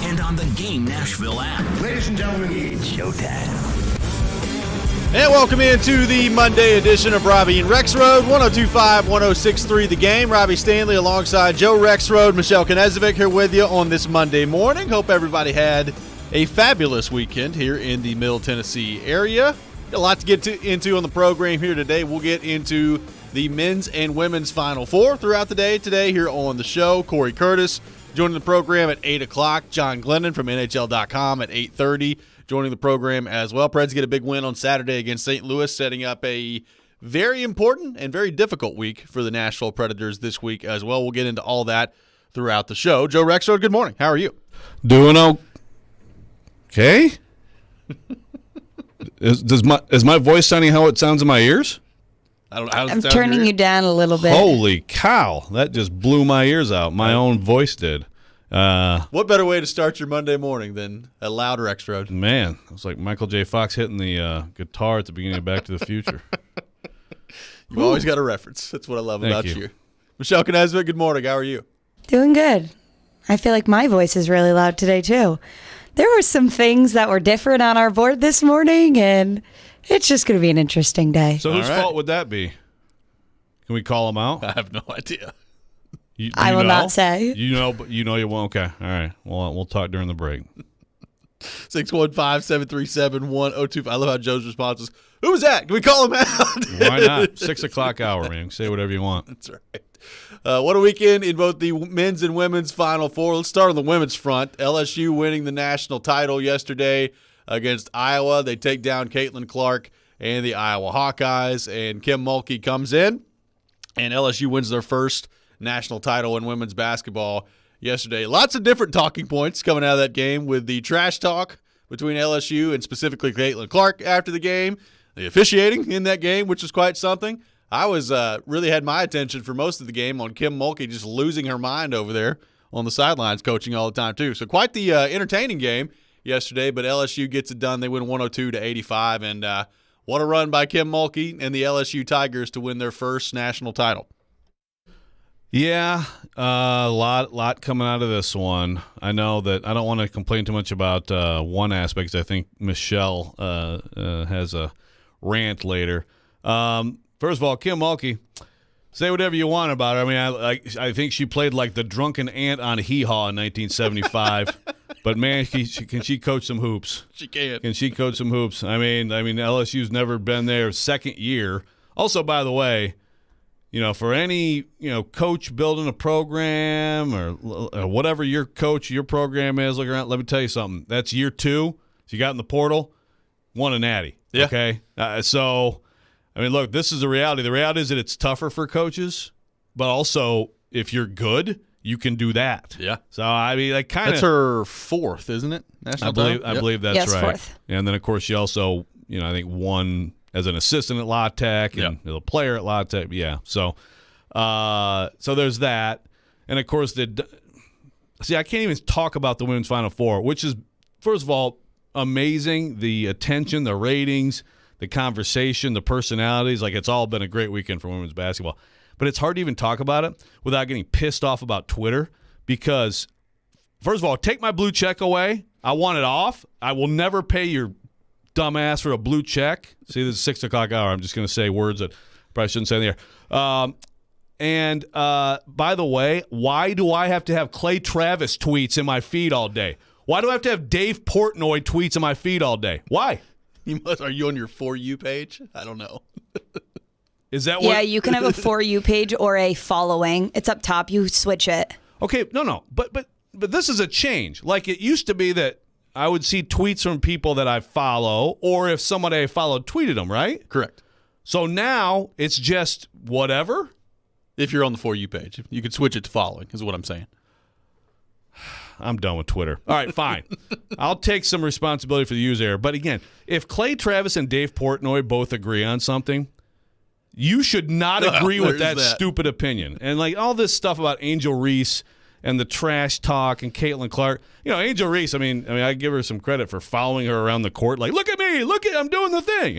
and on the Game Nashville app. Ladies and gentlemen, it's showtime. And welcome into the Monday edition of Robby and Rexrode, 102.5-106.3 The Game. Robbie Stanley alongside Joe Rexrode, Michelle Knezovic here with you on this Monday morning. Hope everybody had a fabulous weekend here in the Middle Tennessee area. A lot to get into on the program here today. We'll get into the men's and women's Final Four throughout the day today here on the show. Corey Curtis joining the program at 8 o'clock. John Glennon from NHL.com at 8:30 joining the program as well. Preds get a big win on Saturday against St. Louis, setting up a very important and very difficult week for the Nashville Predators this week as well. We'll get into all that throughout the show. Joe Rexrode, good morning. How are you? Doing okay. Is my voice sounding how it sounds in my ears? I don't know. I'm turning you down a little bit. Holy cow. That just blew my ears out. My own voice did. What better way to start your Monday morning than a loud Rexrode? Man, it was like Michael J. Fox hitting the guitar at the beginning of Back to the Future. You've always got a reference. That's what I love about Thank you. Michelle Knezovic, good morning. How are you? Doing good. I feel like my voice is really loud today, too. There were some things that were different on our board this morning, and it's just going to be an interesting day. So whose fault would that be? Can we call them out? I have no idea. I will not say. You know you won't. Okay. All right. Well, we'll talk during the break. 615-737-1025. I love how Joe's response is, who was that? Can we call him out? Why not? 6 o'clock hour, man. Say whatever you want. That's right. What a weekend in both the men's and women's Final Four. Let's start on the women's front. LSU winning the national title yesterday against Iowa. They take down Caitlin Clark and the Iowa Hawkeyes, and Kim Mulkey comes in, and LSU wins their first national title in women's basketball yesterday. Lots of different talking points coming out of that game with the trash talk between LSU and specifically Caitlin Clark after the game, the officiating in that game, which was quite something. I was really had my attention for most of the game on Kim Mulkey just losing her mind over there on the sidelines coaching all the time too. So quite the entertaining game yesterday, but LSU gets it done. They win 102-85, and what a run by Kim Mulkey and the LSU Tigers to win their first national title. Yeah, a lot coming out of this one. I know that I don't want to complain too much about one aspect, because I think Michelle has a rant later. First of all, Kim Mulkey, say whatever you want about her. I mean, I think she played like the drunken ant on Hee Haw in 1975. But, man, can she coach some hoops? She can. Can she coach some hoops? I mean, LSU's never been there second year. Also, by the way, for any, coach building a program or whatever your program is, look around, let me tell you something. That's year 2. So you got in the portal, won a natty. Yeah. Okay? Look, this is the reality. The reality is that it's tougher for coaches, but also if you're good, you can do that. Yeah. So, that's her fourth, isn't it? National title? I believe that's yes, right. Fourth. And then, of course, she also, I think won as an assistant at La Tech and as a player at La Tech. Yeah. So there's that. And, of course, I can't even talk about the Women's Final Four, which is, first of all, amazing. The attention, the ratings, the conversation, the personalities. It's all been a great weekend for women's basketball. But it's hard to even talk about it without getting pissed off about Twitter because, first of all, take my blue check away. I want it off. I will never pay your dumbass for a blue check. See, this is 6 o'clock hour. I'm just going to say words that I probably shouldn't say in the air. By the way, why do I have to have Clay Travis tweets in my feed all day? Why do I have to have Dave Portnoy tweets in my feed all day? Why? Are you on your For You page? I don't know. Is that what? Yeah, you can have a For You page or a following. It's up top. You switch it. Okay, no. But this is a change. It used to be that I would see tweets from people that I follow, or if somebody I followed tweeted them, right? Correct. So now it's just whatever? If you're on the For You page. You could switch it to following, is what I'm saying. I'm done with Twitter. All right, fine. I'll take some responsibility for the user error. But again, if Clay Travis and Dave Portnoy both agree on something, you should not agree with that stupid opinion. And all this stuff about Angel Reese and the trash talk and Caitlin Clark. Angel Reese, I give her some credit for following her around the court. Look at me, I'm doing the thing,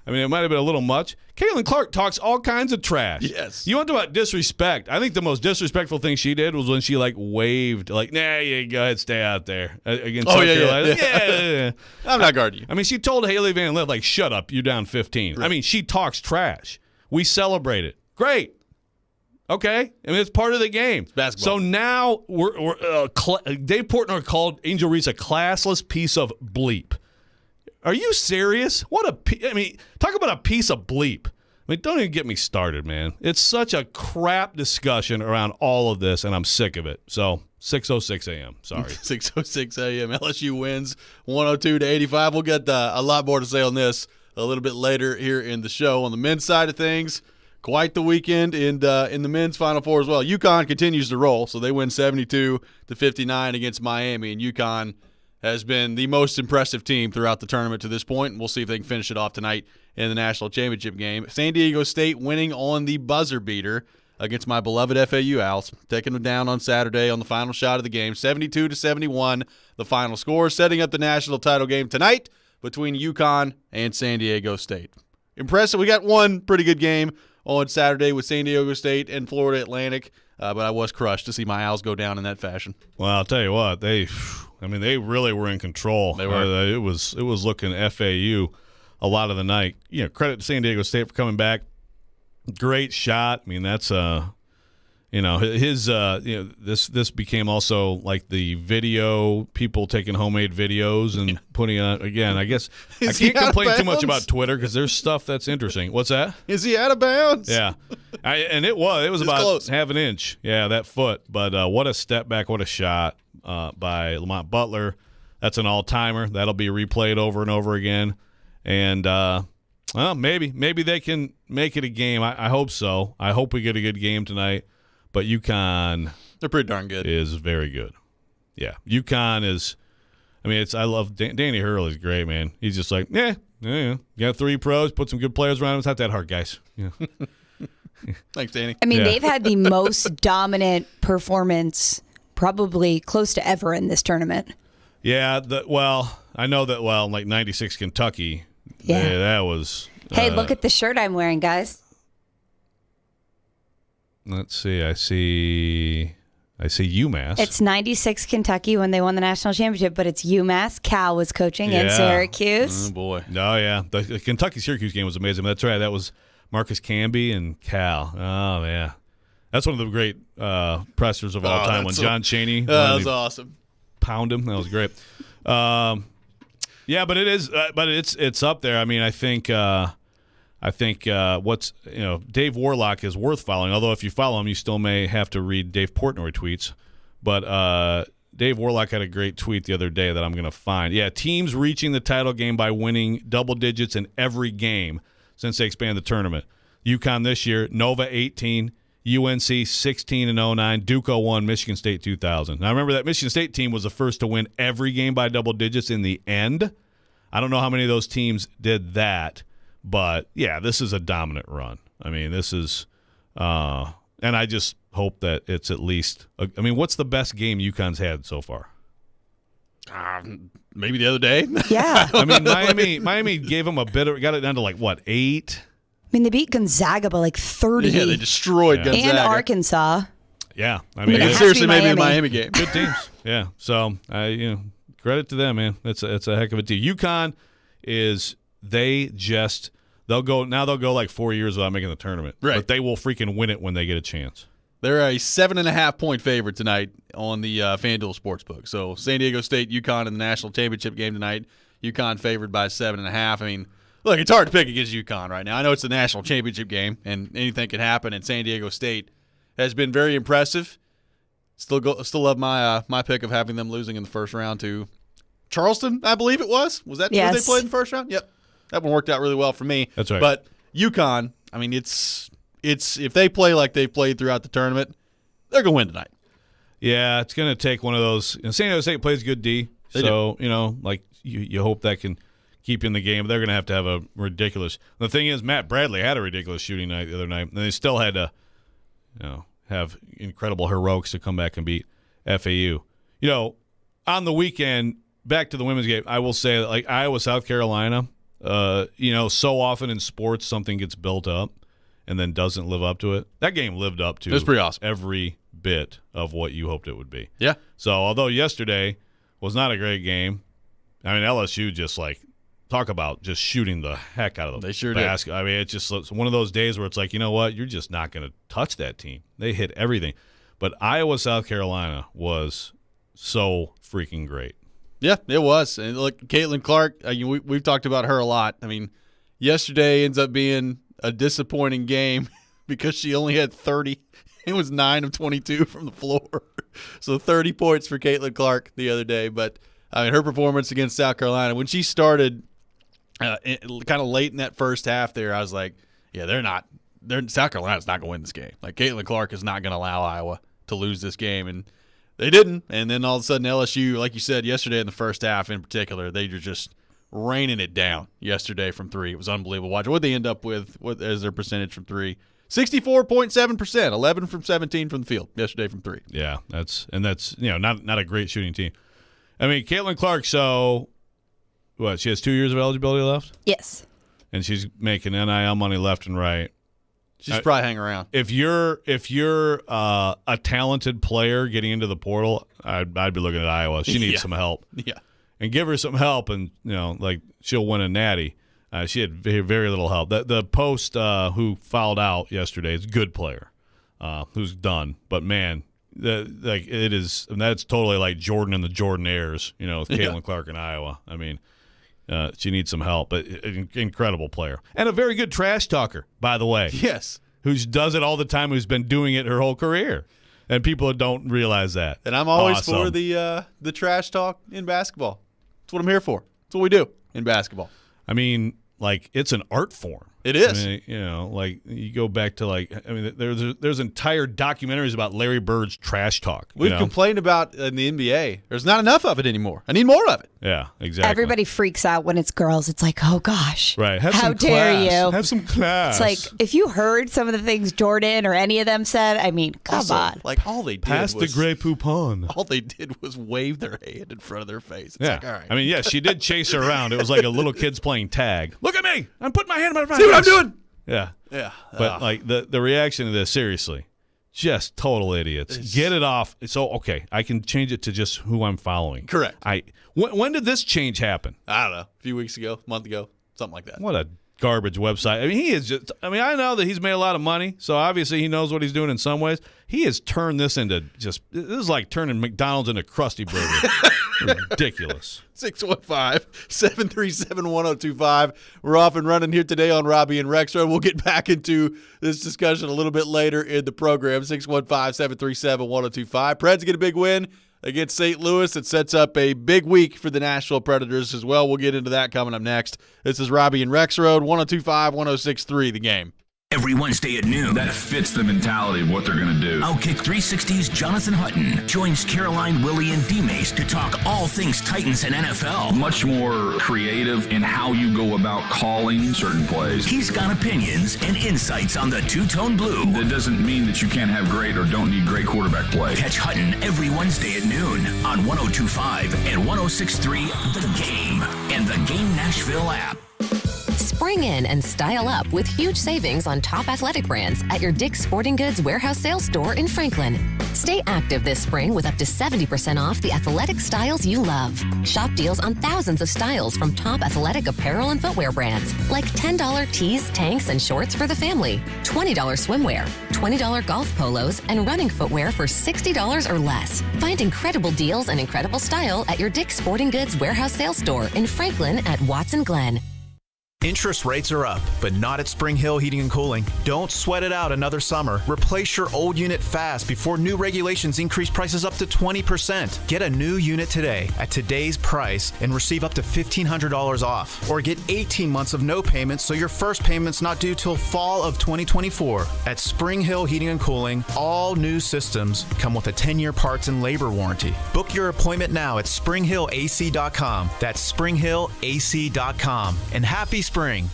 I mean, it might have been a little much. Caitlin Clark talks all kinds of trash. Yes. You want to talk about disrespect. I think the most disrespectful thing she did was when she, waved, nah, you go ahead, stay out there. Against South Carolina. Yeah. I'm not guarding you. I mean, she told Haley Van Lith, shut up, you're down 15. Right. I mean, she talks trash. We celebrate it. Great. Okay? I mean, it's part of the game. It's basketball. So now Dave Portnoy called Angel Reese a classless piece of bleep. Are you serious? Talk about a piece of bleep. I mean, don't even get me started, man. It's such a crap discussion around all of this, and I'm sick of it. So, 6:06 a.m. Sorry. 6:06 a.m. LSU wins 102-85. We'll get a lot more to say on this a little bit later here in the show. On the men's side of things, quite the weekend in the men's Final Four as well. UConn continues to roll, so they win 72-59 against Miami, and UConn has been the most impressive team throughout the tournament to this point, and we'll see if they can finish it off tonight in the national championship game. San Diego State winning on the buzzer beater against my beloved FAU Owls, taking them down on Saturday on the final shot of the game, 72-71, the final score, setting up the national title game tonight between UConn and San Diego State. Impressive. We got one pretty good game on Saturday with San Diego State and Florida Atlantic, but I was crushed to see my Owls go down in that fashion. Well, I'll tell you what, they really were in control. They were. It was looking FAU a lot of the night. Credit to San Diego State for coming back. Great shot. I mean, that's this became also like the video, people taking homemade videos and putting on again. I guess I can't complain too much about Twitter because there's stuff that's interesting. What's that? Is he out of bounds? Yeah, it was about close. half an inch. Yeah, that foot. But what a step back! What a shot by Lamont Butler. That's an all-timer. That'll be replayed over and over again. And well, maybe they can make it a game. I hope so. I hope we get a good game tonight. But UConn, they're pretty darn good. Is very good. Yeah, UConn is. I mean, I love Danny Hurley's great, man. He's just like, yeah. You got 3 pros, put some good players around him. It's not that hard, guys. Yeah. Thanks, Danny. I mean, they've had the most dominant performance probably close to ever in this tournament. Yeah. I know that. Well, like 96 Kentucky. Yeah, that was. Hey, look at the shirt I'm wearing, guys. Let's see. I see UMass. It's 96 Kentucky when they won the national championship, but it's UMass. Cal was coaching in Syracuse. Oh, boy. Oh, yeah. The Kentucky-Syracuse game was amazing. That's right. That was Marcus Camby and Cal. Oh, yeah. That's one of the great pressers of all time when John Chaney. That was awesome. Pound him. That was great. Yeah, but it is. But it's up there. I mean, I think what's Dave Warlock is worth following. Although if you follow him, you still may have to read Dave Portnoy tweets. But Dave Warlock had a great tweet the other day that I'm going to find. Yeah, teams reaching the title game by winning double digits in every game since they expanded the tournament. UConn this year, Nova 18, UNC 16-09, Duke 01, Michigan State 2000. Now remember that Michigan State team was the first to win every game by double digits in the end. I don't know how many of those teams did that. But, yeah, this is a dominant run. I mean, this is and I just hope that it's at least – I mean, what's the best game UConn's had so far? Maybe the other day. Yeah. I mean, Miami gave them got it down to, 8? I mean, they beat Gonzaga by 30. Yeah, they destroyed Gonzaga. And Arkansas. Yeah. I mean it seriously, maybe a Miami. Miami game. Good teams. Yeah. So, credit to them, man. It's a heck of a team. UConn is – they'll go 4 years without making the tournament. Right. But they will freaking win it when they get a chance. They're a 7.5-point favorite tonight on the FanDuel Sportsbook. So San Diego State, UConn in the national championship game tonight. UConn favored by 7.5. I mean, look, it's hard to pick against UConn right now. I know it's the national championship game, and anything can happen. And San Diego State has been very impressive. Still love my pick of having them losing in the first round to Charleston, I believe it was. Was that who they played in the first round? Yep. That one worked out really well for me. That's right. But UConn, I mean, it's if they play like they've played throughout the tournament, they're going to win tonight. Yeah, it's going to take one of those. San Diego State plays good D, so you hope that can keep you in the game. But they're going to have a ridiculous. The thing is, Matt Bradley had a ridiculous shooting night the other night, and they still had to, have incredible heroics to come back and beat FAU. On the weekend, back to the women's game, I will say that Iowa, South Carolina. So often in sports something gets built up and then doesn't live up to it. That game lived up to it was pretty awesome. Every bit of what you hoped it would be. Yeah. So although yesterday was not a great game, I mean, LSU just talk about just shooting the heck out of the They sure basket. did. I mean, it's one of those days where it's like, you know what? You're just not going to touch that team. They hit everything. But Iowa, South Carolina was so freaking great. Yeah, it was. And look, Caitlin Clark, we've talked about her a lot. I mean, yesterday ends up being a disappointing game because she only had 30. It was 9 of 22 from the floor. So 30 points for Caitlin Clark the other day. But, I mean, her performance against South Carolina, when she started kind of late in that first half there, I was like, yeah, South Carolina's not going to win this game. Like, Caitlin Clark is not going to allow Iowa to lose this game. And they didn't. And then all of a sudden LSU, like you said, yesterday in the first half in particular, they were just raining it down yesterday from three. It was unbelievable. Watch what they end up with as their percentage from three. 64.7%, 11 from 17 from the field yesterday from three. Yeah, that's not a great shooting team. I mean, Caitlin Clark, so what, she has 2 years of eligibility left? Yes. And she's making NIL money left and right. She should probably hang around. If you're a talented player getting into the portal, I'd be looking at Iowa. She needs some help. Yeah. And give her some help, and she'll win a natty. She had very, very little help. The post who fouled out yesterday is a good player, who's done. But man, it is, and that's totally like Jordan and the Jordanaires, with Caitlin Clark in Iowa. I mean, she needs some help, but incredible player and a very good trash talker, by the way. Yes. Who does it all the time? Who's been doing it her whole career, and people don't realize that. And I'm always Awesome. for the trash talk in basketball. That's what I'm here for. That's what we do in basketball. I mean, it's an art form. It is. I mean, you go back to there's entire documentaries about Larry Bird's trash talk. We've complained about in the NBA. There's not enough of it anymore. I need more of it. Yeah, exactly. Everybody freaks out when it's girls. It's like, oh gosh. Right. Have How some dare class. you? Have some class. It's like, if you heard some of the things Jordan or any of them said, I mean, come Also, on. all they did pass was the Grey Poupon. all they did was wave their hand in front of their face. It's Yeah. like, all right. I mean, she did chase her around. It was like a little kid's playing tag. Look at me. I'm putting my hand in my face. See what I'm doing? Yeah. Yeah. But the reaction to this, seriously, just total idiots. Get it off. So, okay, I can change it to just who I'm following. Correct. When did this change happen? I don't know. A few weeks ago, a month ago, something like that. What a garbage website. I mean, he is just, I know that he's made a lot of money, so obviously he knows what he's doing in some ways. He has turned this into this is like turning McDonald's into Krusty Burger. Ridiculous. 615-737-1025. We're off and running here today on Robby and Rexrode. We'll get back into this discussion a little bit later in the program. 615-737-1025. Preds get a big win against St. Louis. It sets up a big week for the Nashville Predators as well. We'll get into that coming up next. This is Robby and Rexrode, 102.5, 106.3, The Game. Every Wednesday at noon, That fits the mentality of what they're going to do. Outkick 360's Jonathan Hutton joins Caroline, Willie, and D-Mace to talk all things Titans and NFL. Much more creative in how you go about calling certain plays. He's got opinions and insights on the two-tone blue. That doesn't mean that you can't have great or don't need great quarterback play. Catch Hutton every Wednesday at noon on 102.5 and 106.3 The Game and the Game Nashville app. Spring in and style up with huge savings on top athletic brands at your Dick's Sporting Goods warehouse sales store in Franklin. Stay active this spring with up to 70% off the athletic styles you love. Shop deals on thousands of styles from top athletic apparel and footwear brands, like $10 tees, tanks, and shorts for the family, $20 swimwear, $20 golf polos, and running footwear for $60 or less. Find incredible deals and incredible style at your Dick's Sporting Goods warehouse sales store in Franklin at Watson Glen. Interest rates are up, but not at Spring Hill Heating and Cooling. Don't sweat it out another summer. Replace your old unit fast before new regulations increase prices up to 20%. Get a new unit today at today's price and receive up to $1,500 off. Or get 18 months of no payments so your first payment's not due till fall of 2024. At Spring Hill Heating and Cooling, all new systems come with a 10-year parts and labor warranty. Book your appointment now at springhillac.com. That's springhillac.com. And happy spring.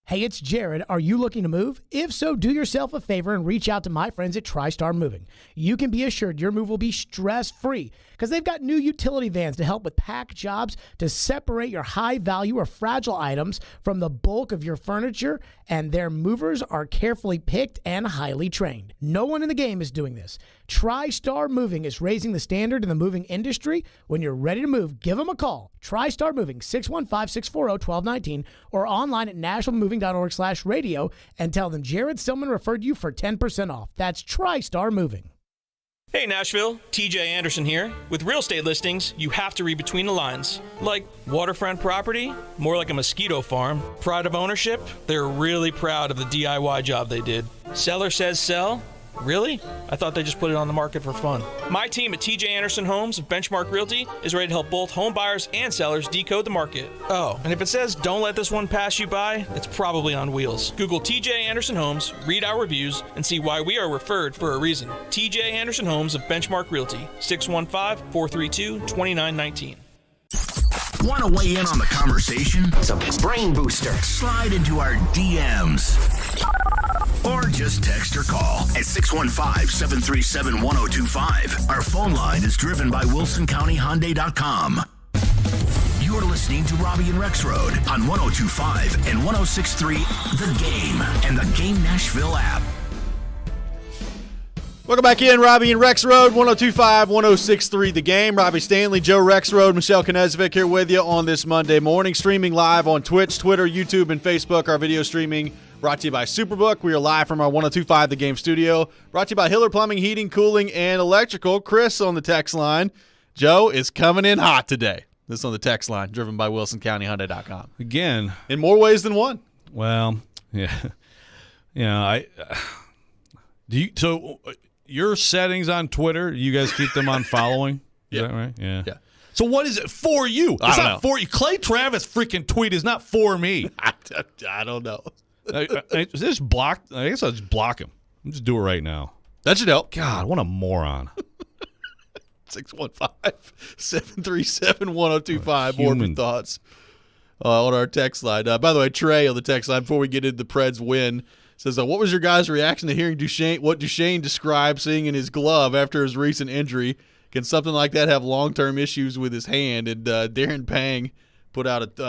Hey, it's Jared. Are you looking to move? If so, do yourself a favor and reach out to my friends at TriStar Moving. You can be assured your move will be stress-free because they've got new utility vans to help with pack jobs to separate your high-value or fragile items from the bulk of your furniture, and their movers are carefully picked and highly trained. No one in the game is doing this. TriStar Moving is raising the standard in the moving industry. When you're ready to move, give them a call. TriStar Moving, 615-640-1219, or online at nationalmoving.org/radio, and tell them Jared Stillman referred you for 10% off. That's TriStar Moving. Hey Nashville, TJ Anderson here. With real estate listings, you have to read between the lines. Like waterfront property, more like a mosquito farm. Pride of ownership, they're really proud of the DIY job they did. Seller says sell. Really? I thought they just put it on the market for fun. My team at TJ Anderson Homes of Benchmark Realty is ready to help both home buyers and sellers decode the market. Oh, and if it says don't let this one pass you by, it's probably on wheels. Google TJ Anderson Homes, read our reviews, and see why we are referred for a reason. TJ Anderson Homes of Benchmark Realty, 615-432-2919. Want to weigh in on the conversation? It's a brain booster. Slide into our DMs. Or just text or call at 615-737-1025. Our phone line is driven by WilsonCountyHyundai.com. You're listening to Robby and Rexrode on 102.5 and 106.3 The Game and the Game Nashville app. Welcome back in, Robby and Rexrode, 102.5, 106.3 The Game. Robbie Stanley, Joe Rexrode, Michelle Knezvik here with you on this Monday morning. Streaming live on Twitch, Twitter, YouTube, and Facebook. Our video streaming brought to you by Superbook. We are live from our 102.5 The Game studio. Brought to you by Hiller Plumbing, Heating, Cooling, and Electrical. Chris on the text line. Joe is coming in hot today. This on the text line, driven by WilsonCountyHyundai.com. Again. In more ways than one. Well, yeah. So your settings on Twitter, you guys keep them on following? Is that right? Yeah. So what is it for you? It's not for you. Clay Travis freaking tweet is not for me. I don't know. I just block. I guess I'll just block him. I'll just do it right now. That should help. God, what a moron. 615-737-1025. More of your thoughts on our text line. By the way, Trey on the text line, before we get into the Preds win, says, what was your guys' reaction to hearing what Duchesne described seeing in his glove after his recent injury? Can something like that have long-term issues with his hand? And Darren Pang put out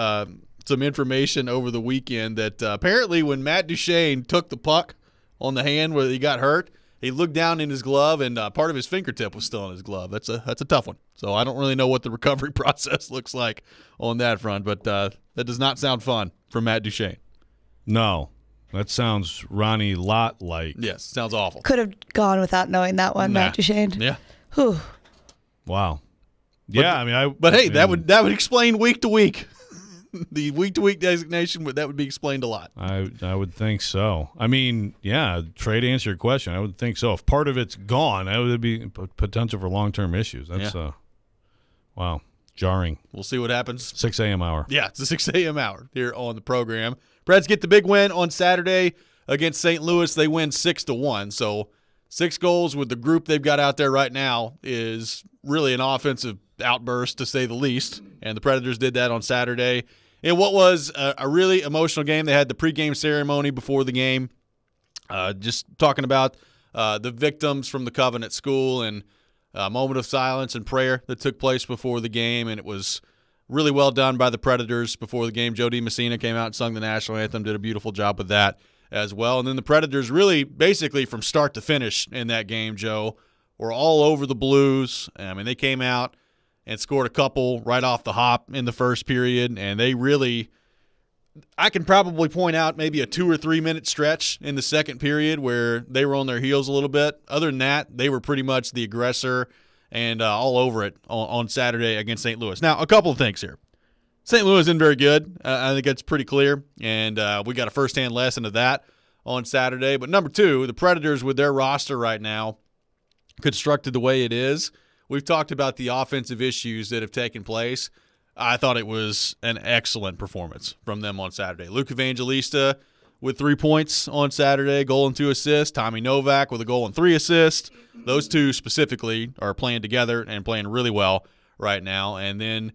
some information over the weekend that apparently when Matt Duchesne took the puck on the hand where he got hurt, he looked down in his glove and part of his fingertip was still in his glove. That's a tough one. So I don't really know what the recovery process looks like on that front, but that does not sound fun for Matt Duchesne. No. That sounds Ronnie Lott-like. Yes, sounds awful. Could have gone without knowing that one, Matt Duchesne. Yeah. Whew. Wow. Yeah, But hey, that would explain week to week. The week-to-week designation, that would be explained a lot. I would think so. I mean, yeah, Trey, to answer your question, I would think so. If part of it's gone, that would be potential for long-term issues. That's wow, jarring. We'll see what happens. 6 a.m. hour. Yeah, it's the 6 a.m. hour here on the program. Preds get the big win on Saturday against St. Louis. They win 6-1. So 6 goals with the group they've got out there right now is really an offensive outburst, to say the least. And the Predators did that on Saturday. In what was a really emotional game, they had the pregame ceremony before the game, just talking about the victims from the Covenant School and a moment of silence and prayer that took place before the game. And it was really well done by the Predators before the game. Joe DiMessina came out and sung the national anthem, did a beautiful job with that as well. And then the Predators really basically from start to finish in that game, Joe, were all over the Blues. I mean, they came out and scored a couple right off the hop in the first period, and they really – I can probably point out maybe a 2 or 3 minute stretch in the second period where they were on their heels a little bit. Other than that, they were pretty much the aggressor and all over it on Saturday against St. Louis. Now, a couple of things here. St. Louis isn't very good. I think that's pretty clear, and we got a firsthand lesson of that on Saturday. But number two, the Predators with their roster right now, constructed the way it is, we've talked about the offensive issues that have taken place. I thought it was an excellent performance from them on Saturday. Luke Evangelista with 3 points on Saturday, goal and 2 assists. Tommy Novak with a goal and 3 assists. Those two specifically are playing together and playing really well right now. And then,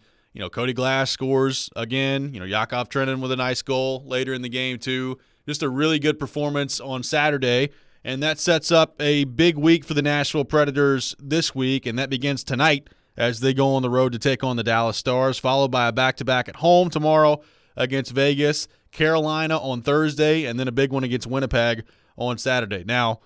Cody Glass scores again. Yakov Trenin with a nice goal later in the game too. Just a really good performance on Saturday, and that sets up a big week for the Nashville Predators this week, and that begins tonight as they go on the road to take on the Dallas Stars, followed by a back-to-back at home tomorrow against Vegas, Carolina on Thursday, and then a big one against Winnipeg on Saturday. Now,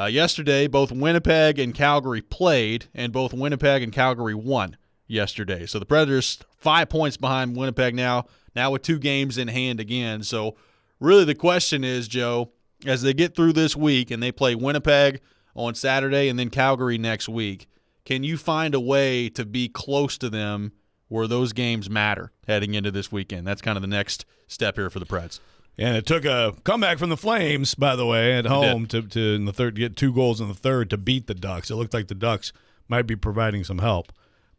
yesterday, both Winnipeg and Calgary played, and both Winnipeg and Calgary won yesterday. So the Predators 5 points behind Winnipeg now with 2 games in hand again. So really the question is, Joe, as they get through this week and they play Winnipeg on Saturday and then Calgary next week, can you find a way to be close to them where those games matter heading into this weekend? That's kind of the next step here for the Preds. And it took a comeback from the Flames, by the way, at home to in the third get 2 goals in the third to beat the Ducks. It looked like the Ducks might be providing some help.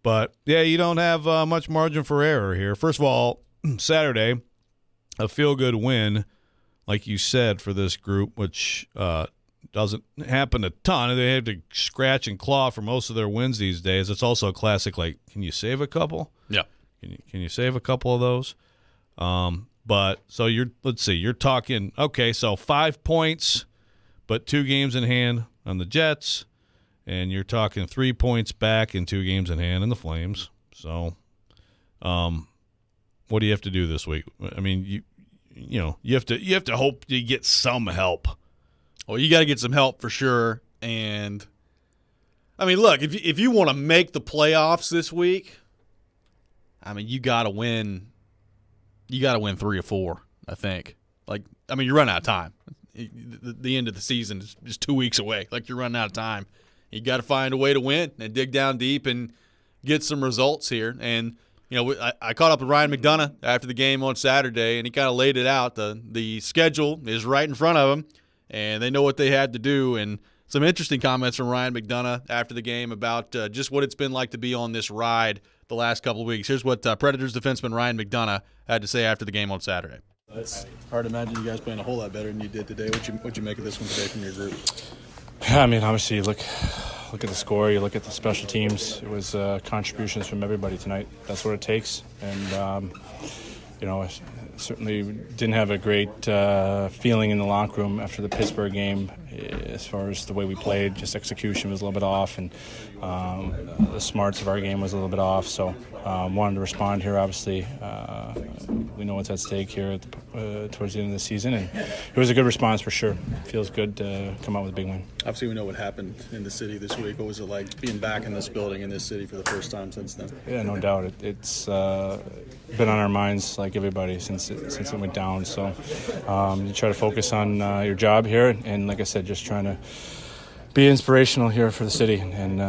But, yeah, you don't have much margin for error here. First of all, Saturday, a feel-good win, like you said, for this group, which doesn't happen a ton. They have to scratch and claw for most of their wins these days. It's also a classic, like, can you save a couple? Yeah. Can you save a couple of those? But so you're talking, okay, so 5 points, but 2 games in hand on the Jets, and you're talking 3 points back and 2 games in hand in the Flames. So, what do you have to do this week? I mean, you have to hope you get some help. Well, you got to get some help for sure. And I mean, look, if you want to make the playoffs this week, I mean, you got to win. You got to win 3 or 4, I think. You're running out of time. The end of the season is just 2 weeks away. You're running out of time. You got to find a way to win and dig down deep and get some results here. And I caught up with Ryan McDonough after the game on Saturday, and he kind of laid it out. The schedule is right in front of them, and they know what they had to do. And some interesting comments from Ryan McDonough after the game about just what it's been like to be on this ride the last couple of weeks. Here's what Predators defenseman Ryan McDonough had to say after the game on Saturday. It's hard to imagine you guys playing a whole lot better than you did today. What'd you make of this one today from your group? Yeah, I mean, obviously, you look at the score, you look at the special teams. It was contributions from everybody tonight. That's what it takes. And, I certainly didn't have a great feeling in the locker room after the Pittsburgh game as far as the way we played. Just execution was a little bit off, and the smarts of our game was a little bit off. So wanted to respond here, obviously. We know what's at stake here towards the end of the season, and it was a good response for sure. Feels good to come out with a big win. Obviously, we know what happened in the city this week. What was it like being back in this building, in this city for the first time since then? Yeah, no doubt. It's been on our minds, like everybody, since it went down. So you try to focus on your job here, and like I said, just trying to be inspirational here for the city, and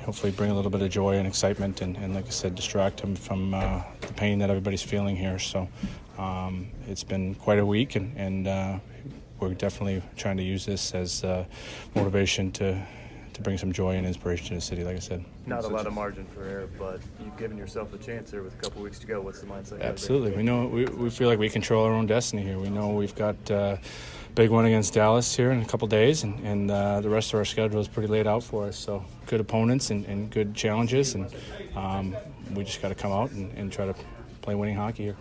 hopefully bring a little bit of joy and excitement, and like I said, distract him from the pain that everybody's feeling here. So it's been quite a week, and we're definitely trying to use this as motivation to bring some joy and inspiration to the city, like I said. Not a lot of margin for error, but you've given yourself a chance there with a couple weeks to go. What's the mindset? Absolutely. We know we feel like we control our own destiny here. We know we've got big one against Dallas here in a couple days, and the rest of our schedule is pretty laid out for us. So good opponents and good challenges, and we just got to come out and try to play winning hockey here.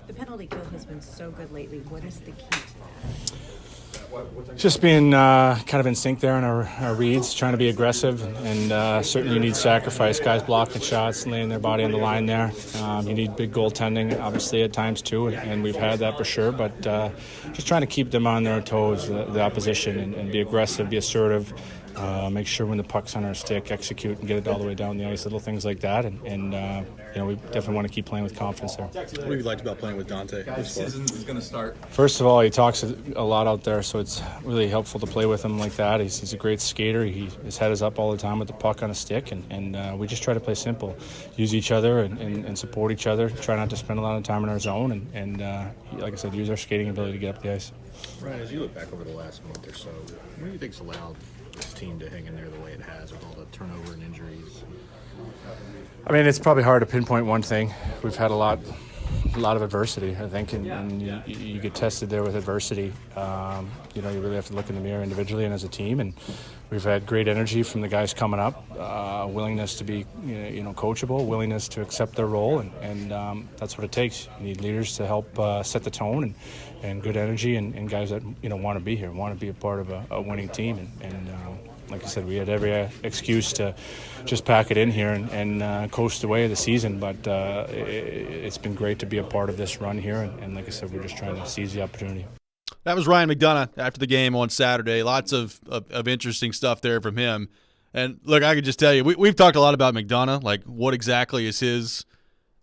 The penalty kill has been so good lately. What is the key to that? Just being kind of in sync there in our reads, trying to be aggressive, and certainly you need sacrifice. Guys blocking shots, laying their body on the line there. You need big goaltending, obviously, at times too, and we've had that for sure. But just trying to keep them on their toes, the opposition, and be aggressive, be assertive. Make sure when the puck's on our stick, execute and get it all the way down the ice, little things like that. And we definitely want to keep playing with confidence there. What have you liked about playing with Dante? Season is going to start. First of all, he talks a lot out there, so it's really helpful to play with him like that. He's a great skater. His head is up all the time with the puck on a stick, and we just try to play simple, use each other and support each other, try not to spend a lot of time in our zone, and like I said, use our skating ability to get up the ice. Ryan, as you look back over the last month or so, what do you think's allowed this team to hang in there the way it has with all the turnover and injuries? I mean, it's probably hard to pinpoint one thing. We've had a lot lot of adversity, I think, and you get tested there with adversity. You really have to look in the mirror individually and as a team, and we've had great energy from the guys coming up, willingness to be coachable, willingness to accept their role, and that's what it takes. You need leaders to help set the tone, and good energy, and guys that want to be here, want to be a part of a winning team, and like I said, we had every excuse to just pack it in here and coast away the season, but it's been great to be a part of this run here, and like I said, we're just trying to seize the opportunity. That was Ryan McDonough after the game on Saturday. Lots of interesting stuff there from him. And look, I could just tell you, we've talked a lot about McDonough, like what exactly is his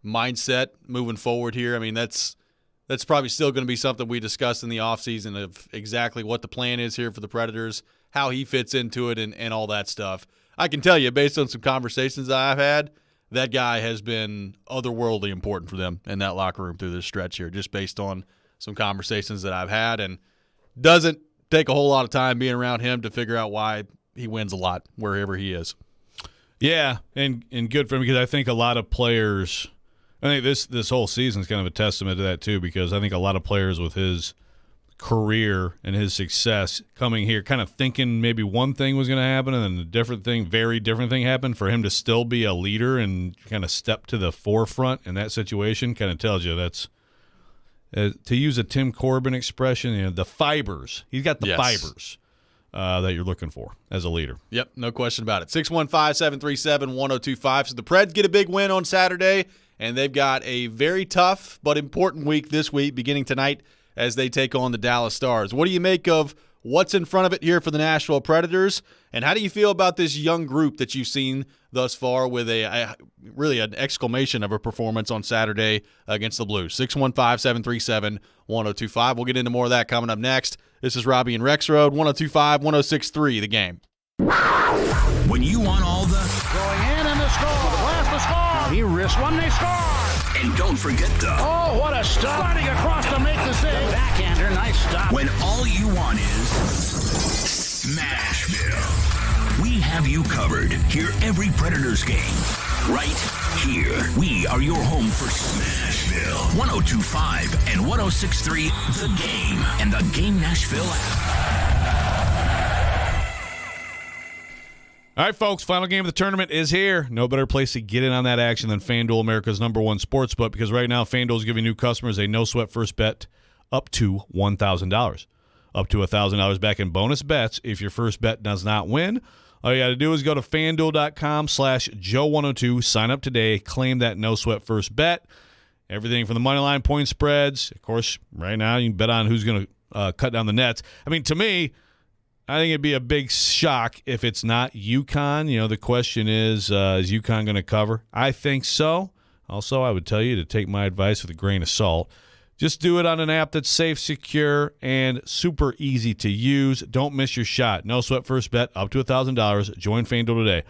mindset moving forward here. I mean, that's probably still going to be something we discuss in the offseason of exactly what the plan is here for the Predators, how he fits into it, and all that stuff. I can tell you, based on some conversations that I've had, that guy has been otherworldly important for them in that locker room through this stretch here, just based on some conversations that I've had, and doesn't take a whole lot of time being around him to figure out why he wins a lot wherever he is. Yeah, and good for him, because I think a lot of players – I think this whole season is kind of a testament to that too, because I think a lot of players with his career and his success coming here kind of thinking maybe one thing was going to happen and then very different thing happened. For him to still be a leader and kind of step to the forefront in that situation kind of tells you that's to use a Tim Corbin expression, the fibers. He's got the fibers that you're looking for as a leader. Yep, no question about it. 615-737-1025. So the Preds get a big win on Saturday, and they've got a very tough but important week this week, beginning tonight as they take on the Dallas Stars. What do you make of what's in front of it here for the Nashville Predators, and how do you feel about this young group that you've seen thus far with really an exclamation of a performance on Saturday against the Blues? 615-737-1025. We'll get into more of that coming up next. This is Robby and Rexrode, 102.5, 106.3, The Game. When you want all the... Going in and the score. Blast the score. He risks one, they score. And don't forget the... Oh, what a stop. Sliding across to make the save. The backhander, nice stop. When all you want is... Smashville. We have you covered. Hear every Predators game right here. We are your home for Smashville. 102.5 and 106.3, The Game, and the Game Nashville app. All right, folks, final game of the tournament is here. No better place to get in on that action than FanDuel, America's #1 sportsbook, because right now FanDuel is giving new customers a no-sweat first bet up to $1,000. Up to $1,000 back in bonus bets if your first bet does not win. All you got to do is go to FanDuel.com/Joe102, sign up today, claim that no-sweat first bet. Everything from the money line, point spreads. Of course, right now you can bet on who's going to cut down the nets. I mean, to me, I think it'd be a big shock if it's not UConn. The question is UConn going to cover? I think so. Also, I would tell you to take my advice with a grain of salt. Just do it on an app that's safe, secure, and super easy to use. Don't miss your shot. No sweat first bet up to $1,000. Join FanDuel today.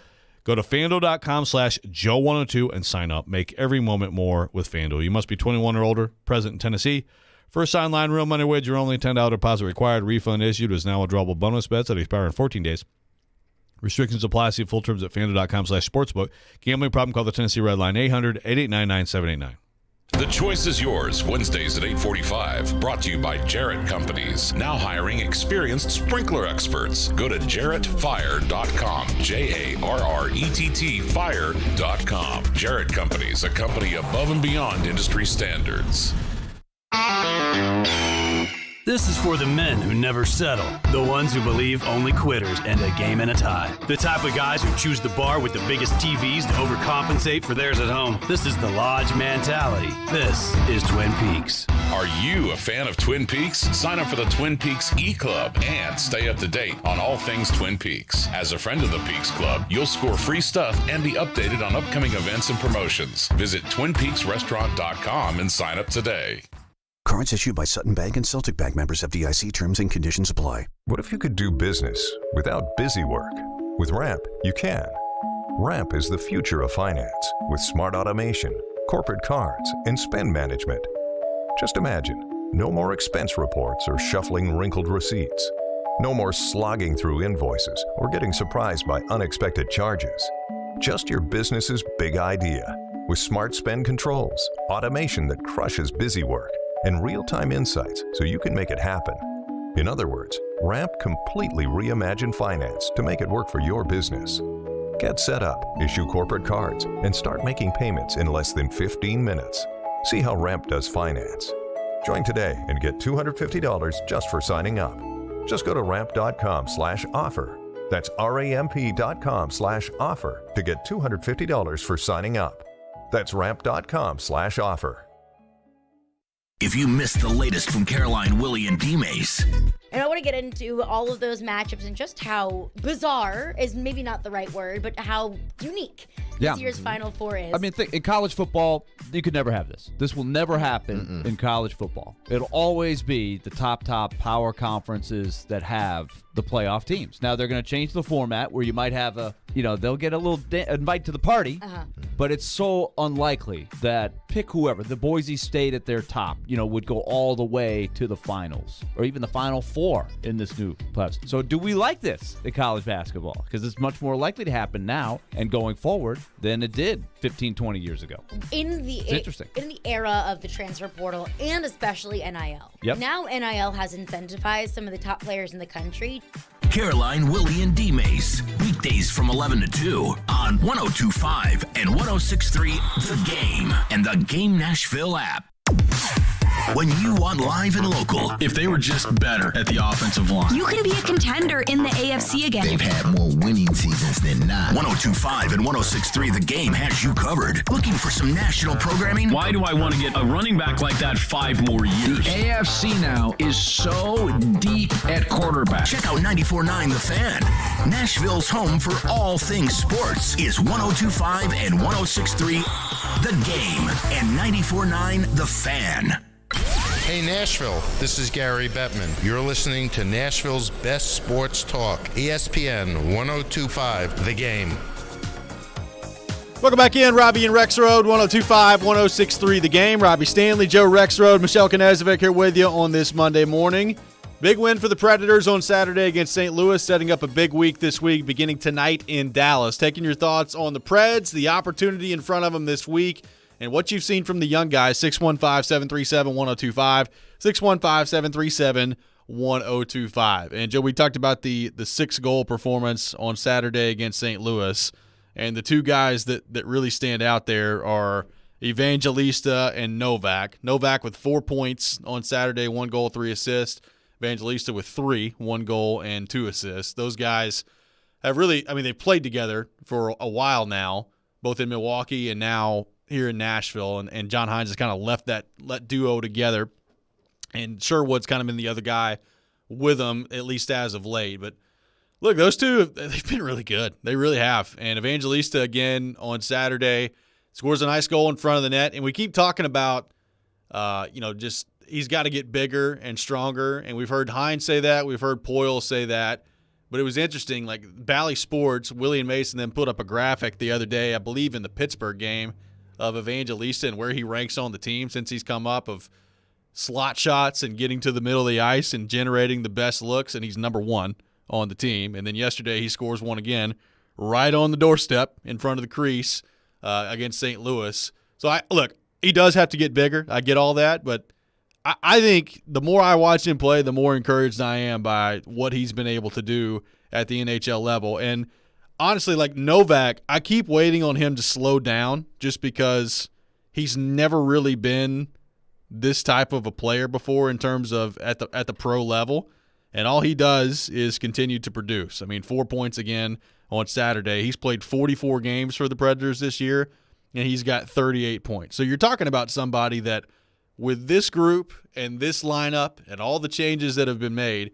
Go to FanDuel.com/Joe102 and sign up. Make every moment more with FanDuel. You must be 21 or older, present in Tennessee. First online real money wager, only $10 deposit required. Refund issued is now withdrawable bonus bets that expire in 14 days. Restrictions apply. See full terms at FanDuel.com/sportsbook. Gambling problem? Call the Tennessee Red Line 800-889-9789. The choice is yours. Wednesdays at 8:45. Brought to you by Jarrett Companies. Now hiring experienced sprinkler experts. Go to JarrettFire.com. JARRETT Fire.com. Jarrett Companies, a company above and beyond industry standards. This is for the men who never settle, the ones who believe only quitters end a game and a tie, the type of guys who choose the bar with the biggest TVs to overcompensate for theirs at home. This is the Lodge mentality. This is Twin Peaks. Are you a fan of Twin Peaks? Sign up for the Twin Peaks E-Club and stay up to date on all things Twin Peaks. As a friend of the Peaks Club, you'll score free stuff and be updated on upcoming events and promotions. Visit TwinPeaksRestaurant.com and sign up today. Cards issued by Sutton Bank and Celtic Bank, members FDIC. Terms and conditions apply. What if you could do business without busy work? With Ramp, you can. Ramp is the future of finance with smart automation, corporate cards, and spend management. Just imagine, no more expense reports or shuffling wrinkled receipts. No more slogging through invoices or getting surprised by unexpected charges. Just your business's big idea. with smart spend controls, automation that crushes busy work, and real-time insights so you can make it happen. In other words, Ramp completely reimagined finance to make it work for your business. Get set up, issue corporate cards, and start making payments in less than 15 minutes. See how Ramp does finance. Join today and get $250 just for signing up. Just go to ramp.com/offer. That's ramp.com/offer to get $250 for signing up. That's ramp.com/offer. If you missed the latest from Caroline, Willie, and D-Mace. And I want to get into all of those matchups and just how bizarre is maybe not the right word, but how unique this year's Final Four is. I mean, in college football, you could never have this. This will never happen in college football. It'll always be the top power conferences that have the playoff teams. Now, they're going to change the format where you might have they'll get a little invite to the party, but it's so unlikely that pick whoever, the Boise State at their top, would go all the way to the finals or even the Final Four in this new playoffs. So do we like this in college basketball? Because it's much more likely to happen now and going forward than it did 15, 20 years ago. It's interesting. In the era of the transfer portal and especially NIL. Yep. Now NIL has incentivized some of the top players in the country. Caroline, Willie, and D-Mace. Weekdays from 11 to 2 on 102.5 and 106.3 The Game and The Game Nashville app. When you want live and local. If they were just better at the offensive line. You can be a contender in the AFC again. They've had more winning seasons than not. 102.5 and 106.3 The Game has you covered. Looking for some national programming? Why do I want to get a running back like that 5 more years? The AFC now is so deep at quarterback. Check out 94.9 The Fan. Nashville's home for all things sports is 102.5 and 106.3 The Game and 94.9 The Fan. Hey Nashville, this is Gary Bettman. You're listening to Nashville's best sports talk, ESPN 102.5 The Game. Welcome back in, Robby and Rexrode, 102.5, 106.3 The Game. Robby Stanley, Joe Rexrode, Michelle Knezovic here with you on this Monday morning. Big win for the Predators on Saturday against St. Louis, setting up a big week this week, beginning tonight in Dallas. Taking your thoughts on the Preds, the opportunity in front of them this week, and what you've seen from the young guys. 615-737-1025, 615-737-1025. And, Joe, we talked about the 6-goal performance on Saturday against St. Louis, and the two guys that really stand out there are Evangelista and Novak. Novak with 4 points on Saturday, 1 goal, 3 assists. Evangelista with 3, 1 goal and 2 assists. Those guys have really, they've played together for a while now, both in Milwaukee and now here in Nashville, and John Hines has kind of left that duo together, and Sherwood's kind of been the other guy with them, at least as of late. But look, those two, they've been really good. They really have. And Evangelista, again, on Saturday, scores a nice goal in front of the net, and we keep talking about, just he's got to get bigger and stronger, and we've heard Hines say that. We've heard Poyle say that. But it was interesting, like Bally Sports, Willie and Mason then put up a graphic the other day, I believe in the Pittsburgh game, of Evangelista and where he ranks on the team since he's come up, of slot shots and getting to the middle of the ice and generating the best looks, and he's number 1 on the team. And then yesterday he scores one again right on the doorstep in front of the crease against St. Louis. So, he does have to get bigger. I get all that, but I think the more I watch him play, the more encouraged I am by what he's been able to do at the NHL level. And honestly, like Novak, I keep waiting on him to slow down just because he's never really been this type of a player before in terms of at the pro level. And all he does is continue to produce. 4 points again on Saturday. He's played 44 games for the Predators this year, and he's got 38 points. So you're talking about somebody that with this group and this lineup and all the changes that have been made,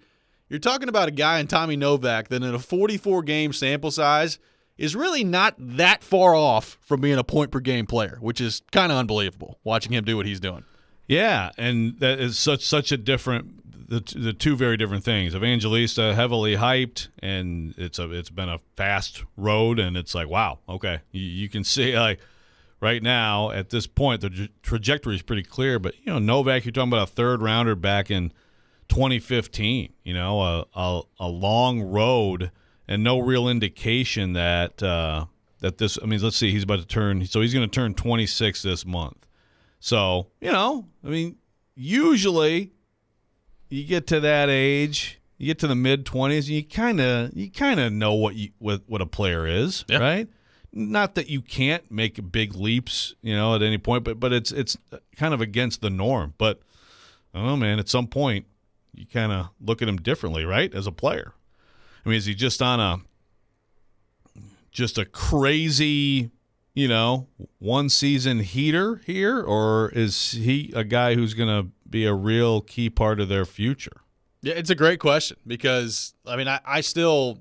you're talking about a guy in Tommy Novak that in a 44-game sample size is really not that far off from being a point-per-game player, which is kind of unbelievable, watching him do what he's doing. Yeah, and that is such a different – the two very different things. Evangelista heavily hyped, and it's been a fast road, and it's like, wow, okay. You can see, like, right now at this point, the trajectory is pretty clear. But, Novak, you're talking about a third-rounder back in – 2015, a long road and no real indication that that this. I mean, let's see. He's about to turn. So he's going to turn 26 this month. So usually you get to that age, you get to the mid-20s, and you kind of know what a player is, right? Not that you can't make big leaps, at any point, but it's kind of against the norm. But I don't know, man. At some point, you kind of look at him differently, right? As a player, I mean, is he just on a crazy, one season heater here, or is he a guy who's going to be a real key part of their future? Yeah, it's a great question because I still,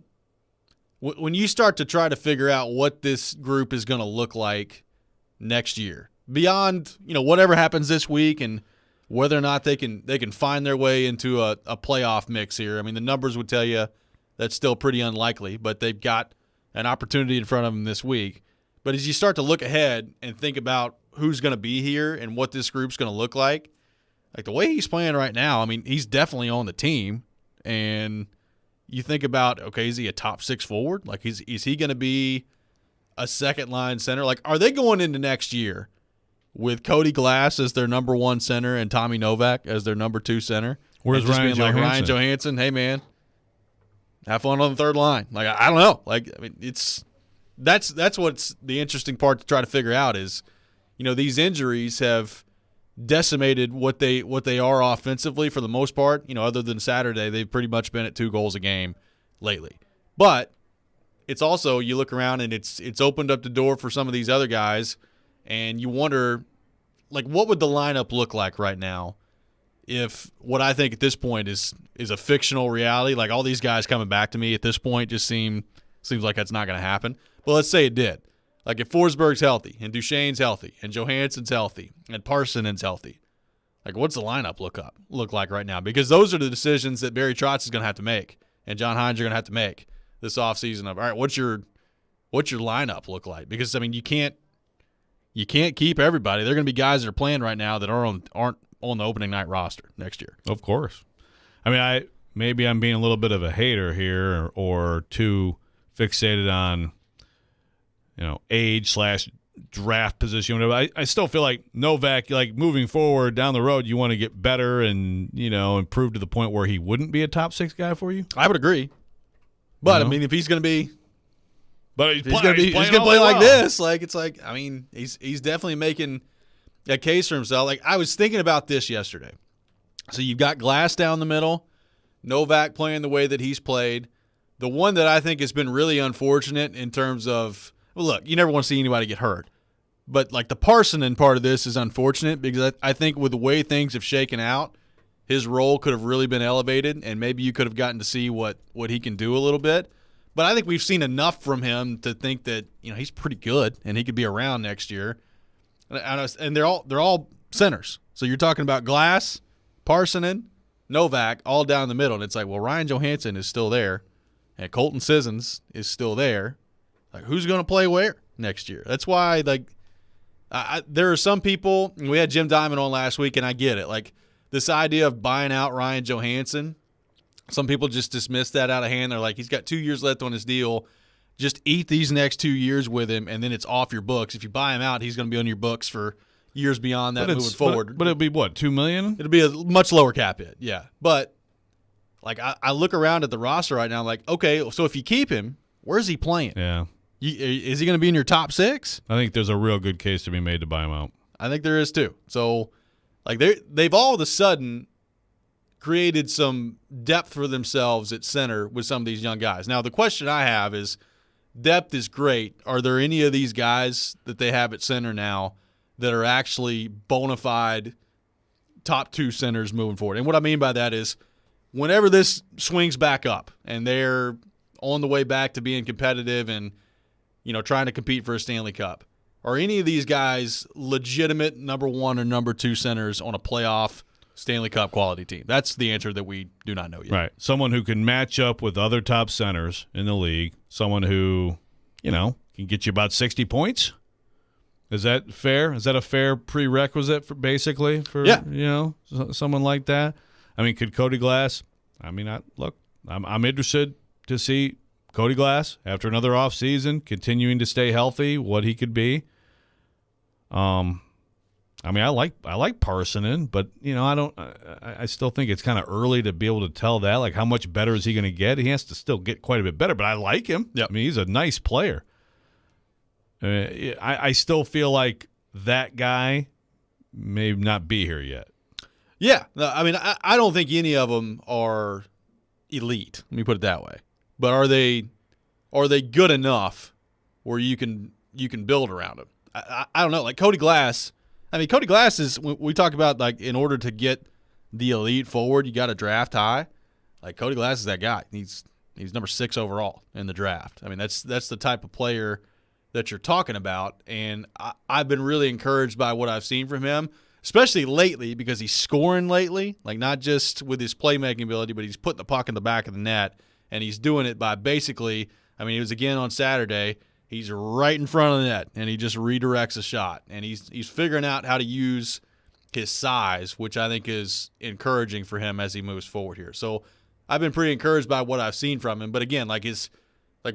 when you start to try to figure out what this group is going to look like next year, beyond whatever happens this week and whether or not they can find their way into a playoff mix here. I mean, the numbers would tell you that's still pretty unlikely, but they've got an opportunity in front of them this week. But as you start to look ahead and think about who's going to be here and what this group's going to look like the way he's playing right now, I mean, he's definitely on the team. And you think about, okay, is he a top 6 forward? Like, is he going to be a second-line center? Like, are they going into next year with Cody Glass as their number 1 center and Tommy Novak as their number 2 center? Where's Ryan Johansson? Ryan Johansson, hey, man, have fun on the third line. Like, I don't know. Like, I mean, that's what's the interesting part to try to figure out is, these injuries have decimated what they are offensively for the most part. Other than Saturday, they've pretty much been at 2 goals a game lately. But it's also, you look around and it's opened up the door for some of these other guys, and you wonder, like, what would the lineup look like right now if what I think at this point is a fictional reality? Like, all these guys coming back to me at this point just seems like that's not going to happen. But let's say it did. Like, if Forsberg's healthy and Duchene's healthy and Johansson's healthy and Parsonen's healthy, like, what's the lineup look like right now? Because those are the decisions that Barry Trotz is going to have to make and John Hines are going to have to make this offseason of, all right, what's your lineup look like? Because, I mean, you can't keep everybody. There are going to be guys that are playing right now that aren't on the opening night roster next year. Of course. I mean, maybe I'm being a little bit of a hater here or too fixated on age/draft position, whatever. I still feel like Novak, like, moving forward down the road, you want to get better and, improve to the point where he wouldn't be a top 6 guy for you. I would agree. But, I mean, if he's going to be – but he's going to play like this, like, it's like, I mean, he's definitely making a case for himself. Like, I was thinking about this yesterday. So you've got Glass down the middle, Novak playing the way that he's played. The one that I think has been really unfortunate in terms of – well, look, you never want to see anybody get hurt. But, like, the Parsonen part of this is unfortunate because I think with the way things have shaken out, his role could have really been elevated, and maybe you could have gotten to see what he can do a little bit. But I think we've seen enough from him to think that, he's pretty good and he could be around next year. And they're all centers. So you're talking about Glass, Parsonen, Novak, all down the middle. And it's like, well, Ryan Johansson is still there, and Colton Sissons is still there. Like, who's going to play where next year? That's why, like, there are some people, and we had Jim Diamond on last week, and I get it. Like, this idea of buying out Ryan Johansson, some people just dismiss that out of hand. They're like, he's got 2 years left on his deal. Just eat these next 2 years with him, and then it's off your books. If you buy him out, he's going to be on your books for years beyond that moving forward. But it'll be what, $2 million? It'll be a much lower cap hit, yeah. But, like, I look around at the roster right now, I'm like, okay, so if you keep him, where's he playing? Yeah. Is he going to be in your top 6? I think there's a real good case to be made to buy him out. I think there is too. So, like, they've all of a sudden created some depth for themselves at center with some of these young guys. Now, the question I have is, depth is great. Are there any of these guys that they have at center now that are actually bona fide top 2 centers moving forward? And what I mean by that is, whenever this swings back up and they're on the way back to being competitive and trying to compete for a Stanley Cup, are any of these guys legitimate number 1 or number 2 centers on a playoff Stanley Cup quality team? That's the answer that we do not know yet. Right. Someone who can match up with other top centers in the league. Someone who, can get you about 60 points. Is that fair? Is that a fair prerequisite for someone like that? I mean, could Cody Glass? I mean, I'm interested to see Cody Glass, after another offseason, continuing to stay healthy, what he could be. I mean, I like Parsonen, but I still think it's kind of early to be able to tell that. Like, how much better is he going to get? He has to still get quite a bit better, but I like him. Yep. I mean, he's a nice player. I still feel like that guy may not be here yet. Yeah, I mean, I don't think any of them are elite. Let me put it that way. But are they good enough where you can build around them? I don't know. Like Cody Glass. I mean, Cody Glass is, we talk about, like, in order to get the elite forward, you got to draft high. Like, Cody Glass is that guy. He's number 6 overall in the draft. I mean, that's the type of player that you're talking about, and I've been really encouraged by what I've seen from him, especially lately, because he's scoring lately, like not just with his playmaking ability, but he's putting the puck in the back of the net, and he's doing it by basically, I mean, it was again on Saturday, he's right in front of the net, and he just redirects a shot. And he's figuring out how to use his size, which I think is encouraging for him as he moves forward here. So I've been pretty encouraged by what I've seen from him. But again, like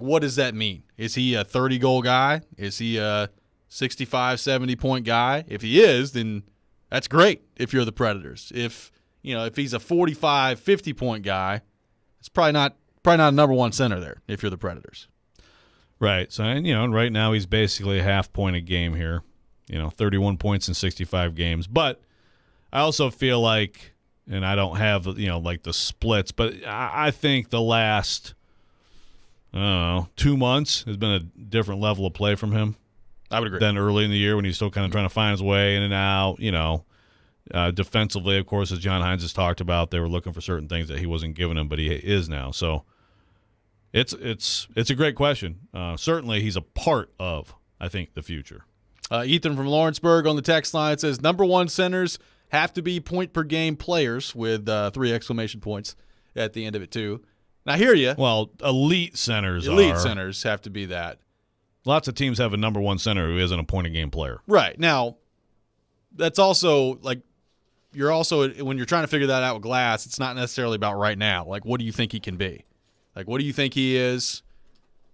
what does that mean? Is he a 30-goal guy? Is he a 65, 70-point guy? If he is, then that's great if you're the Predators. If he's a 45, 50-point guy, it's probably not a number one center there if you're the Predators. Right. So, and right now he's basically a half point a game here, 31 points in 65 games. But I also feel like, and I don't have, like the splits, but I think the last, 2 months has been a different level of play from him. I would agree. Than early in the year when he's still kind of trying to find his way in and out, defensively, of course, as John Hines has talked about, they were looking for certain things that he wasn't giving him, but he is now. So, It's a great question. Certainly, he's a part of, I think, the future. Ethan from Lawrenceburg on the text line says, number one centers have to be point-per-game players with 3 exclamation points at the end of it, too. And I hear you. Well, elite centers have to be that. Lots of teams have a number one center who isn't a point-a-game player. Right. Now, that's also, like, when you're trying to figure that out with Glass, it's not necessarily about right now. Like, what do you think he can be? Like, what do you think he is?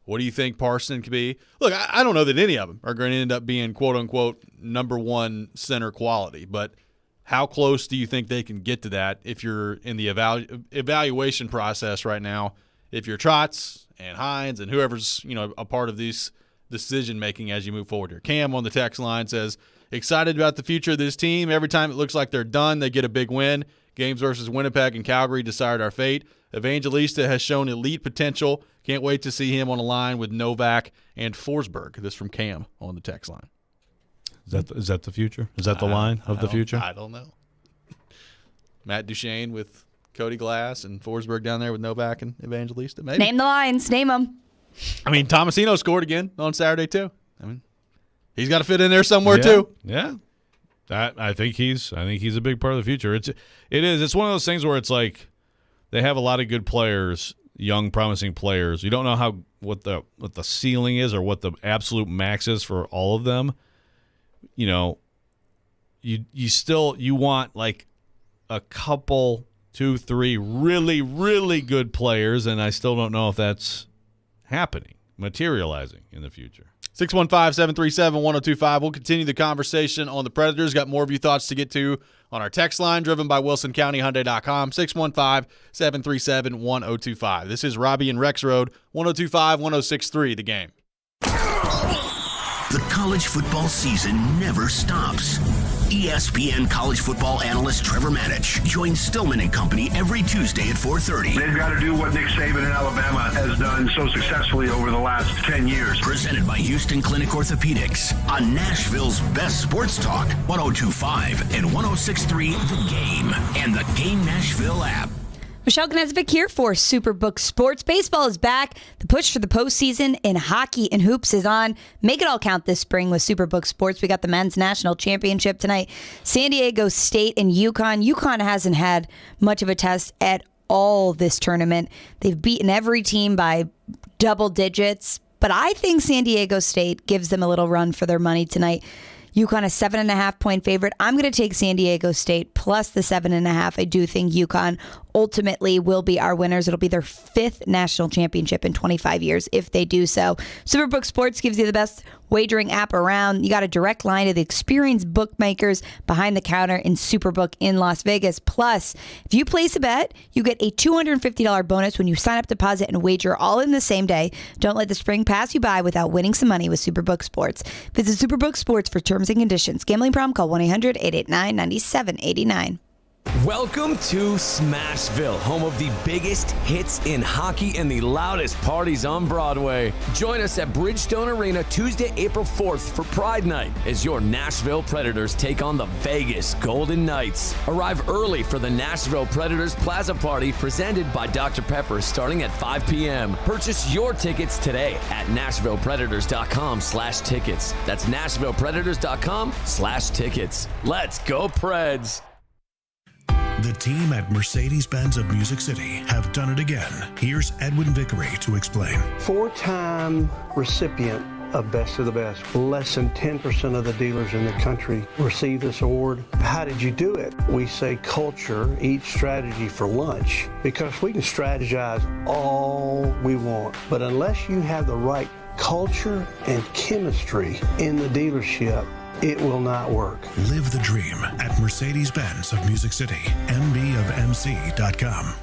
What do you think Parson could be? Look, I don't know that any of them are going to end up being, quote-unquote, number one center quality, but how close do you think they can get to that if you're in the evaluation process right now? If you're Trotz and Hines and whoever's, a part of this decision-making as you move forward here. Cam on the text line says, excited about the future of this team. Every time it looks like they're done, they get a big win. Games versus Winnipeg and Calgary decided our fate. Evangelista has shown elite potential. Can't wait to see him on a line with Novak and Forsberg. This from Cam on the text line. Is that the future? Is that the line of the future? I don't know. Matt Duchene with Cody Glass and Forsberg down there with Novak and Evangelista. Maybe. Name the lines. Name them. I mean, Tomasino scored again on Saturday too. I mean, he's got to fit in there somewhere too. Yeah. I think he's a big part of the future. It's one of those things where it's like they have a lot of good players, young promising players. You don't know what the ceiling is or what the absolute max is for all of them. You want like a couple, 2, 3 really, really good players, and I still don't know if that's happening, materializing in the future. 615-737-1025. We'll continue the conversation on the Predators. Got more of your thoughts to get to on our text line, driven by WilsonCountyHyundai.com, 615-737-1025. This is Robby and Rexrode, 102.5, 106.3, The Game. The college football season never stops. ESPN college football analyst Trevor Manich joins Stillman and Company every Tuesday at 4:30. They've got to do what Nick Saban in Alabama has done so successfully over the last 10 years. Presented by Houston Clinic Orthopedics on Nashville's best sports talk, 102.5 and 106.3 The Game and the Game Nashville app. Michelle Gnezovic here for Superbook Sports. Baseball is back. The push for the postseason in hockey and hoops is on. Make it all count this spring with Superbook Sports. We got the men's national championship tonight. San Diego State and UConn. UConn hasn't had much of a test at all this tournament. They've beaten every team by double digits, but I think San Diego State gives them a little run for their money tonight. UConn a 7.5-point favorite. I'm going to take San Diego State plus the 7.5. I do think UConn ultimately will be our winners. It'll be their 5th national championship in 25 years if they do so. Superbook Sports gives you the best wagering app around. You got a direct line to the experienced bookmakers behind the counter in Superbook in Las Vegas. Plus, if you place a bet, you get a $250 bonus when you sign up, deposit, and wager all in the same day. Don't let the spring pass you by without winning some money with Superbook Sports. Visit Superbook Sports for terms and conditions. Gambling problem? Call 1-800-889-9789. Welcome to Smashville, home of the biggest hits in hockey and the loudest parties on Broadway. Join us at Bridgestone Arena Tuesday, April 4th for Pride Night as your Nashville Predators take on the Vegas Golden Knights. Arrive early for the Nashville Predators Plaza Party presented by Dr. Pepper starting at 5 p.m. Purchase your tickets today at NashvillePredators.com/tickets. That's NashvillePredators.com/tickets. Let's go Preds! The team at Mercedes-Benz of Music City have done it again. Here's Edwin Vickery to explain. 4-time recipient of Best of the Best. Less than 10% of the dealers in the country receive this award. How did you do it? We say culture eats strategy for lunch, because we can strategize all we want, but unless you have the right culture and chemistry in the dealership, it will not work. Live the dream at Mercedes-Benz of Music City, mbofmc.com.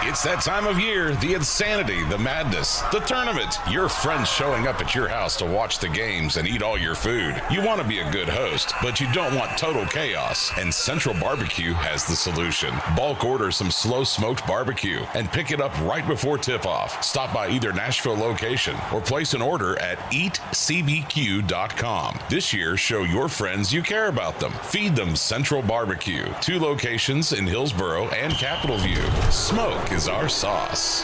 It's that time of year, the insanity, the madness, the tournament. Your friends showing up at your house to watch the games and eat all your food. You want to be a good host, but you don't want total chaos. And Central Barbecue has the solution. Bulk order some slow smoked barbecue and pick it up right before tip-off. Stop by either Nashville location or place an order at eatcbq.com. This year, show your friends you care about them. Feed them Central Barbecue. 2 locations in Hillsboro and Capitol View. Smoke is our sauce.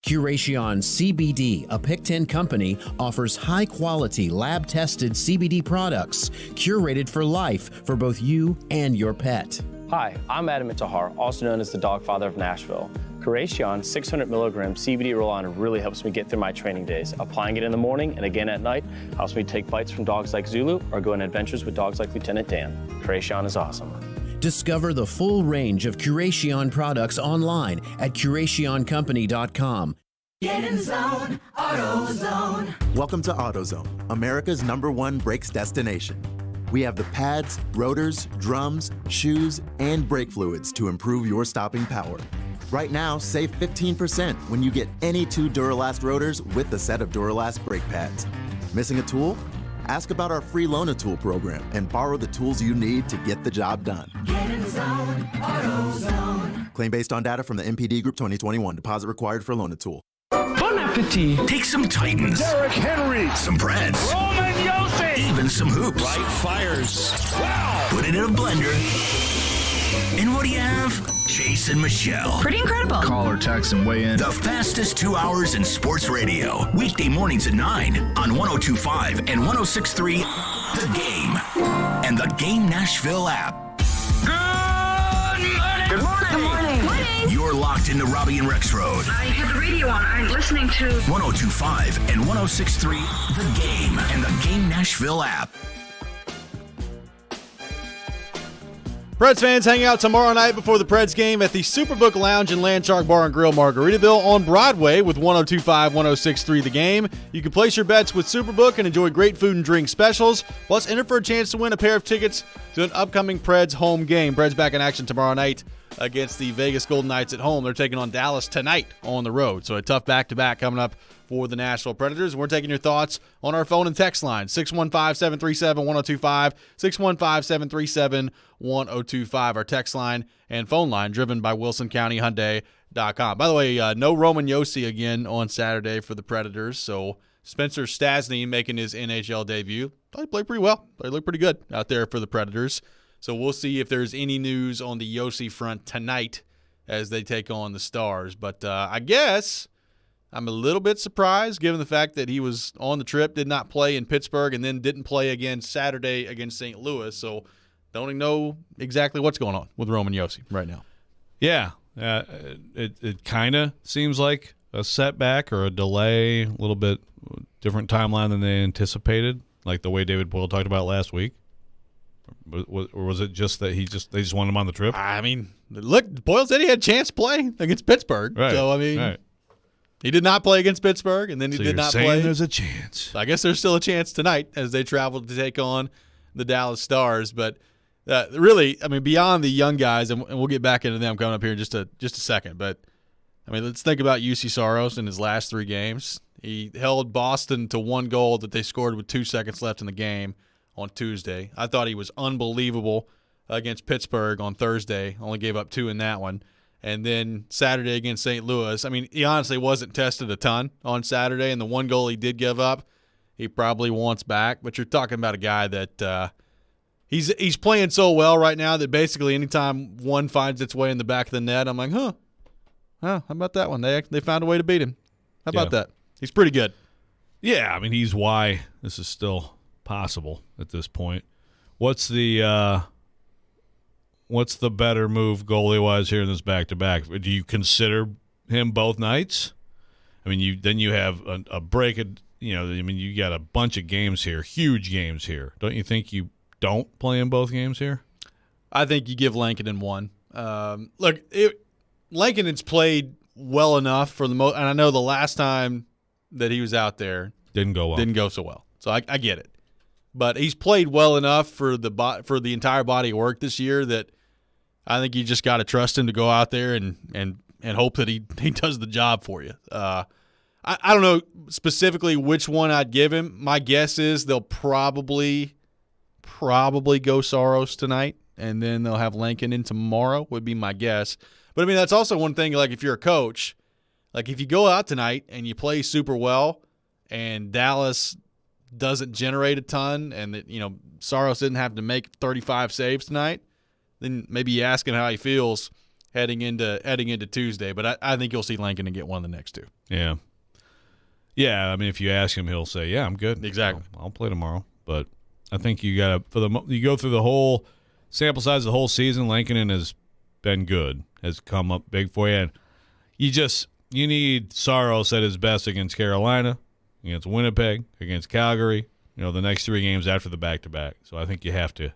Curation CBD, a Pick10 company, offers high-quality, lab-tested CBD products curated for life for both you and your pet. Hi, I'm Adam Intihar, also known as the Dog Father of Nashville. Curation 600 milligram CBD roll-on really helps me get through my training days. Applying it in the morning and again at night helps me take bites from dogs like Zulu or go on adventures with dogs like Lieutenant Dan. Curation is awesome. Discover the full range of Curation products online at CurationCompany.com. Get in the zone, AutoZone. Welcome to AutoZone, America's #1 brakes destination. We have the pads, rotors, drums, shoes, and brake fluids to improve your stopping power. Right now, save 15% when you get any 2 Duralast rotors with the set of Duralast brake pads. Missing a tool? Ask about our free Loan-A-Tool program and borrow the tools you need to get the job done. Get in the zone, AutoZone. Claim based on data from the MPD Group 2021. Deposit required for Loan-A-Tool. Bon appetit. Take some Titans. Derrick Henry. Some Preds. Roman Yossi. Even some hoops. Light fires. Wow. Put it in a blender. And what do you have? Jason Michelle. Pretty incredible. Call or text and weigh in. The fastest 2 hours in sports radio. Weekday mornings at 9 on 102.5 and 106.3 The Game. And the Game Nashville app. Good morning. Good morning. Morning. You're locked into Robby and Rexrode. I have the radio on. I'm listening to 102.5 and 106.3 The Game. And the Game Nashville app. Preds fans, hang out tomorrow night before the Preds game at the Superbook Lounge and Landshark Bar and Grill, Margaritaville on Broadway with 102.5, 106.3 The Game. You can place your bets with Superbook and enjoy great food and drink specials, plus enter for a chance to win a pair of tickets to an upcoming Preds home game. Preds back in action tomorrow night against the Vegas Golden Knights at home. They're taking on Dallas tonight on the road, so a tough back-to-back coming up for the Nashville Predators. We're taking your thoughts on our phone and text line, 615-737-1025, 615-737-1025, our text line and phone line, driven by WilsonCountyHyundai.com. By the way, no Roman Yossi again on Saturday for the Predators, so Spencer Stastny making his NHL debut. Thought he played pretty well. He looked pretty good out there for the Predators. So we'll see if there's any news on the Yossi front tonight as they take on the Stars. But I guess I'm a little bit surprised given the fact that he was on the trip, did not play in Pittsburgh, and then didn't play again Saturday against St. Louis. So don't even know exactly what's going on with Roman Yossi right now. Yeah, it kind of seems like a setback or a delay, a little bit different timeline than they anticipated, like the way David Boyle talked about last week. Or was it just that they just wanted him on the trip? I mean, look, Boyle said he had a chance to play against Pittsburgh. Right. So, I mean, right. He did not play against Pittsburgh, and then he So did you're not saying play. There's a chance. So I guess there's still a chance tonight as they travel to take on the Dallas Stars. But really, I mean, beyond the young guys, and we'll get back into them coming up here in just a second. But, I mean, let's think about UC Saros in his last 3 games. He held Boston to 1 goal that they scored with 2 seconds left in the game on Tuesday. I thought he was unbelievable against Pittsburgh on Thursday. Only gave up 2 in that one. And then Saturday against St. Louis. I mean, he honestly wasn't tested a ton on Saturday, and the 1 goal he did give up, he probably wants back. But you're talking about a guy that he's playing so well right now that basically anytime one finds its way in the back of the net, I'm like, how about that one? They found a way to beat him. How about that? He's pretty good. Yeah, I mean, he's why this is still possible at this point. What's the better move goalie-wise here in this back-to-back? Do you consider him both nights? I mean, you have a break. You got a bunch of games here, huge games here. Don't you think you don't play in both games here? I think you give Lankinen one. Look, Lankinen's played well enough for the most, and I know the last time that he was out there didn't go so well. So I get it, but he's played well enough for the entire body of work this year that I think you just got to trust him to go out there and hope that he does the job for you. I don't know specifically which one I'd give him. My guess is they'll probably go Saros tonight, and then they'll have Lankinen tomorrow would be my guess. But, I mean, that's also one thing, like if you're a coach, like if you go out tonight and you play super well and Dallas doesn't generate a ton and that, Saros didn't have to make 35 saves tonight, then maybe you ask him how he feels heading into Tuesday. But I think you'll see Lankinen get one of the next 2. Yeah. Yeah, I mean, if you ask him, he'll say, yeah, I'm good. Exactly. I'll play tomorrow. But I think you got to – you go through the whole sample size of the whole season, Lankinen has been good, has come up big for you. And you need Saros at his best against Carolina, against Winnipeg, against Calgary, the next 3 games after the back-to-back. So I think you have to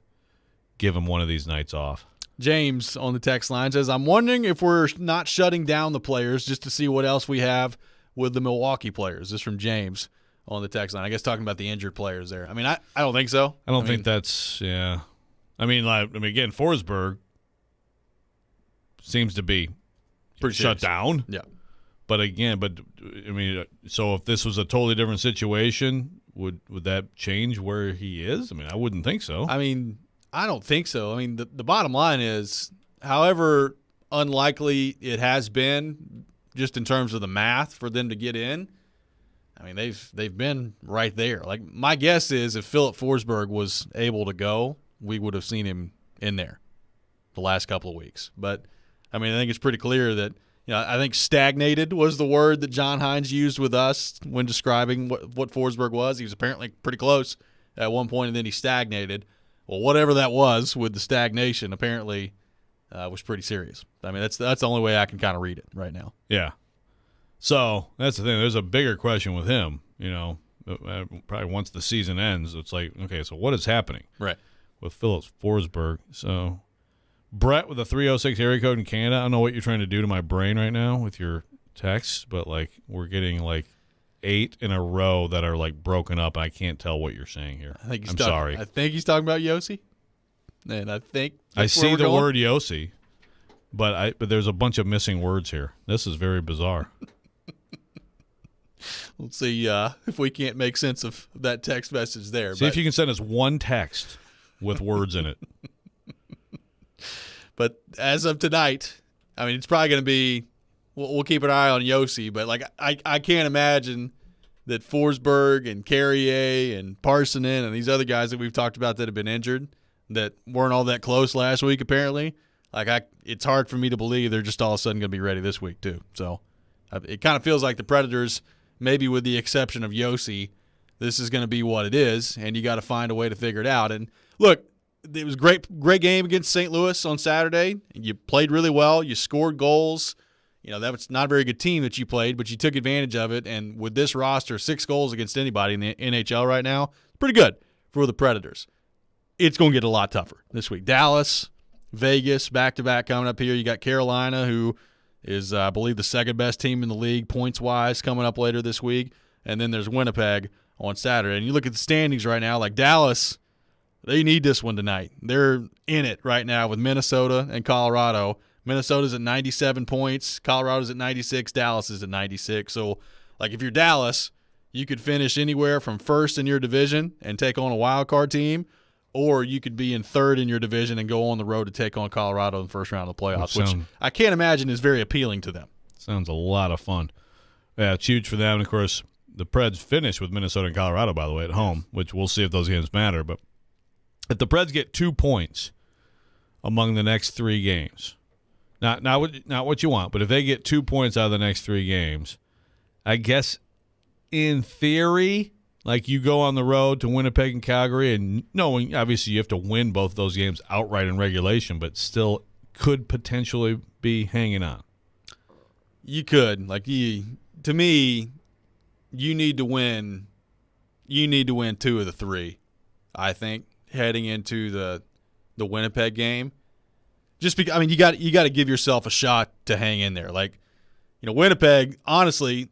give him one of these nights off. James on the text line says, I'm wondering if we're not shutting down the players just to see what else we have with the Milwaukee players. This is from James on the text line. I guess talking about the injured players there. I mean, I don't think so. I don't think that's – yeah. I mean, again, Forsberg seems to be pretty shut down. Yeah. But again, so if this was a totally different situation, would that change where he is? I mean, I wouldn't think so. I mean, I don't think so. I mean, the bottom line is, however unlikely it has been, just in terms of the math for them to get in, I mean, they've been right there. Like, my guess is if Philip Forsberg was able to go, we would have seen him in there the last couple of weeks. But, I mean, I think it's pretty clear that, I think stagnated was the word that John Hines used with us when describing what Forsberg was. He was apparently pretty close at one point, and then he stagnated. Well, whatever that was with the stagnation apparently was pretty serious. I mean, that's the only way I can kind of read it right now. Yeah. So that's the thing. There's a bigger question with him, probably once the season ends. It's like, okay, so what is happening with Philip Forsberg? So Brett with a 306 area code in Canada. I don't know what you're trying to do to my brain right now with your texts, but we're getting 8 in a row that are broken up. I can't tell what you're saying here. I'm sorry. I think he's talking about Yossi, and I think I see the word Yossi, but there's a bunch of missing words here. This is very bizarre. Let's see if we can't make sense of that text message there. See if you can send us one text with words in it. But as of tonight, I mean, it's probably going to be we'll keep an eye on Yossi, but I can't imagine that Forsberg and Carrier and Parsonen and these other guys that we've talked about that have been injured that weren't all that close last week apparently. It's hard for me to believe they're just all of a sudden going to be ready this week too. So it kind of feels like the Predators, maybe with the exception of Yossi, this is going to be what it is, and you got to find a way to figure it out. And look, it was a great game against St. Louis on Saturday. You played really well. You scored goals. That was not a very good team that you played, but you took advantage of it. And with this roster, 6 goals against anybody in the NHL right now, pretty good for the Predators. it's going to get a lot tougher this week. Dallas, Vegas, back-to-back coming up here. You got Carolina, who is, I believe, the second-best team in the league points-wise coming up later this week. And then there's Winnipeg on Saturday. And you look at the standings right now, like Dallas, they need this one tonight. They're in it right now with Minnesota and Colorado. Minnesota's at 97 points. Colorado's at 96. Dallas is at 96. So, like, if you're Dallas, you could finish anywhere from first in your division and take on a wild card team, or you could be in third in your division and go on the road to take on Colorado in the first round of the playoffs, which I can't imagine is very appealing to them. Sounds a lot of fun. Yeah, it's huge for them. And, of course, the Preds finish with Minnesota and Colorado, by the way, at home, which we'll see if those games matter. But if the Preds get 2 points among the next 3 games, not what you want, but if they get 2 points out of the next 3 games, I guess in theory, like you go on the road to Winnipeg and Calgary, and knowing obviously you have to win both those games outright in regulation, but still could potentially be hanging on. You could. To me, you need to win. You need to win 2 of the 3, I think, heading into the Winnipeg game. Just because, I mean, you got to give yourself a shot to hang in there. Like, Winnipeg, honestly,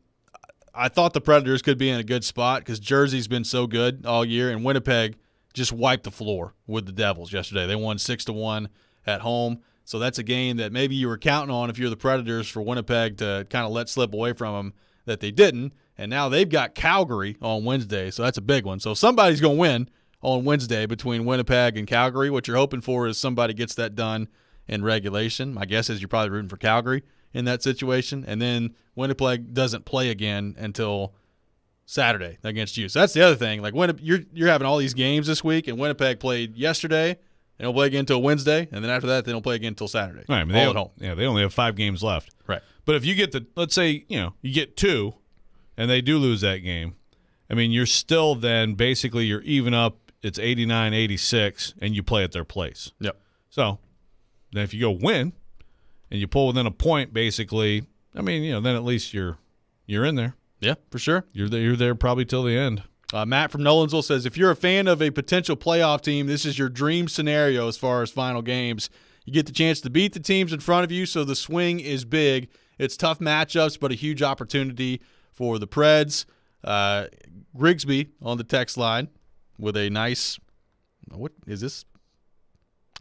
I thought the Predators could be in a good spot because Jersey's been so good all year, and Winnipeg just wiped the floor with the Devils yesterday. They won 6-1 at home. So that's a game that maybe you were counting on if you're the Predators for Winnipeg to kind of let slip away from them that they didn't. And now they've got Calgary on Wednesday, so that's a big one. So somebody's going to win on Wednesday between Winnipeg and Calgary. What you're hoping for is somebody gets that done in regulation. My guess is you're probably rooting for Calgary in that situation. And then Winnipeg doesn't play again until Saturday against you. So that's the other thing. Like, you're having all these games this week, and Winnipeg played yesterday, and they'll play again until Wednesday, and then after that, they don't play again until Saturday. Right, I mean, all at home. Yeah, they only have 5 games left. Right. But if you get let's say, you get 2, and they do lose that game, I mean, you're still then basically you're even up. It's 89-86, and you play at their place. Yep. So then if you go win and you pull within a point, basically, I mean, then at least you're in there. Yeah, for sure. You're there probably till the end. Matt from Nolensville says, if you're a fan of a potential playoff team, this is your dream scenario as far as final games. You get the chance to beat the teams in front of you, so the swing is big. It's tough matchups, but a huge opportunity for the Preds. Grigsby on the text line with a nice – what is this?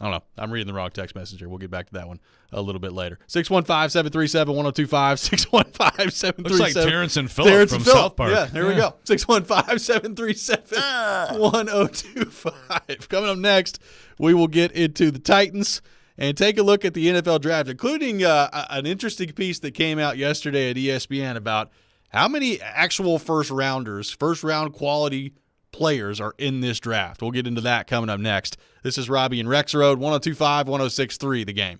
I don't know. I'm reading the wrong text message here. We'll get back to that one a little bit later. 615-737-1025. 615-737. Looks like Terrence and Phillip from South Park. Yeah, there we go. 615-737-1025. Coming up next, we will get into the Titans and take a look at the NFL draft, including an interesting piece that came out yesterday at ESPN about how many actual first-round quality players are in this draft. We'll get into that coming up next. This is Robby and Rexrode, 102.5, 106.3, The Game.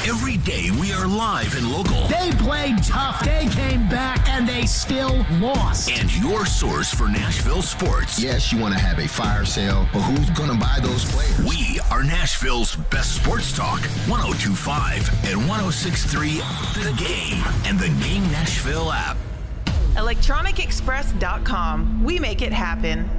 Every day we are live and local. They played tough. They came back, and they still lost. And your source for Nashville sports. Yes, you want to have a fire sale, but who's going to buy those players? We are Nashville's best sports talk. 102.5 and 106.3, The Game, and The Game Nashville app. ElectronicExpress.com. We make it happen.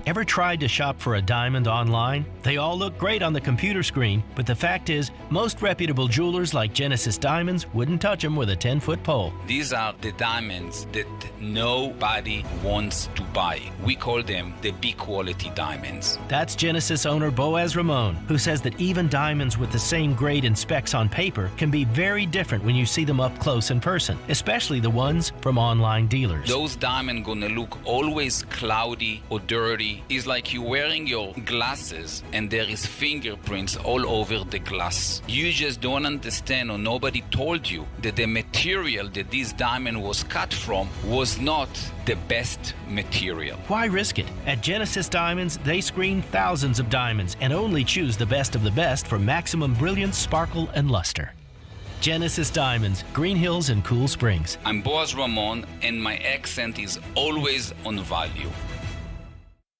Ever tried to shop for a diamond online? They all look great on the computer screen, but the fact is, most reputable jewelers like Genesis Diamonds wouldn't touch them with a 10-foot pole. These are the diamonds that nobody wants to buy. We call them the B-quality diamonds. That's Genesis owner Boaz Ramon, who says that even diamonds with the same grade and specs on paper can be very different when you see them up close in person, especially the ones from online dealers. Those diamonds gonna look always cloudy or dirty. It's like you're wearing your glasses and there is fingerprints all over the glass. You just don't understand, or nobody told you that the material that this diamond was cut from was not the best material. Why risk it? At Genesis Diamonds, they screen thousands of diamonds and only choose the best of the best for maximum brilliance, sparkle, and luster. Genesis Diamonds, Green Hills and Cool Springs. I'm Boaz Ramon, and my accent is always on value.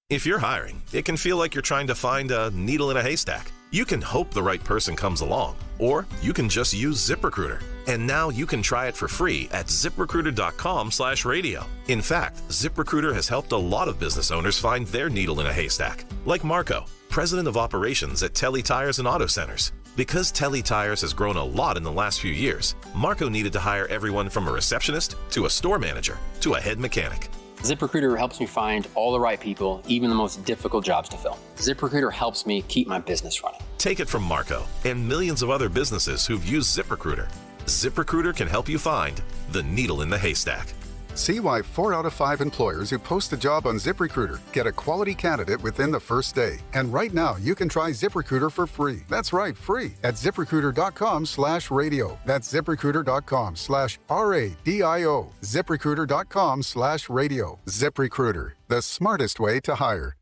If you're hiring, it can feel like you're trying to find a needle in a haystack. You can hope the right person comes along, or you can just use ZipRecruiter. And now you can try it for free at ZipRecruiter.com/radio. In fact, ZipRecruiter has helped a lot of business owners find their needle in a haystack, like Marco. president of operations at Telly Tires and Auto Centers. Because Telly Tires has grown a lot in the last few years, Marco needed to hire everyone from a receptionist to a store manager to a head mechanic. ZipRecruiter helps me find all the right people, even the most difficult jobs to fill. ZipRecruiter helps me keep my business running. Take it from Marco and millions of other businesses who've used ZipRecruiter. ZipRecruiter can help you find the needle in the haystack. See why 4 out of 5 employers who post a job on ZipRecruiter get a quality candidate within the first day. And right now, you can try ZipRecruiter for free. That's right, free at ZipRecruiter.com/radio. That's ZipRecruiter.com/RADIO. ZipRecruiter.com/radio. ZipRecruiter, the smartest way to hire.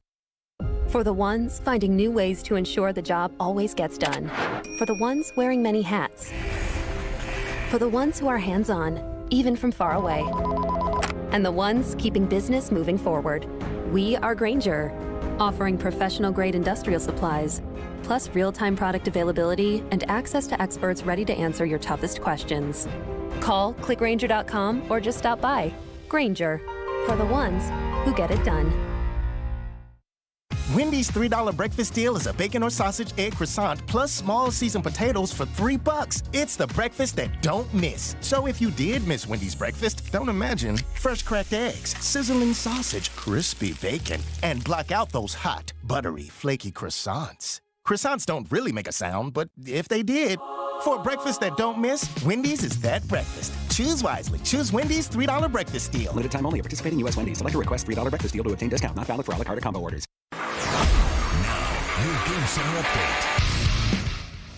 For the ones finding new ways to ensure the job always gets done. For the ones wearing many hats. For the ones who are hands-on, even from far away. And the ones keeping business moving forward. We are Grainger, offering professional-grade industrial supplies, plus real-time product availability and access to experts ready to answer your toughest questions. Call, click Grainger.com, or just stop by. Grainger, for the ones who get it done. Wendy's $3 breakfast deal is a bacon or sausage egg croissant plus small seasoned potatoes for $3. It's the breakfast that don't miss. So if you did miss Wendy's breakfast, don't imagine fresh cracked eggs, sizzling sausage, crispy bacon, and block out those hot, buttery, flaky croissants. Croissants don't really make a sound, but if they did, for a breakfast that don't miss, Wendy's is that breakfast. Choose wisely. Choose Wendy's $3 breakfast deal. Limited time only. Participating U.S. Wendy's. Select a request $3 breakfast deal to obtain discount. Not valid for a la carte or combo orders. Your Game Center update.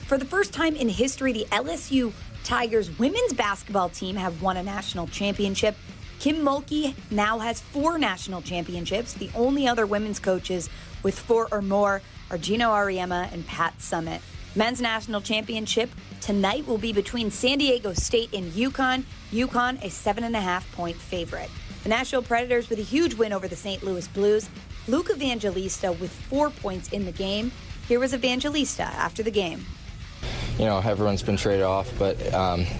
For the first time in history, the LSU Tigers women's basketball team have won a national championship. Kim Mulkey now has 4 national championships. The only other women's coaches with 4 or more are Gino Auriemma and Pat Summitt. Men's national championship tonight will be between San Diego State and UConn. UConn, a 7.5-point favorite. The Nashville Predators with a huge win over the St. Louis Blues. Luke Evangelista with 4 points in the game. Here was Evangelista after the game. You know, everyone's been traded off, but,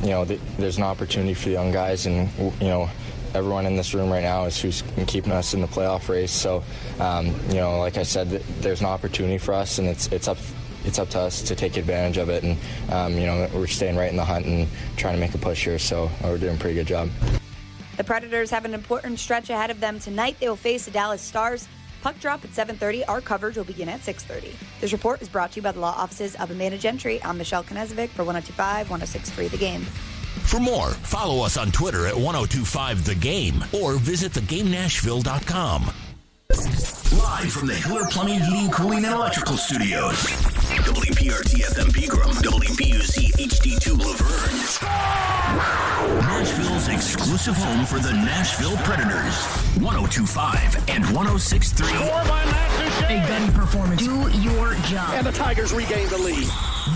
you know, there's an opportunity for young guys, and, you know, everyone in this room right now is who's keeping us in the playoff race. So, you know, like I said, there's an opportunity for us, and it's up to us to take advantage of it. And, you know, we're staying right in the hunt and trying to make a push here, so we're doing a pretty good job. The Predators have an important stretch ahead of them tonight. They will face the Dallas Stars. Puck drop at 7:30. Our coverage will begin at 6:30. This report is brought to you by the law offices of Amanda Gentry. I'm Michelle Knezovic for 102.5, 106.3 The Game. For more, follow us on Twitter at 1025 The Game or visit thegamenashville.com. Live from the Hiller Plumbing, Heating, Cooling, and Electrical Studios. WPRT FM Pegram, WPUC HD2 Laverne. Nashville's exclusive home for the Nashville Predators. 1025 and 1063. A gun performance. Do your job. And the Tigers regain the lead.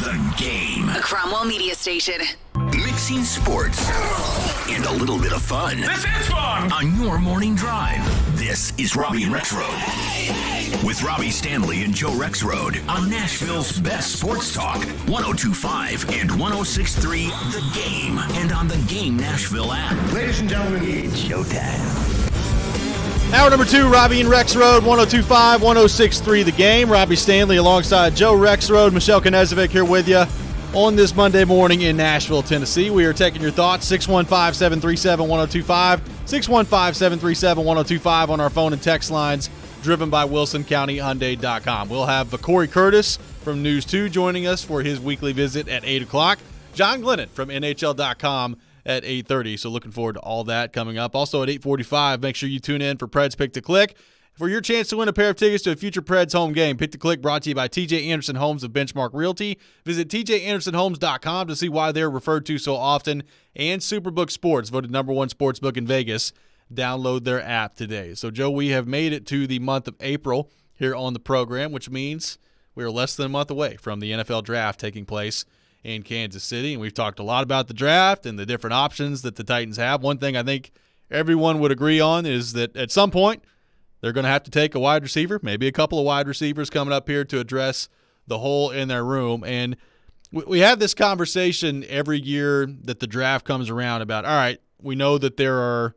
The Game. A Cromwell Media Station. Mixing sports and a little bit of fun. This is fun! On your morning drive. This is Robby and Rexrode. With Robby Stanley and Joe Rexrode on Nashville's best sports talk. 1025 and 1063 The Game. And on the Game Nashville app. Ladies and gentlemen, it's showtime. Hour number 2, Robby and Rexrode, 1025, 1063 The Game. Robby Stanley alongside Joe Rexrode, Michelle Knezovic here with you on this Monday morning in Nashville, Tennessee. We are taking your thoughts, 615-737-1025, 615-737-1025 on our phone and text lines, driven by WilsonCountyHyundai.com. We'll have Corey Curtis from News 2 joining us for his weekly visit at 8 o'clock. John Glennon from NHL.com at 8:30. So looking forward to all that coming up. Also at 8:45, make sure you tune in for Preds Pick to Click for your chance to win a pair of tickets to a future Preds home game. Pick to Click brought to you by TJ Anderson Homes of Benchmark Realty. Visit tjandersonhomes.com to see why they're referred to so often. And Superbook Sports, voted #1 sportsbook in Vegas. Download their app today. So, Joe, we have made it to the month of April here on the program, which means we are less than a month away from the NFL draft taking place in Kansas City. And we've talked a lot about the draft and the different options that the Titans have. One thing I think everyone would agree on is that at some point they're going to have to take a wide receiver, maybe a couple of wide receivers coming up here to address the hole in their room. And we have this conversation every year that the draft comes around about, all right, we know that there are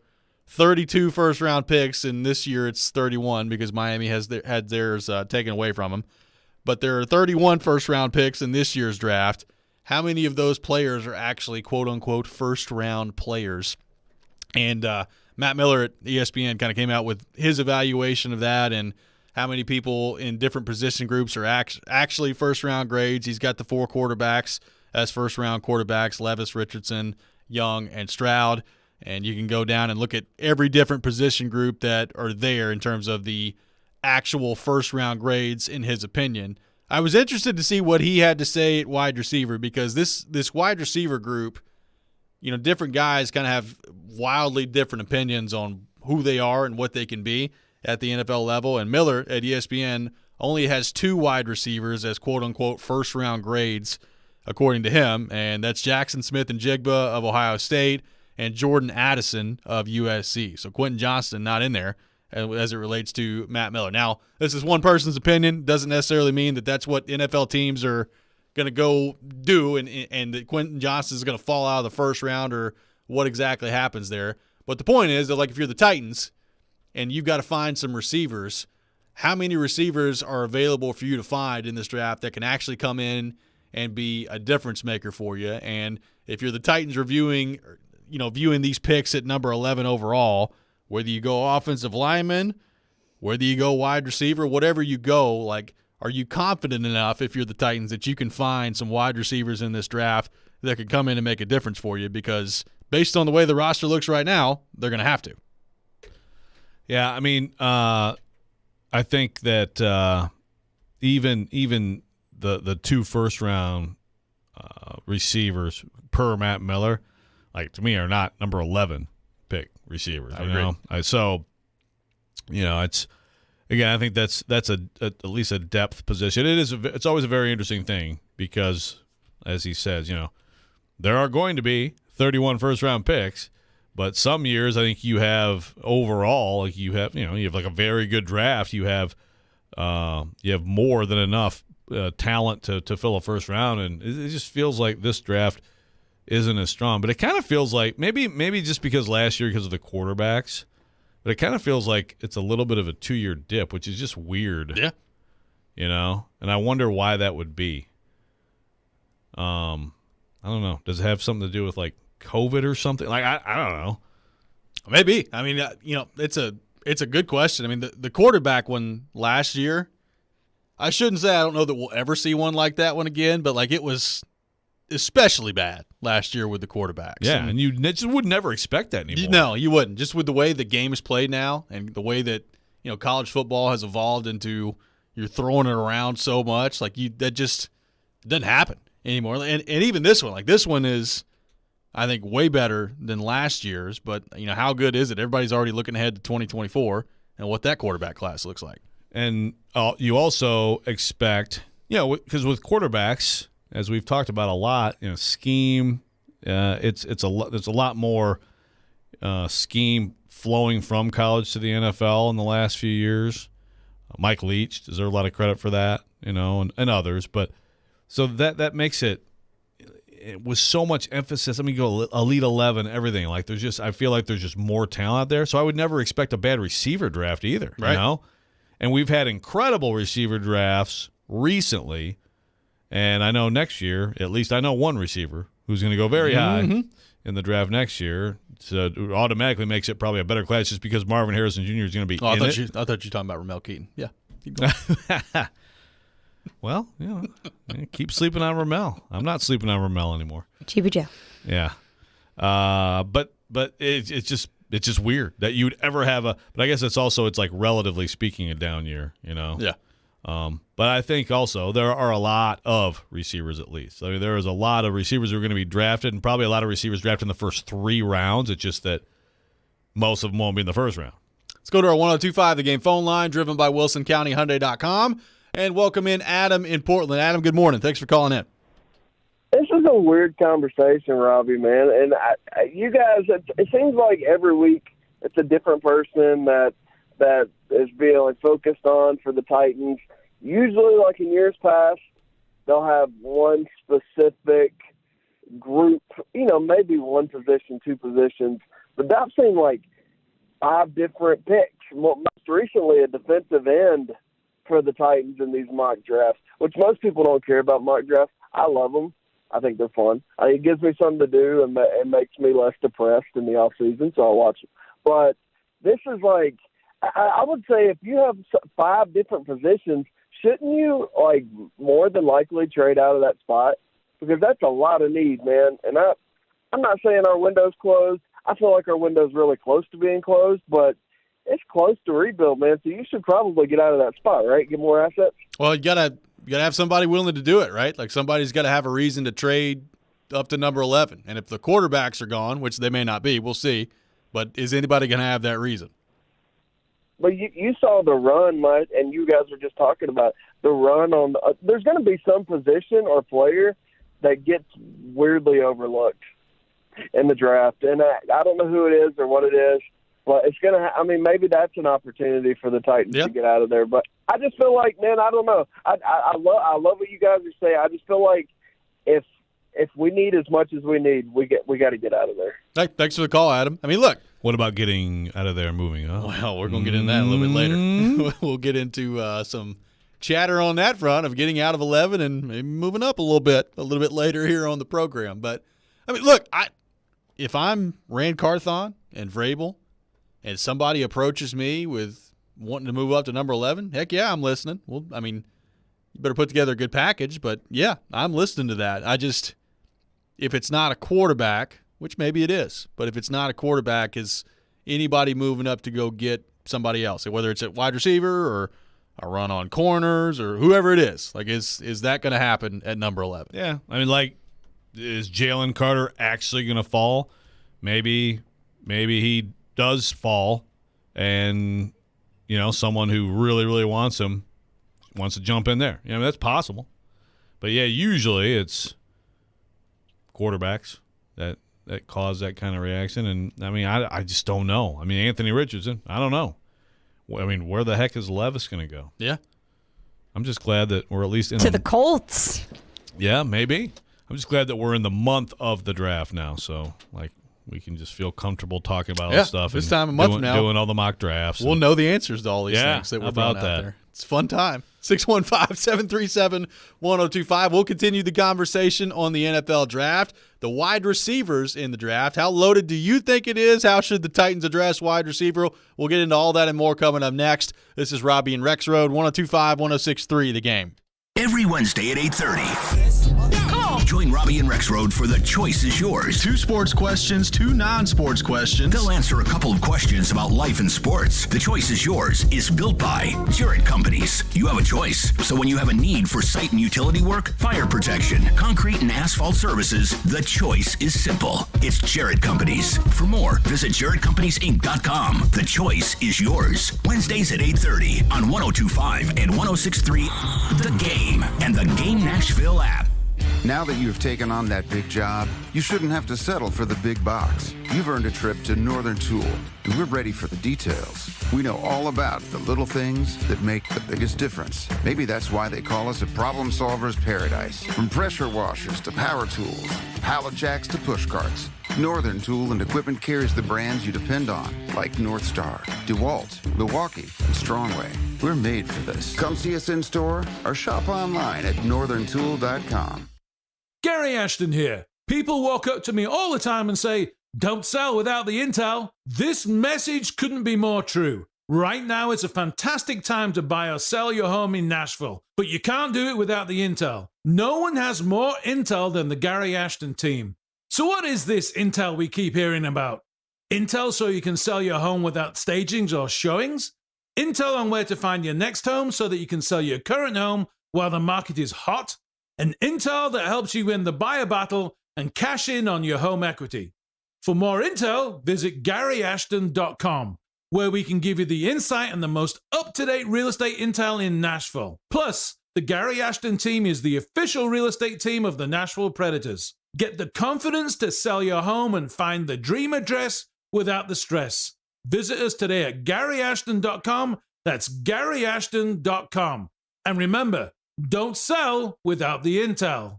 32 first-round picks, and this year it's 31 because Miami has had theirs taken away from them. but there are 31 first-round picks in this year's draft. How many of those players are actually quote-unquote first-round players? And Matt Miller at ESPN kind of came out with his evaluation of that and how many people in different position groups are actually first-round grades. He's got the 4 quarterbacks as first-round quarterbacks, Levis, Richardson, Young, and Stroud. And you can go down and look at every different position group that are there in terms of the actual first-round grades in his opinion. I was interested to see what he had to say at wide receiver because this wide receiver group, different guys kind of have wildly different opinions on who they are and what they can be at the NFL level. And Miller at ESPN only has 2 wide receivers as quote-unquote first-round grades, according to him, and that's Jackson Smith and Jigba of Ohio State and Jordan Addison of USC. So Quentin Johnston not in there as it relates to Matt Miller. Now, this is one person's opinion. Doesn't necessarily mean that that's what NFL teams are going to go do and that Quentin Johnston is going to fall out of the first round or what exactly happens there. But the point is that, like, if you're the Titans and you've got to find some receivers, how many receivers are available for you to find in this draft that can actually come in and be a difference maker for you? And if you're the Titans viewing these picks at number 11 overall, whether you go offensive lineman, whether you go wide receiver, whatever you go, like, are you confident enough if you're the Titans that you can find some wide receivers in this draft that could come in and make a difference for you? Because based on the way the roster looks right now, they're going to have to. Yeah, I mean, I think that even the 2 first-round receivers per Matt Miller, like, to me, are not number 11 pick receivers. I agree. It's again, I think that's at least a depth position. It's always a very interesting thing because, as he says, there are going to be 31 first-round picks, but some years I think you have overall, like you have like a very good draft. You have more than enough talent to fill a first round, and it just feels like this draft isn't as strong. But it kind of feels like maybe just because last year because of the quarterbacks, but it kind of feels like it's a little bit of a 2-year dip, which is just weird. Yeah. And I wonder why that would be. I don't know. Does it have something to do with like COVID or something? Like I don't know. Maybe. I mean, it's a good question. I mean, the quarterback one last year, I shouldn't say I don't know that we'll ever see one like that one again, but like it was especially bad last year with the quarterbacks. Yeah, and you just would never expect that anymore. No, you wouldn't. Just with the way the game is played now and the way that college football has evolved into you're throwing it around so much, like that just doesn't happen anymore. And even this one is, I think, way better than last year's. But how good is it? Everybody's already looking ahead to 2024 and what that quarterback class looks like. And you also expect, because with quarterbacks, as we've talked about a lot, scheme. It's a lot more scheme flowing from college to the NFL in the last few years. Mike Leach deserves a lot of credit for that, and others. But so that makes it with so much emphasis. I mean, go Elite 11, everything. Like I feel like there's just more talent out there. So I would never expect a bad receiver draft either. Right. And we've had incredible receiver drafts recently. And I know next year, at least I know one receiver who's going to go very high in the draft next year. So it automatically makes it probably a better class just because Marvin Harrison Jr. is going to be I thought you were talking about Ramel Keaton. Yeah. Keep going. Well, keep sleeping on Ramel. I'm not sleeping on Ramel anymore. Cheapy Joe. Yeah. But it's just weird that you'd ever have but I guess it's like relatively speaking a down year, Yeah. But I think also there are a lot of receivers at least. I mean, there is a lot of receivers who are going to be drafted and probably a lot of receivers drafted in the first 3 rounds. It's just that most of them won't be in the first round. Let's go to our 102.5 The Game phone line, driven by WilsonCountyHyundai.com, and welcome in Adam in Portland. Adam, good morning. Thanks for calling in. This is a weird conversation, Robby, man. And you guys, it seems like every week it's a different person that is being focused on for the Titans. Usually, like in years past, they'll have one specific group, maybe one position, 2 positions. But that seemed like 5 different picks. Most recently, a defensive end for the Titans in these mock drafts, which most people don't care about mock drafts. I love them. I think they're fun. It gives me something to do and it makes me less depressed in the off season, so I watch them. But this is like, I would say if you have 5 different positions, shouldn't you like more than likely trade out of that spot? Because that's a lot of need, man. And I'm not saying our window's closed. I feel like our window's really close to being closed, but it's close to rebuild, man. So you should probably get out of that spot, right? Get more assets. Well, you gotta have somebody willing to do it, right? Like somebody's got to have a reason to trade up to number 11. And if the quarterbacks are gone, which they may not be, we'll see. But is anybody going to have that reason? But you saw the run, Mike, and you guys were just talking about the run on there's going to be some position or player that gets weirdly overlooked in the draft. And I don't know who it is or what it is, but it's going to maybe that's an opportunity for the Titans to get out of there. But I just feel like, man, I don't know. I love what you guys are saying. I just feel like if we need as much as we need, we got to get out of there. Hey, thanks for the call, Adam. I mean, look. What about getting out of there and moving up? Well, we're going to get into that a little bit later. We'll get into some chatter on that front of getting out of 11 and maybe moving up a little bit later here on the program. But, I mean, look, if I'm Rand Carthon and Vrabel and somebody approaches me with wanting to move up to number 11, heck yeah, I'm listening. Well, I mean, you better put together a good package, but yeah, I'm listening to that. If it's not a quarterback, which maybe it is, but if it's not a quarterback, is anybody moving up to go get somebody else, whether it's at wide receiver or a run on corners or whoever it is? Like, is that going to happen at number 11? Yeah. I mean, like, is Jalen Carter actually going to fall? Maybe he does fall, and, someone who really, really wants him wants to jump in there. That's possible. But, yeah, usually it's quarterbacks that cause that kind of reaction. And, I just don't know. Anthony Richardson, I don't know. Where the heck is Levis going to go? Yeah. I'm just glad that we're at least in the Colts. Yeah, maybe. I'm just glad that we're in the month of the draft now. So, we can just feel comfortable talking about all this stuff. This time a month from now. Doing all the mock drafts. We'll know the answers to all these things that we're throwing out there. It's a fun time. 615-737-1025. We'll continue the conversation on the NFL draft. The wide receivers in the draft. How loaded do you think it is? How should the Titans address wide receiver? We'll get into all that and more coming up next. This is Robby and Rexrode, 102.5, 106.3, The Game. Every Wednesday at 8:30. Come on. Join Robby and Rexrode for The Choice is Yours. 2 sports questions, 2 non-sports questions. They'll answer a couple of questions about life and sports. The Choice is Yours is built by Jarrett Companies. You have a choice. So when you have a need for site and utility work, fire protection, concrete and asphalt services, the choice is simple. It's Jarrett Companies. For more, visit JarrettCompaniesInc.com. The Choice is Yours. Wednesdays at 8:30 on 102.5 and 106.3 The Game and the Game Nashville app. Now that you've taken on that big job, you shouldn't have to settle for the big box. You've earned a trip to Northern Tool, and we're ready for the details. We know all about the little things that make the biggest difference. Maybe that's why they call us a problem solver's paradise. From pressure washers to power tools, pallet jacks to push carts, Northern Tool and Equipment carries the brands you depend on, like North Star, DeWalt, Milwaukee, and Strongway. We're made for this. Come see us in store or shop online at northerntool.com. Gary Ashton here. People walk up to me all the time and say, "Don't sell without the intel." This message couldn't be more true. Right now, it's a fantastic time to buy or sell your home in Nashville, but you can't do it without the intel. No one has more intel than the Gary Ashton team. So what is this intel we keep hearing about? Intel so you can sell your home without stagings or showings? Intel on where to find your next home so that you can sell your current home while the market is hot? And intel that helps you win the buyer battle and cash in on your home equity. For more intel, visit GaryAshton.com, where we can give you the insight and the most up-to-date real estate intel in Nashville. Plus, the Gary Ashton team is the official real estate team of the Nashville Predators. Get the confidence to sell your home and find the dream address without the stress. Visit us today at GaryAshton.com. That's GaryAshton.com. And remember, don't sell without the intel.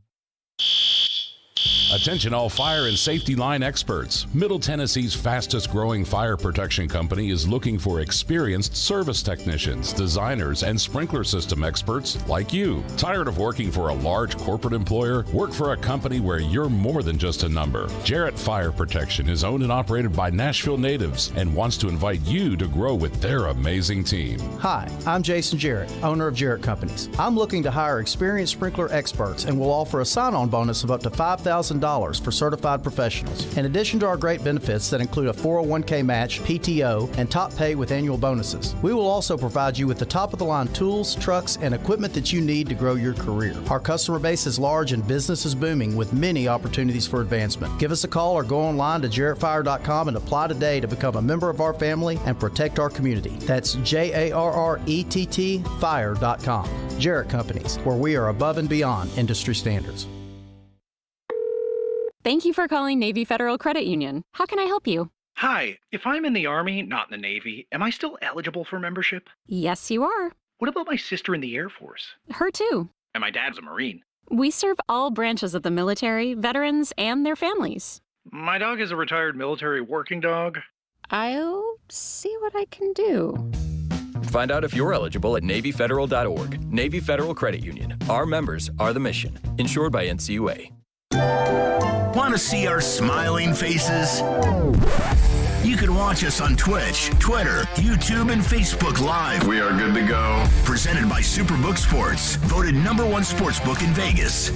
Attention all fire and safety line experts. Middle Tennessee's fastest growing fire protection company is looking for experienced service technicians, designers, and sprinkler system experts like you. Tired of working for a large corporate employer? Work for a company where you're more than just a number. Jarrett Fire Protection is owned and operated by Nashville natives and wants to invite you to grow with their amazing team. Hi, I'm Jason Jarrett, owner of Jarrett Companies. I'm looking to hire experienced sprinkler experts and will offer a sign-on bonus of up to $5,000 for certified professionals. In addition to our great benefits that include a 401k match, PTO, and top pay with annual bonuses, we will also provide you with the top-of-the-line tools, trucks, and equipment that you need to grow your career. Our customer base is large and business is booming with many opportunities for advancement. Give us a call or go online to jarrettfire.com and apply today to become a member of our family and protect our community. That's JARRETT fire.com. Jarrett Companies, where we are above and beyond industry standards. Thank you for calling Navy Federal Credit Union. How can I help you? Hi, if I'm in the Army, not in the Navy, am I still eligible for membership? Yes, you are. What about my sister in the Air Force? Her too. And my dad's a Marine. We serve all branches of the military, veterans, and their families. My dog is a retired military working dog. I'll see what I can do. Find out if you're eligible at NavyFederal.org. Navy Federal Credit Union. Our members are the mission. Insured by NCUA. Want to see our smiling faces? You can watch us on Twitch, Twitter, YouTube, and Facebook Live. We are good to go. Presented by Superbook Sports, voted #1 sportsbook in Vegas.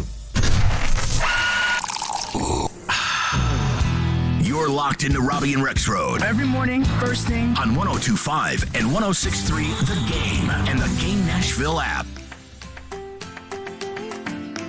You're locked into Robby and Rexrode. Every morning, first thing. On 102.5 and 106.3 The Game and the Game Nashville app.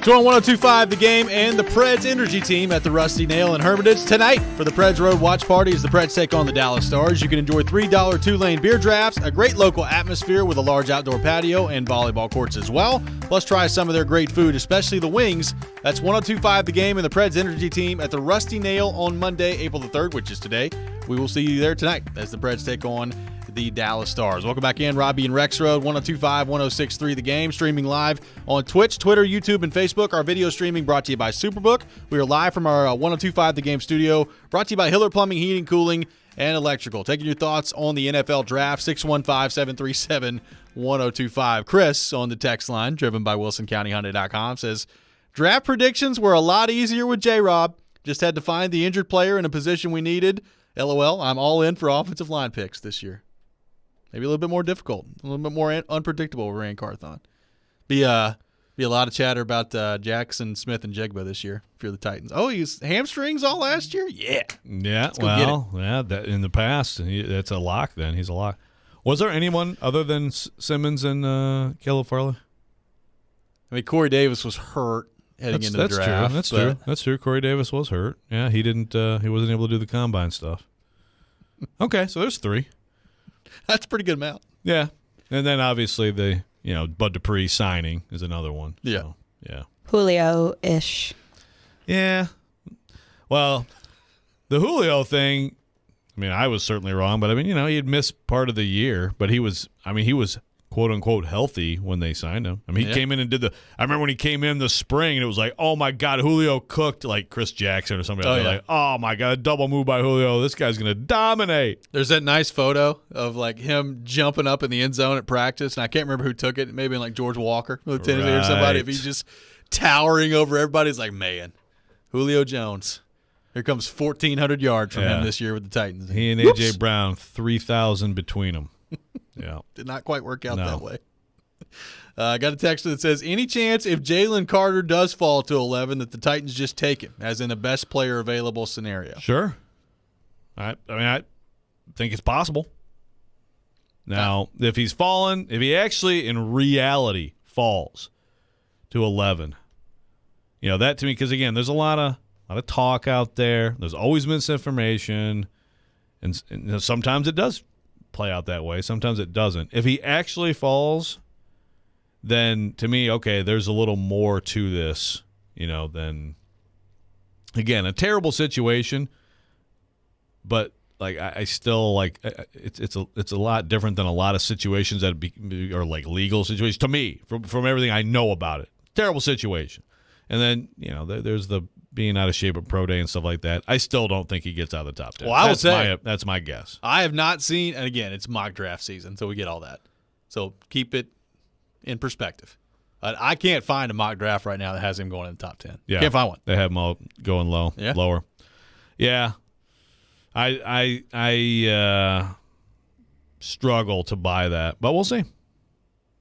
So on 102.5 The Game and the Preds Energy Team at the Rusty Nail in Hermitage. Tonight for the Preds Road Watch Party as the Preds take on the Dallas Stars. You can enjoy $3 two-lane beer drafts, a great local atmosphere with a large outdoor patio and volleyball courts as well. Plus try some of their great food, especially the wings. That's 102.5 The Game and the Preds Energy Team at the Rusty Nail on Monday, April the 3rd, which is today. We will see you there tonight as the Preds take on the Dallas Stars. Welcome back in, Robby and Rexrode, 102.5, 106.3 The Game, streaming live on Twitch, Twitter, YouTube, and Facebook. Our video streaming brought to you by Superbook. We are live from our 102.5 The Game studio, brought to you by Hiller Plumbing, Heating, Cooling, and Electrical. Taking your thoughts on the NFL Draft, 615-737-1025. Chris on the text line, driven by WilsonCountyHyundai.com, says, draft predictions were a lot easier with J-Rob. Just had to find the injured player in a position we needed. LOL, I'm all in for offensive line picks this year. Maybe a little bit more difficult, a little bit more unpredictable with Rand Carthon. Be a lot of chatter about Jackson Smith and Jigba this year if you're the Titans. Oh, he's hamstrings all last year? Yeah. Yeah, well, yeah, that in the past, that's a lock then. He's a lock. Was there anyone other than Simmons and Caleb Farley? I mean, Corey Davis was hurt heading into the draft. That's true. That's true. Corey Davis was hurt. Yeah, he wasn't able to do the combine stuff. Okay, so there's 3. That's a pretty good amount. Yeah. And then obviously Bud Dupree signing is another one. Yeah. So, yeah. Julio-ish. Yeah. Well, the Julio thing, I mean, I was certainly wrong, but I mean, he had missed part of the year, but he was quote unquote healthy when they signed him. I mean, he came in and I remember when he came in the spring and it was like, oh my God, Julio cooked like Chris Jackson or somebody. Like, oh my God, double move by Julio. This guy's going to dominate. There's that nice photo of like him jumping up in the end zone at practice. And I can't remember who took it. Maybe like George Walker with Tennessee or somebody. If he's just towering over everybody, it's like, man, Julio Jones. Here comes 1,400 yards from him this year with the Titans. He and A.J. Brown, 3,000 between them. Yeah, did not quite work out that way. I got a text that says, any chance if Jalen Carter does fall to 11 that the Titans just take him, as in a best player available scenario? Sure. I think it's possible. Now, if he's fallen, if he actually in reality falls to 11, that to me, because again, there's a lot of talk out there. There's always misinformation, and sometimes it does play out that way. Sometimes it doesn't. If he actually falls, then to me, okay, there's a little more to this, than, again, a terrible situation, but like I still like it's a lot different than a lot of situations that are like legal situations to me from everything I know about it. Terrible situation. And then, there's the being out of shape at pro day and stuff like that, I still don't think he gets out of the top 10. Well, I will say that's my guess. I have not seen, and again, it's mock draft season, so we get all that. So keep it in perspective. I can't find a mock draft right now that has him going in the top 10. Yeah, can't find one. They have him all going lower. Yeah, I struggle to buy that, but we'll see.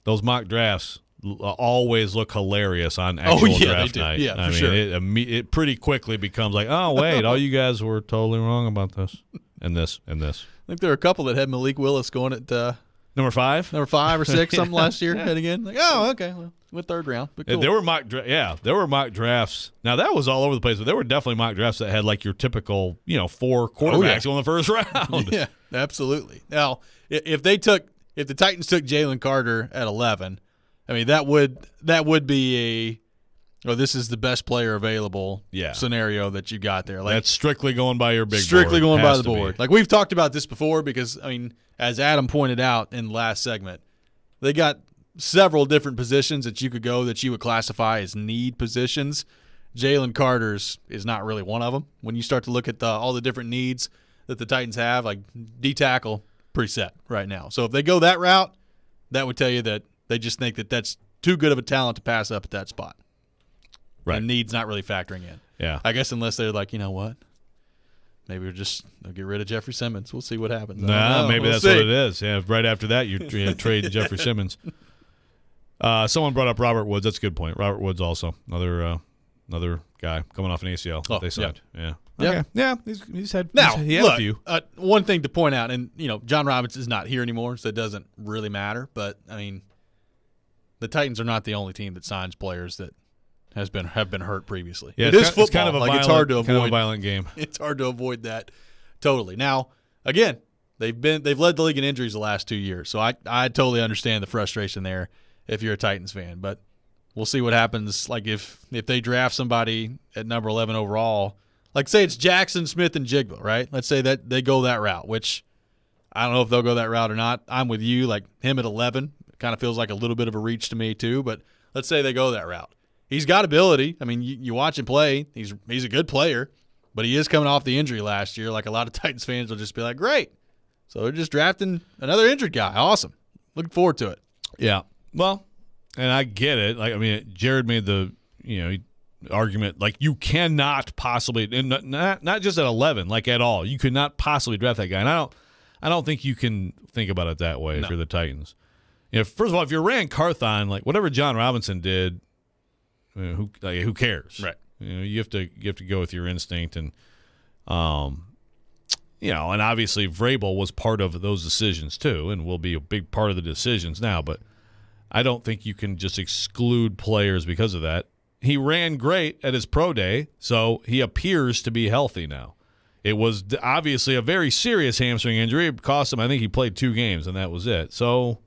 Those mock drafts always look hilarious on actual draft night. Yeah, for sure. It pretty quickly becomes like, oh wait, all you guys were totally wrong about this and this and this. I think there are a couple that had Malik Willis going at number 5 or 6 something last year. And again, like, oh, okay, well, with third round. But cool. There were mock drafts. Now that was all over the place, but there were definitely mock drafts that had like your typical, 4 quarterbacks in the first round. Yeah, absolutely. Now, if the Titans took Jalen Carter at 11, I mean that would be this is the best player available scenario that you got there. Like, that's strictly going by your big board. Strictly going by the board. Like we've talked about this before because I mean, as Adam pointed out in the last segment, they got several different positions that you could go that you would classify as need positions. Jalen Carter's is not really one of them. When you start to look at all the different needs that the Titans have, like D-tackle, pretty set right now. So if they go that route, that would tell you that they just think that that's too good of a talent to pass up at that spot. Right. And needs not really factoring in. Yeah. I guess unless they're like, you know what? Maybe they'll get rid of Jeffrey Simmons. We'll see what happens. Maybe that's what it is. Yeah, right after that, you trade Jeffrey Simmons. Someone brought up Robert Woods. That's a good point. Robert Woods also another guy coming off an ACL that they signed. Yeah. Okay. Yeah. He's had a few. One thing to point out, and John Robinson is not here anymore, so it doesn't really matter. But I mean, the Titans are not the only team that signs players that have been hurt previously. Yeah, it is football. It's kind of it's hard to avoid. Kind of a violent game. It's hard to avoid that totally. Now, again, they've led the league in injuries the last 2 years, so I totally understand the frustration there if you're a Titans fan. But we'll see what happens. Like if they draft somebody at number 11 overall, like say it's Jackson, Smith, and Jigba, right? Let's say that they go that route, which I don't know if they'll go that route or not. I'm with you. Like him at 11, it kind of feels like a little bit of a reach to me too. But let's say they go that route. He's got ability. I mean, you watch him play. He's a good player, but he is coming off the injury last year. Like a lot of Titans fans will just be like, great. So they're just drafting another injured guy. Awesome. Looking forward to it. Yeah. Well, and I get it. Like, I mean, Jared made the argument like you cannot possibly, and not just at 11, like at all. You could not possibly draft that guy. And I don't think you can think about it that way if you're the Titans. First of all, if you're Rand Carthon, like whatever John Robinson did, who cares? Right. You have to go with your instinct, and and obviously Vrabel was part of those decisions too, and will be a big part of the decisions now. But I don't think you can just exclude players because of that. He ran great at his pro day, so he appears to be healthy now. It was obviously a very serious hamstring injury. It cost him, I think he played 2 games, and that was it. So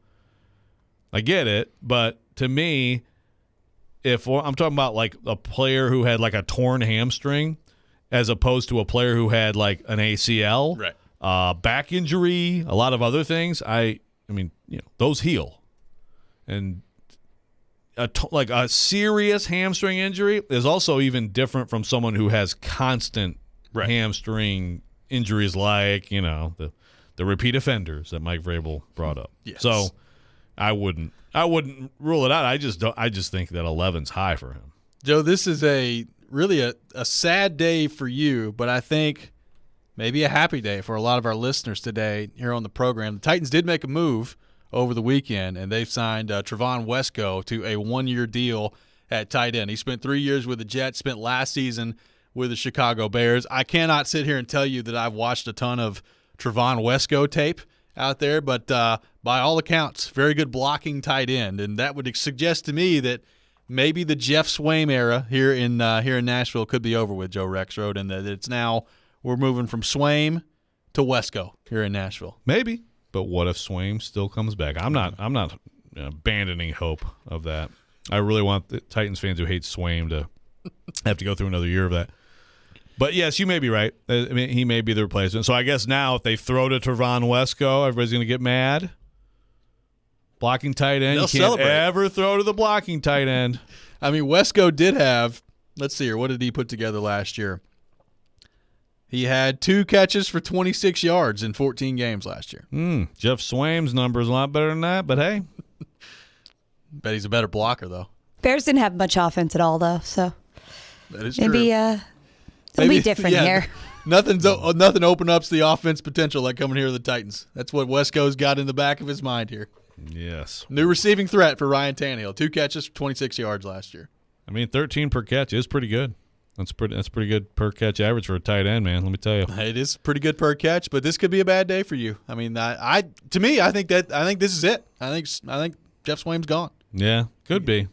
I get it, but to me, if I'm talking about like a player who had like a torn hamstring as opposed to a player who had like an ACL, right, back injury, a lot of other things, I mean, those heal. And like a serious hamstring injury is also even different from someone who has constant hamstring injuries like, the repeat offenders that Mike Vrabel brought up. Yes. So I wouldn't rule it out. I just think that 11's high for him. Joe, this is really a sad day for you, but I think maybe a happy day for a lot of our listeners today here on the program. The Titans did make a move over the weekend, and they've signed Trevon Wesco to a 1-year deal at tight end. He spent 3 years with the Jets, spent last season with the Chicago Bears. I cannot sit here and tell you that I've watched a ton of Trevon Wesco tape out there, but by all accounts, very good blocking tight end, and that would suggest to me that maybe the Jeff Swaim era here in Nashville could be over with, Joe Rexrode, and that it's now we're moving from Swaim to Wesco here in Nashville. Maybe. But what if Swaim still comes back? I'm not abandoning hope of that. I really want the Titans fans who hate Swaim to have to go through another year of that. But yes, you may be right. I mean, he may be the replacement. So I guess now if they throw to Trevon Wesco, everybody's going to get mad. Blocking tight end. They'll you can't celebrate. ever throw to the blocking tight end. I mean, Wesco did have Let's see here. What did he put together last year? He had 2 catches for 26 yards in 14 games last year. Jeff Swaim's number is a lot better than that, but hey. Bet he's a better blocker, though. Bears didn't have much offense at all, though, so that is maybe true. It'll be different here. Nothing open up the offense potential like coming here to the Titans. That's what Wesco's got in the back of his mind here. Yes. New receiving threat for Ryan Tannehill. 2 catches for 26 yards last year. I mean, 13 per catch is pretty good. That's pretty good per catch average for a tight end, man. Let me tell you. It is pretty good per catch, but this could be a bad day for you. I mean, I think this is it. I think Jeff Swaim's gone. Yeah, could be.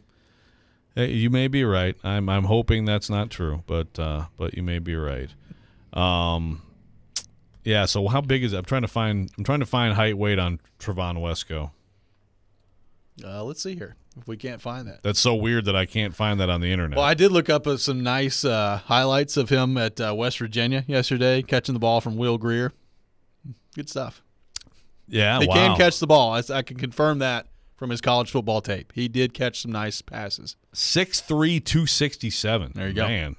Hey, you may be right. I'm hoping that's not true, but you may be right. Yeah. So how big is it? I'm trying to find height weight on Trevon Wesco. Let's see here if we can't find that. That's so weird that I can't find that on the internet. Well, I did look up some nice highlights of him at West Virginia yesterday, catching the ball from Will Grier. Good stuff. Yeah, he can catch the ball. I can confirm that from his college football tape. He did catch some nice passes. 6'3", 267. There you go. Man,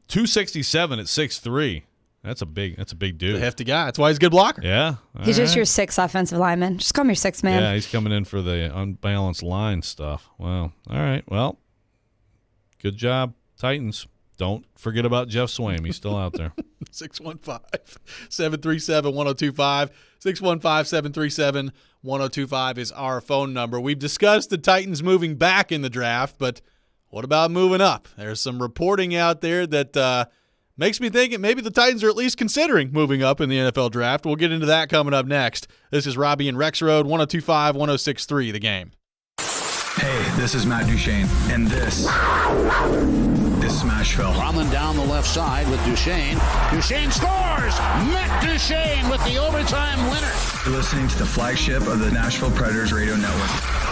267 at 6'3". That's a big dude. A hefty guy. That's why he's a good blocker. Yeah. He's just your 6th offensive lineman. Just call him your 6th man. Yeah, he's coming in for the unbalanced line stuff. Wow. All right. Well, good job, Titans. Don't forget about Jeff Swaim. He's still out there. 615-737-1025. 615-737-1025 is our phone number. We've discussed the Titans moving back in the draft, but what about moving up? There's some reporting out there that makes me think maybe the Titans are at least considering moving up in the NFL draft. We'll get into that coming up next. This is Robby and Rexrode, 102.5, 106.3, The Game. Hey, this is Matt Duchene, and this is Smashville. Running down the left side with Duchene. Duchene scores! Matt Duchene with the overtime winner. You're listening to the flagship of the Nashville Predators Radio Network,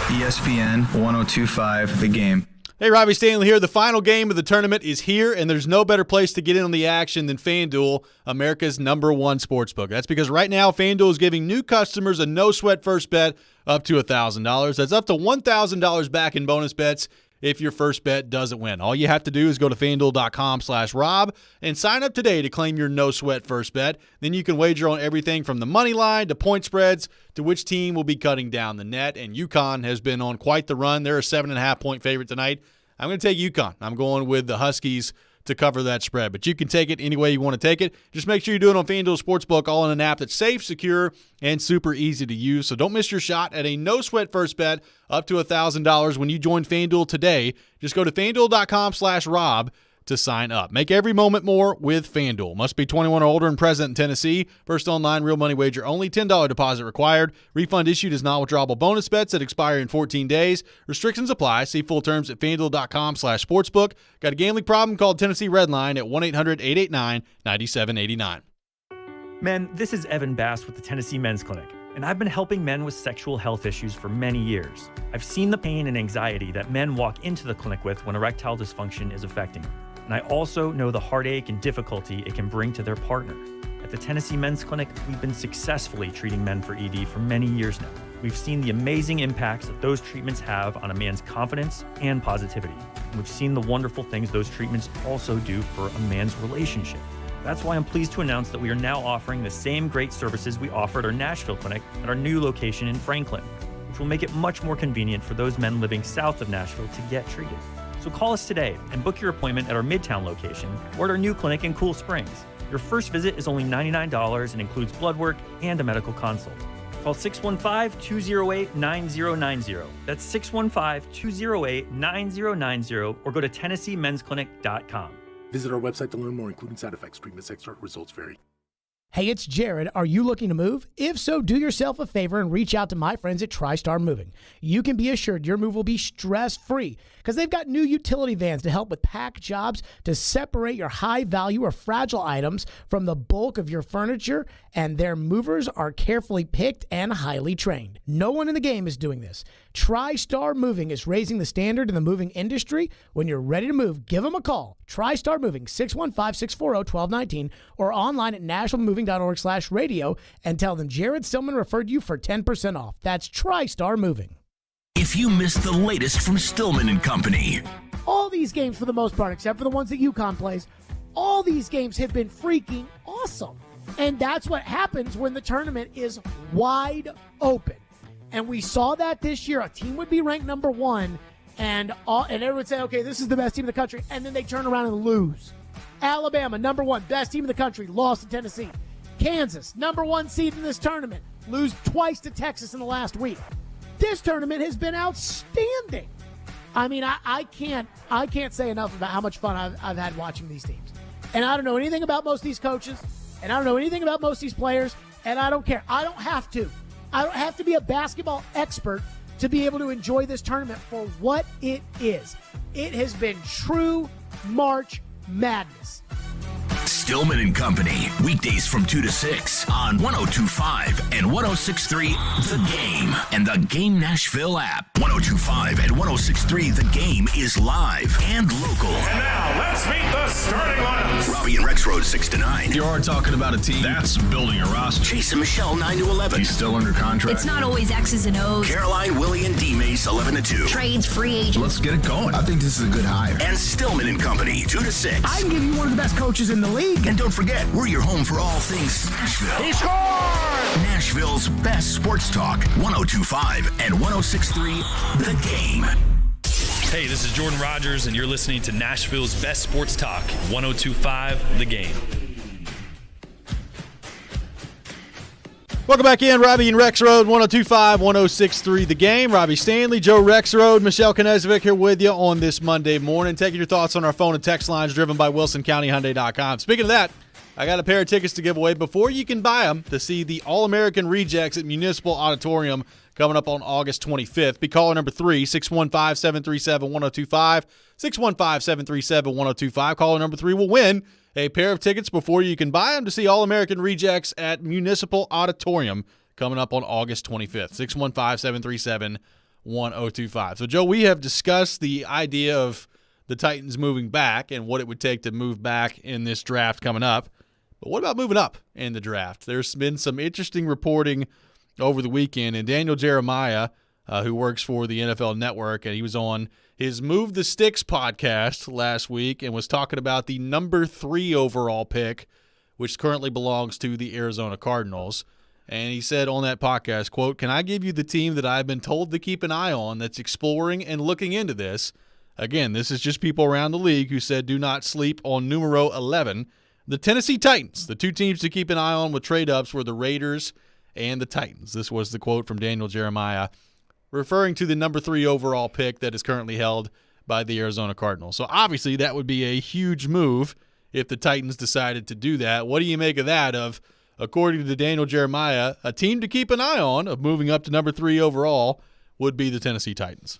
ESPN 102.5, The Game. Hey, Robbie Stanley here. The final game of the tournament is here, and there's no better place to get in on the action than FanDuel, America's #1 sportsbook. That's because right now FanDuel is giving new customers a no-sweat first bet up to $1,000. That's up to $1,000 back in bonus bets if your first bet doesn't win. All you have to do is go to FanDuel.com/Rob and sign up today to claim your no-sweat first bet. Then you can wager on everything from the money line to point spreads to which team will be cutting down the net. And UConn has been on quite the run. They're a 7.5-point favorite tonight. I'm going to take UConn. I'm going with the Huskies to cover that spread. But you can take it any way you want to take it. Just make sure you do it on FanDuel Sportsbook, all in an app that's safe, secure, and super easy to use. So don't miss your shot at a no-sweat first bet up to $1,000 when you join FanDuel today. Just go to FanDuel.com/Rob to sign up. Make every moment more with FanDuel. Must be 21 or older and present in Tennessee. First online real money wager only. $10 deposit required. Refund issued as non-withdrawable bonus bets that expire in 14 days. Restrictions apply. See full terms at FanDuel.com/sportsbook. Got a gambling problem? Call Tennessee Redline at 1-800-889-9789. Men, this is Evan Bass with the Tennessee Men's Clinic, and I've been helping men with sexual health issues for many years. I've seen the pain and anxiety that men walk into the clinic with when erectile dysfunction is affecting them. And I also know the heartache and difficulty it can bring to their partner. At the Tennessee Men's Clinic, we've been successfully treating men for ED for many years now. We've seen the amazing impacts that those treatments have on a man's confidence and positivity. And we've seen the wonderful things those treatments also do for a man's relationship. That's why I'm pleased to announce that we are now offering the same great services we offer at our Nashville clinic at our new location in Franklin, which will make it much more convenient for those men living south of Nashville to get treated. So call us today and book your appointment at our Midtown location or at our new clinic in Cool Springs. Your first visit is only $99 and includes blood work and a medical consult. Call 615-208-9090. That's 615-208-9090 or go to TennesseeMen'sClinic.com. Visit our website to learn more, including side effects, treatment, sex start, results vary. Hey, it's Jared. Are you looking to move? If so, do yourself a favor and reach out to my friends at TriStar Moving. You can be assured your move will be stress-free because they've got new utility vans to help with pack jobs to separate your high-value or fragile items from the bulk of your furniture, and their movers are carefully picked and highly trained. No one in the game is doing this. TriStar Moving is raising the standard in the moving industry. When you're ready to move, give them a call. TriStar Moving, 615-640-1219, or online at nationalmoving.org/radio and tell them Jared Stillman referred you for 10% off. That's TriStar Moving. If you missed the latest from Stillman & Company, all these games for the most part, except for the ones that UConn plays, all these games have been freaking awesome. And that's what happens when the tournament is wide open. And we saw that this year. A team would be ranked number 1, and everyone would say, okay, this is the best team in the country, and then they turn around and lose. Alabama, number 1, best team in the country, lost to Tennessee. Kansas, number 1 seed in this tournament, lose twice to Texas in the last week. This tournament has been outstanding. I mean, I can't say enough about how much fun I've had watching these teams. And I don't know anything about most of these coaches, and I don't know anything about most of these players, and I don't care. I don't have to. I don't have to be a basketball expert to be able to enjoy this tournament for what it is. It has been true March Madness. Stillman and Company, weekdays from 2 to 6 on 102.5 and 106.3 The Game and the Game Nashville app. 102.5 and 106.3 The Game is live and local. And now let's meet the starting lineups. Robby and Rexrode 6 to 9. You are talking about a team that's building a roster. Chase and Michelle 9 to 11. He's still under contract. It's not always X's and O's. Caroline, Willie, and D-Mace 11 to 2. Trades, free agents. Let's get it going. I think this is a good hire. And Stillman and Company 2 to 6. I can give you one of the best coaches in the league. And don't forget, we're your home for all things Nashville. He scored! Nashville's best sports talk, 102.5 and 106.3 The Game. Hey, this is Jordan Rogers, and you're listening to Nashville's best sports talk, 102.5 The Game. Welcome back in, Robby and Rexrode, 102.5, 106.3 The Game. Robby Stanley, Joe Rexrode, Michelle Knezovic here with you on this Monday morning. Taking your thoughts on our phone and text lines driven by WilsonCountyHyundai.com. Speaking of that, I got a pair of tickets to give away before you can buy them to see the All-American Rejects at Municipal Auditorium coming up on August 25th. Be caller number 3, 615-737-1025, 615-737-1025. Caller number 3 will win a pair of tickets before you can buy them to see All-American Rejects at Municipal Auditorium coming up on August 25th, 615-737-1025. So, Joe, we have discussed the idea of the Titans moving back and what it would take to move back in this draft coming up. But what about moving up in the draft? There's been some interesting reporting over the weekend, and Daniel Jeremiah, who works for the NFL Network, and he was on his Move the Sticks podcast last week and was talking about the number 3 overall pick, which currently belongs to the Arizona Cardinals. And he said on that podcast, quote, "Can I give you the team that I've been told to keep an eye on that's exploring and looking into this?" Again, this is just people around the league who said do not sleep on numero 11. The Tennessee Titans, the 2 teams to keep an eye on with trade-ups were the Raiders and the Titans. This was the quote from Daniel Jeremiah, referring to the number 3 overall pick that is currently held by the Arizona Cardinals. So obviously that would be a huge move if the Titans decided to do that. What do you make of that? Of, according to Daniel Jeremiah, a team to keep an eye on of moving up to number 3 overall would be the Tennessee Titans.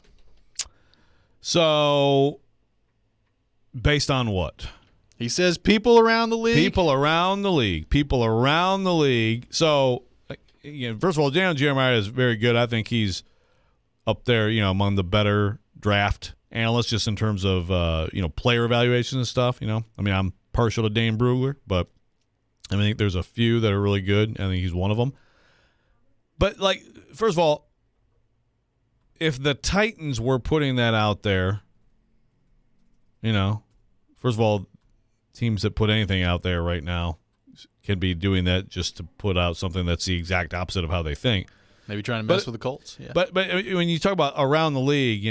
So, based on what? He says people around the league. People around the league. So, first of all, Daniel Jeremiah is very good. I think he's up there, among the better draft analysts just in terms of, player evaluation and stuff, I mean, I'm partial to Dane Brugler, but I think there's a few that are really good. I think he's one of them. But, first of all, if the Titans were putting that out there, first of all, teams that put anything out there right now can be doing that just to put out something that's the exact opposite of how they think. Maybe trying to mess with the Colts. Yeah. But when you talk about around the league,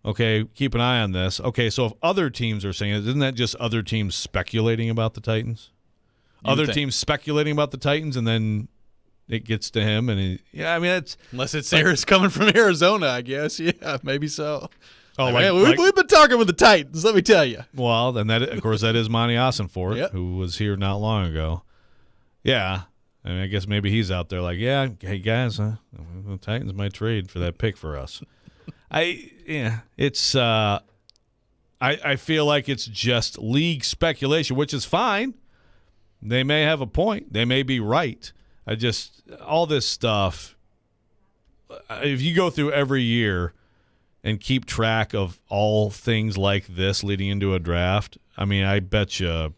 okay, keep an eye on this. Okay, so if other teams are saying it, isn't that just other teams speculating about the Titans? Teams speculating about the Titans, and then it gets to him, and it's unless it's Sarah's coming from Arizona, I guess. Yeah, maybe so. Oh, we've been talking with the Titans. Let me tell you. Well, then that is Monty Ossenfort, yep, who was here not long ago. Yeah, I mean, I guess maybe he's out there like, yeah, hey guys, the Titans might trade for that pick for us. I feel like it's just league speculation, which is fine. They may have a point. They may be right. All this stuff, if you go through every year and keep track of all things like this leading into a draft, I mean, I bet you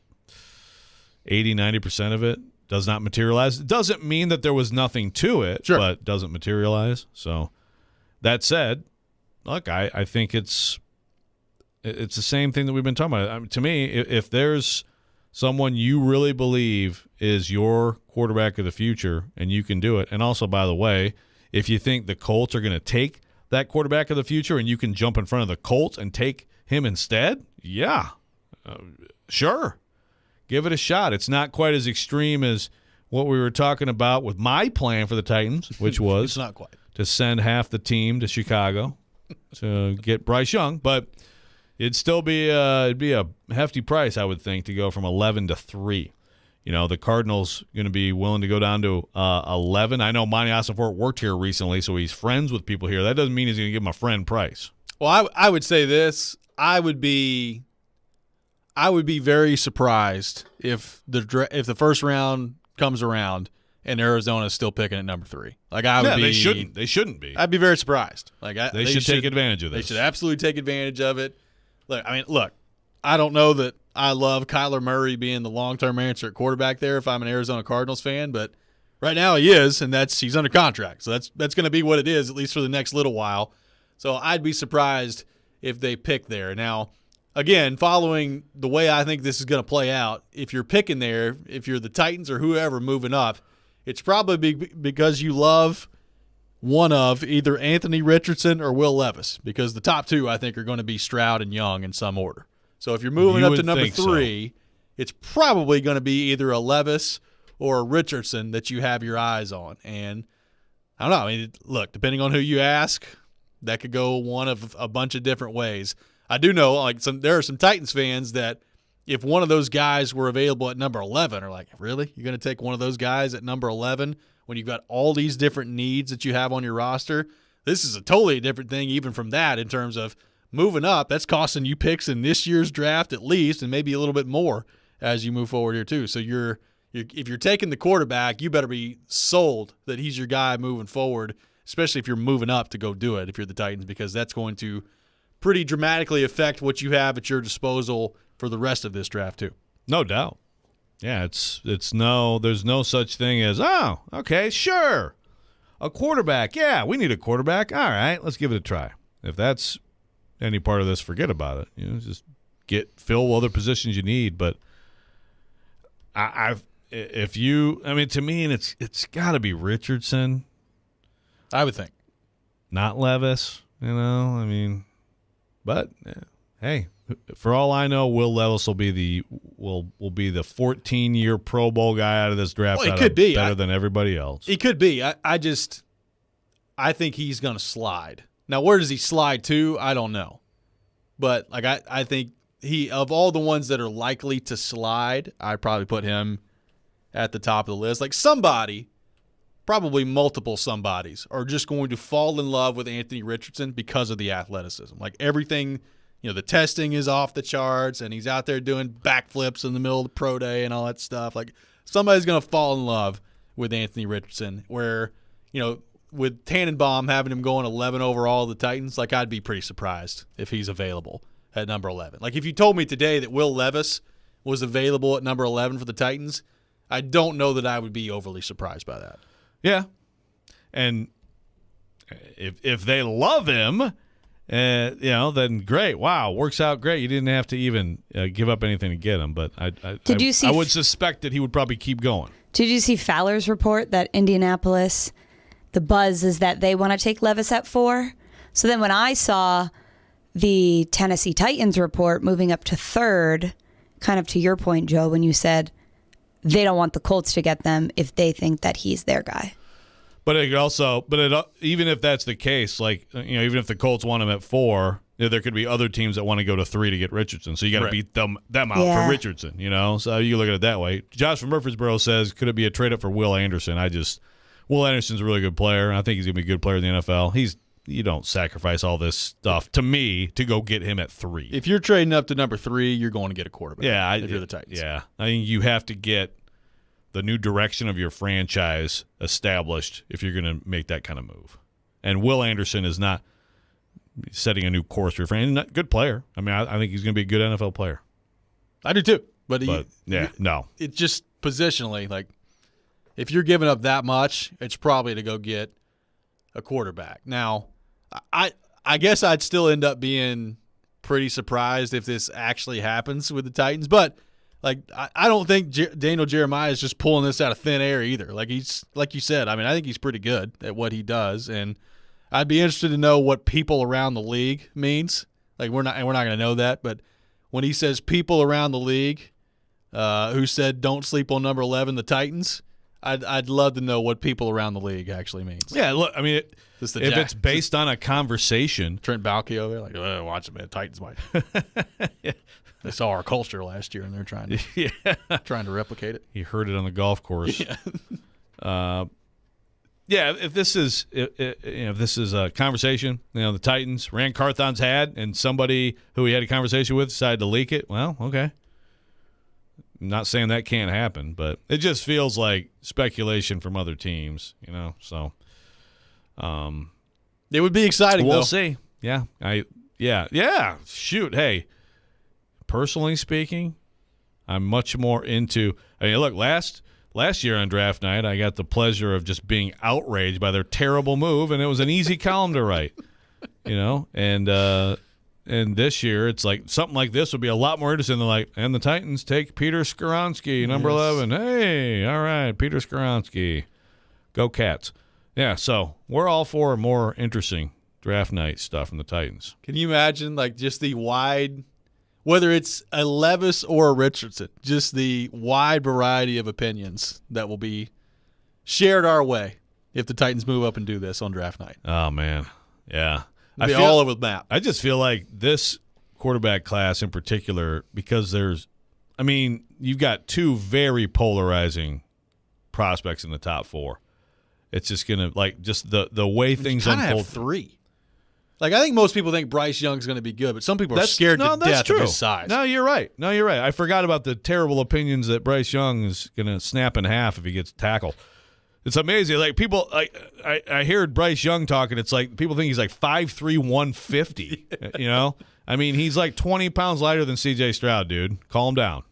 80-90% of it does not materialize. It doesn't mean that there was nothing to it, sure, but doesn't materialize. So that said, look, I think it's it's the same thing that we've been talking about. I mean, to me, if there's someone you really believe is your quarterback of the future and you can do it, and also, by the way, if you think the Colts are going to take that quarterback of the future and you can jump in front of the Colts and take him instead, sure. Give it a shot. It's not quite as extreme as what we were talking about with my plan for the Titans, which was it's not quite. To send half the team to Chicago to get Bryce Young, but it'd still be a hefty price, I would think, to go from 11 to 3. You know, the Cardinals going to be willing to go down to 11. I know Monty Ossenfort worked here recently, so he's friends with people here. That doesn't mean he's going to give him a friend price. Well, I would say this. I would be very surprised if the first round comes around and Arizona's still picking at number 3. Like I would be. They shouldn't be. I'd be very surprised. Like they should take advantage of this. They should absolutely take advantage of it. Look, I don't know that I love Kyler Murray being the long-term answer at quarterback there if I'm an Arizona Cardinals fan, but right now he is, and he's under contract. So that's going to be what it is, at least for the next little while. So I'd be surprised if they pick there. Now, again, following the way I think this is going to play out, if you're picking there, if you're the Titans or whoever moving up, it's probably because you love one of either Anthony Richardson or Will Levis, because the top two I think are going to be Stroud and Young in some order. So if you're moving up to number 3, it's probably going to be either a Levis or a Richardson that you have your eyes on. And I don't know. I mean, look, depending on who you ask, that could go one of a bunch of different ways. I do know there are some Titans fans that if one of those guys were available at number 11 are like, really? You're going to take one of those guys at number 11 when you've got all these different needs that you have on your roster? This is a totally different thing even from that in terms of moving up. That's costing you picks in this year's draft at least, and maybe a little bit more as you move forward here too. So if you're taking the quarterback, you better be sold that he's your guy moving forward, especially if you're moving up to go do it if you're the Titans, because that's going to pretty dramatically affect what you have at your disposal for the rest of this draft too. No doubt. Yeah, there's no such thing as, oh, okay, sure. A quarterback. Yeah, we need a quarterback. All right, let's give it a try. If that's any part of this, forget about it. You know, just fill other positions you need. But to me, and it's got to be Richardson. I would think, not Levis. You know, I mean, but hey, for all I know, Will Levis will be the 14-year Pro Bowl guy out of this draft. Well, he could be better than everybody else. He could be. I think he's going to slide. Now, where does he slide to? I don't know. But I think of all the ones that are likely to slide, I'd probably put him at the top of the list. Like somebody, probably multiple somebodies, are just going to fall in love with Anthony Richardson because of the athleticism. Like everything, the testing is off the charts, and he's out there doing backflips in the middle of the pro day and all that stuff. Like somebody's going to fall in love with Anthony Richardson where, with Tannenbaum having him going 11 overall, the Titans, I'd be pretty surprised if he's available at number 11. Like if you told me today that Will Levis was available at number 11 for the Titans, I don't know that I would be overly surprised by that. Yeah. And if they love him, then great. Wow, works out great. You didn't have to even give up anything to get him. But I would suspect that he would probably keep going. Did you see Fowler's report that Indianapolis, the buzz is that they want to take Levis at 4? So then when I saw the Tennessee Titans report moving up to 3rd, kind of to your point, Joe, when you said they don't want the Colts to get them if they think that he's their guy. But even if that's the case, even if the Colts want him at 4, there could be other teams that want to go to 3 to get Richardson. So you got to beat them out for Richardson, So you look at it that way. Josh from Murfreesboro says, could it be a trade up for Will Anderson? Will Anderson's a really good player. I think he's going to be a good player in the NFL. You don't sacrifice all this stuff, to me, to go get him at 3. If you're trading up to number 3, you're going to get a quarterback. Yeah, if you're the Titans. Yeah, I think you have to get the new direction of your franchise established if you're going to make that kind of move. And Will Anderson is not setting a new course for your franchise. Good player. I mean, I think he's going to be a good NFL player. I do too. But no. It's just positionally, if you're giving up that much, it's probably to go get a quarterback. Now, I guess I'd still end up being pretty surprised if this actually happens with the Titans. But I don't think Daniel Jeremiah is just pulling this out of thin air either. He's like you said. I mean, I think he's pretty good at what he does, and I'd be interested to know what people around the league means. We're not going to know that, but when he says people around the league who said don't sleep on number 11, the Titans, I'd love to know what people around the league actually means. Yeah, look, I mean, if it's based on a conversation, Trent Baalke over there, watch it, man. Titans might. Yeah. They saw our culture last year, and they're trying to replicate it. He heard it on the golf course. Yeah. If this is a conversation, the Titans, Rand Carthon's had, and somebody who he had a conversation with decided to leak it. Well, okay. I'm not saying that can't happen, but it just feels like speculation from other teams, So, it would be exciting. We'll see. Yeah, Shoot, hey. Personally speaking, I'm much more into. I mean, look, last year on draft night, I got the pleasure of just being outraged by their terrible move, and it was an easy column to write, And this year, it's like something like this would be a lot more interesting than and the Titans take Peter Skoronski, number 11. Hey, all right, Peter Skoronski, go Cats. Yeah, so we're all for more interesting draft night stuff from the Titans. Can you imagine just the wide? Whether it's a Levis or a Richardson, just the wide variety of opinions that will be shared our way if the Titans move up and do this on draft night. Oh, man. Yeah. I feel all over the map. I just feel like this quarterback class in particular, because you've got two very polarizing prospects in the top four. It's just going to, just the way things unfold. Have three. I think most people think Bryce Young's going to be good, but some people are scared to death of his size. No, you're right. I forgot about the terrible opinions that Bryce Young is going to snap in half if he gets tackled. It's amazing. People, I heard Bryce Young talking. It's people think he's 5'3", 150. I mean, he's 20 pounds lighter than C.J. Stroud, dude. Calm down.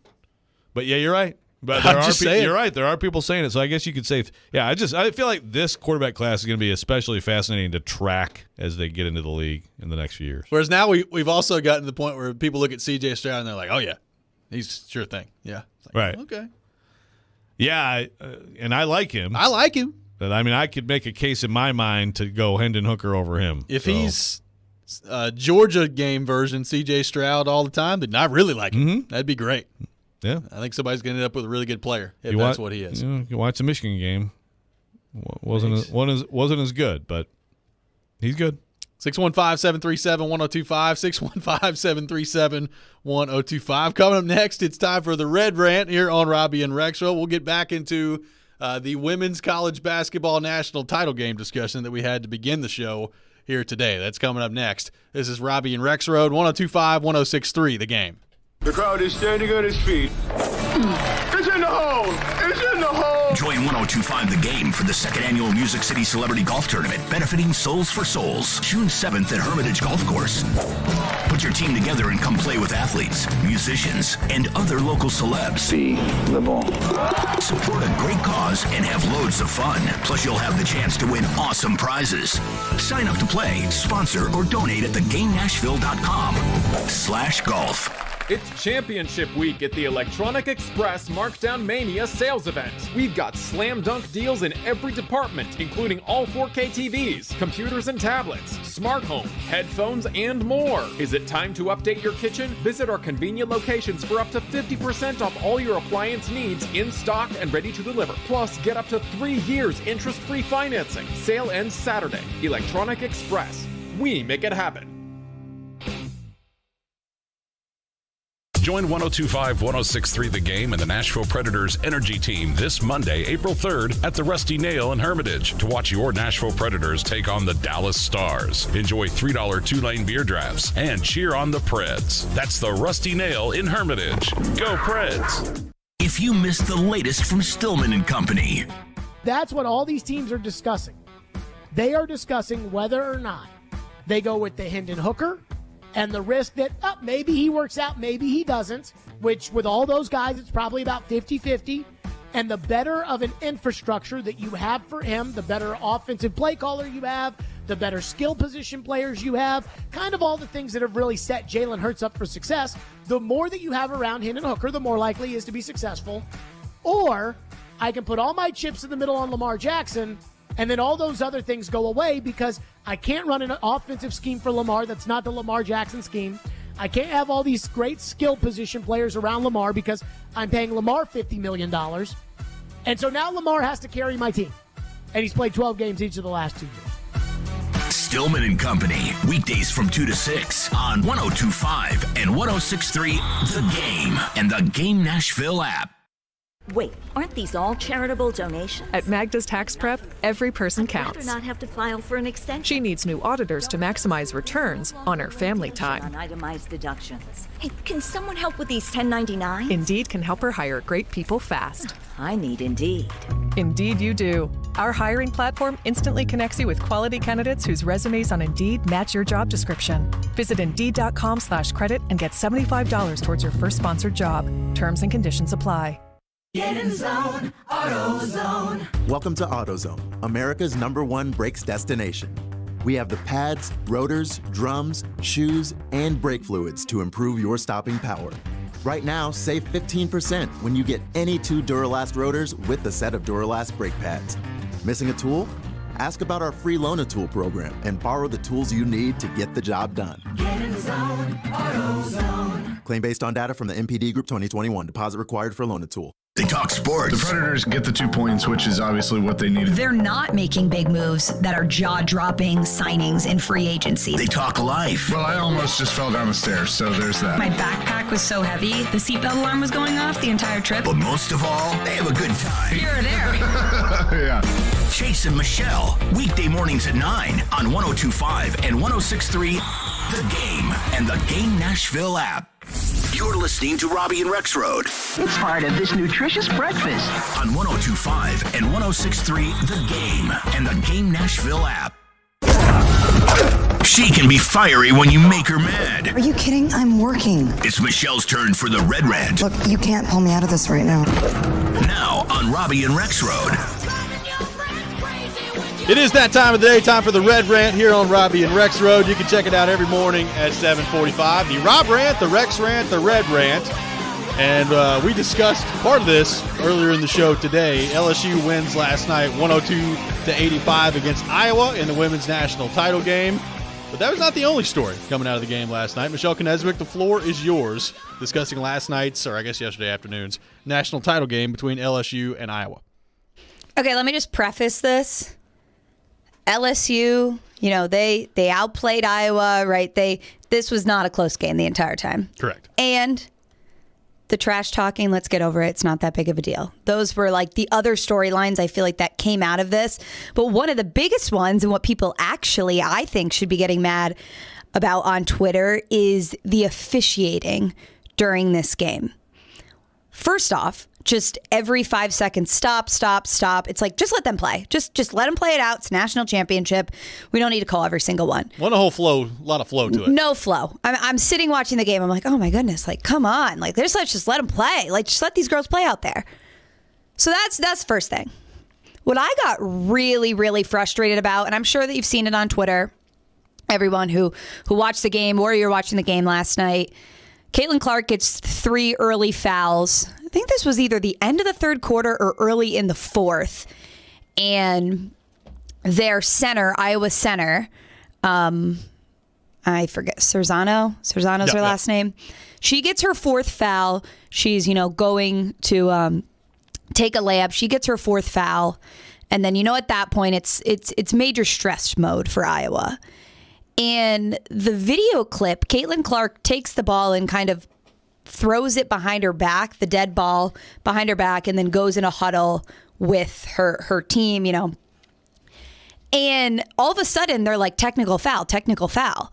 But yeah, you're right. But you're right. There are people saying it, so I guess you could say, I feel like this quarterback class is going to be especially fascinating to track as they get into the league in the next few years. Whereas now we've also gotten to the point where people look at C.J. Stroud and they're like, oh yeah, he's sure thing. Yeah, right. Okay. Yeah, and I like him. But I could make a case in my mind to go Hendon Hooker over him. If he's Georgia game version C.J. Stroud all the time, then I really like him. Mm-hmm. That'd be great. Yeah, I think somebody's going to end up with a really good player if that's what he is. You watch the Michigan game, wasn't as good, but he's good. 615-737-1025, 615-737-1025. Coming up next, it's time for the Red Rant here on Robby and Rexrode. We'll get back into the women's college basketball national title game discussion that we had to begin the show here today. That's coming up next. This is Robby and Rexrode, 102.5, 106.3, The Game. The crowd is standing on its feet. It's in the hole! It's in the hole! Join 102.5 The Game for the second annual Music City Celebrity Golf Tournament, benefiting Souls for Souls, June 7th at Hermitage Golf Course. Put your team together and come play with athletes, musicians, and other local celebs. Be the ball. Support a great cause and have loads of fun. Plus, you'll have the chance to win awesome prizes. Sign up to play, sponsor, or donate at theGameNashville.com/golf. It's championship week at the Electronic Express Markdown Mania sales event. We've got slam dunk deals in every department, including all 4K TVs, computers and tablets, smart home, headphones, and more. Is it time to update your kitchen? Visit our convenient locations for up to 50% off all your appliance needs in stock and ready to deliver. Plus, get up to 3 years interest-free financing. Sale ends Saturday. Electronic Express. We make it happen. Join 102.5, 106.3 The Game and the Nashville Predators Energy Team this Monday, April 3rd at the Rusty Nail in Hermitage to watch your Nashville Predators take on the Dallas Stars. Enjoy $3 2-lane beer drafts and cheer on the Preds. That's the Rusty Nail in Hermitage. Go Preds! If you missed the latest from Stillman and Company. That's what all these teams are discussing. They are discussing whether or not they go with the Hendon Hooker and the risk that maybe he works out, maybe he doesn't, which with all those guys, it's probably about 50-50. And the better of an infrastructure that you have for him, the better offensive play caller you have, the better skill position players you have, kind of all the things that have really set Jalen Hurts up for success, the more that you have around Hendon Hooker, the more likely he is to be successful. Or I can put all my chips in the middle on Lamar Jackson, and then all those other things go away because I can't run an offensive scheme for Lamar that's not the Lamar Jackson scheme. I can't have all these great skill position players around Lamar because I'm paying Lamar $50 million. And so now Lamar has to carry my team. And he's played 12 games each of the last 2 years. Stillman and Company, weekdays from 2 to 6 on 102.5 and 106.3 The Game and the Game Nashville app. Wait, aren't these all charitable donations? At Magda's Tax Prep, every person counts. I'd rather not have to file for an extension. She needs new auditors to maximize returns on her family time. On itemized deductions. Hey, can someone help with these 1099s? Indeed can help her hire great people fast. I need Indeed. Indeed you do. Our hiring platform instantly connects you with quality candidates whose resumes on Indeed match your job description. Visit Indeed.com/credit and get $75 towards your first sponsored job. Terms and conditions apply. Get in zone, AutoZone. Welcome to AutoZone, America's #1 brakes destination. We have the pads, rotors, drums, shoes, and brake fluids to improve your stopping power. Right now, save 15% when you get any 2 Duralast rotors with a set of Duralast brake pads. Missing a tool? Ask about our free Loan-A-Tool program and borrow the tools you need to get the job done. Get in zone, AutoZone. Claim based on data from the MPD Group 2021. Deposit required for Loan-A-Tool. They talk sports. The Predators get the 2-point, which is obviously what they needed. They're not making big moves that are jaw-dropping signings in free agency. They talk life. Well, I almost just fell down the stairs, so there's that. My backpack was so heavy, the seatbelt alarm was going off the entire trip. But most of all, they have a good time. Here or there. Yeah. Chase and Michelle, weekday mornings at 9 on 102.5 and 106.3 The Game and the Game Nashville app. You're listening to Robby and Rexrode. It's part of this nutritious breakfast. On 102.5 and 106.3 The Game and the Game Nashville app. She can be fiery when you make her mad. Are you kidding? I'm working. It's Michelle's turn for the Red Rant. Look, you can't pull me out of this right now. Now on Robby and Rexrode. It is that time of the day, time for the Red Rant here on Robby and Rexrode. You can check it out every morning at 7:45. The Rob Rant, the Rex Rant, the Red Rant. And we discussed part of this earlier in the show today. LSU wins last night 102-85 against Iowa in the women's national title game. But that was not the only story coming out of the game last night. Michelle Knezevic, the floor is yours, discussing last night's, or I guess yesterday afternoon's, national title game between LSU and Iowa. Okay, let me just preface this. LSU, you know, they outplayed Iowa, right? This was not a close game the entire time. Correct. And the trash talking, let's get over it. It's not that big of a deal. Those were like the other storylines I feel like that came out of this. But one of the biggest ones, and what people actually, I think, should be getting mad about on Twitter, is the officiating during this game. First off, just every 5 seconds, stop. It's like, just let them play. Just let them play it out. It's a national championship. We don't need to call every single one. A lot of flow to it. No flow. I'm sitting watching the game. I'm like, oh my goodness, like, come on. Like, let's just let them play. Like, just let these girls play out there. So that's the first thing. What I got really, really frustrated about, and I'm sure that you've seen it on Twitter, everyone who watched the game or you're watching the game last night, Caitlin Clark gets 3 early fouls. I think this was either the end of the third quarter or early in the fourth. And their center, Iowa center, I forget, Serzano's her last name. She gets her 4th foul. She's, going to take a layup. She gets her 4th foul. And then, at that point, it's major stress mode for Iowa. And the video clip, Caitlin Clark takes the ball and kind of throws it behind her back, the dead ball behind her back, and then goes in a huddle with her team, And all of a sudden, they're like, technical foul.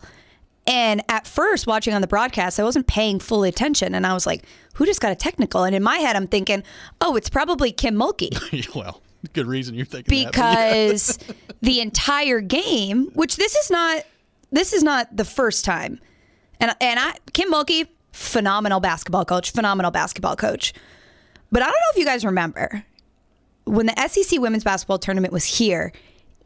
And at first, watching on the broadcast, I wasn't paying full attention. And I was like, who just got a technical? And in my head, I'm thinking, oh, it's probably Kim Mulkey. Well, good reason you're thinking that. Because the entire game, which this is not the first time. And Kim Mulkey, phenomenal basketball coach. But I don't know if you guys remember, when the SEC women's basketball tournament was here,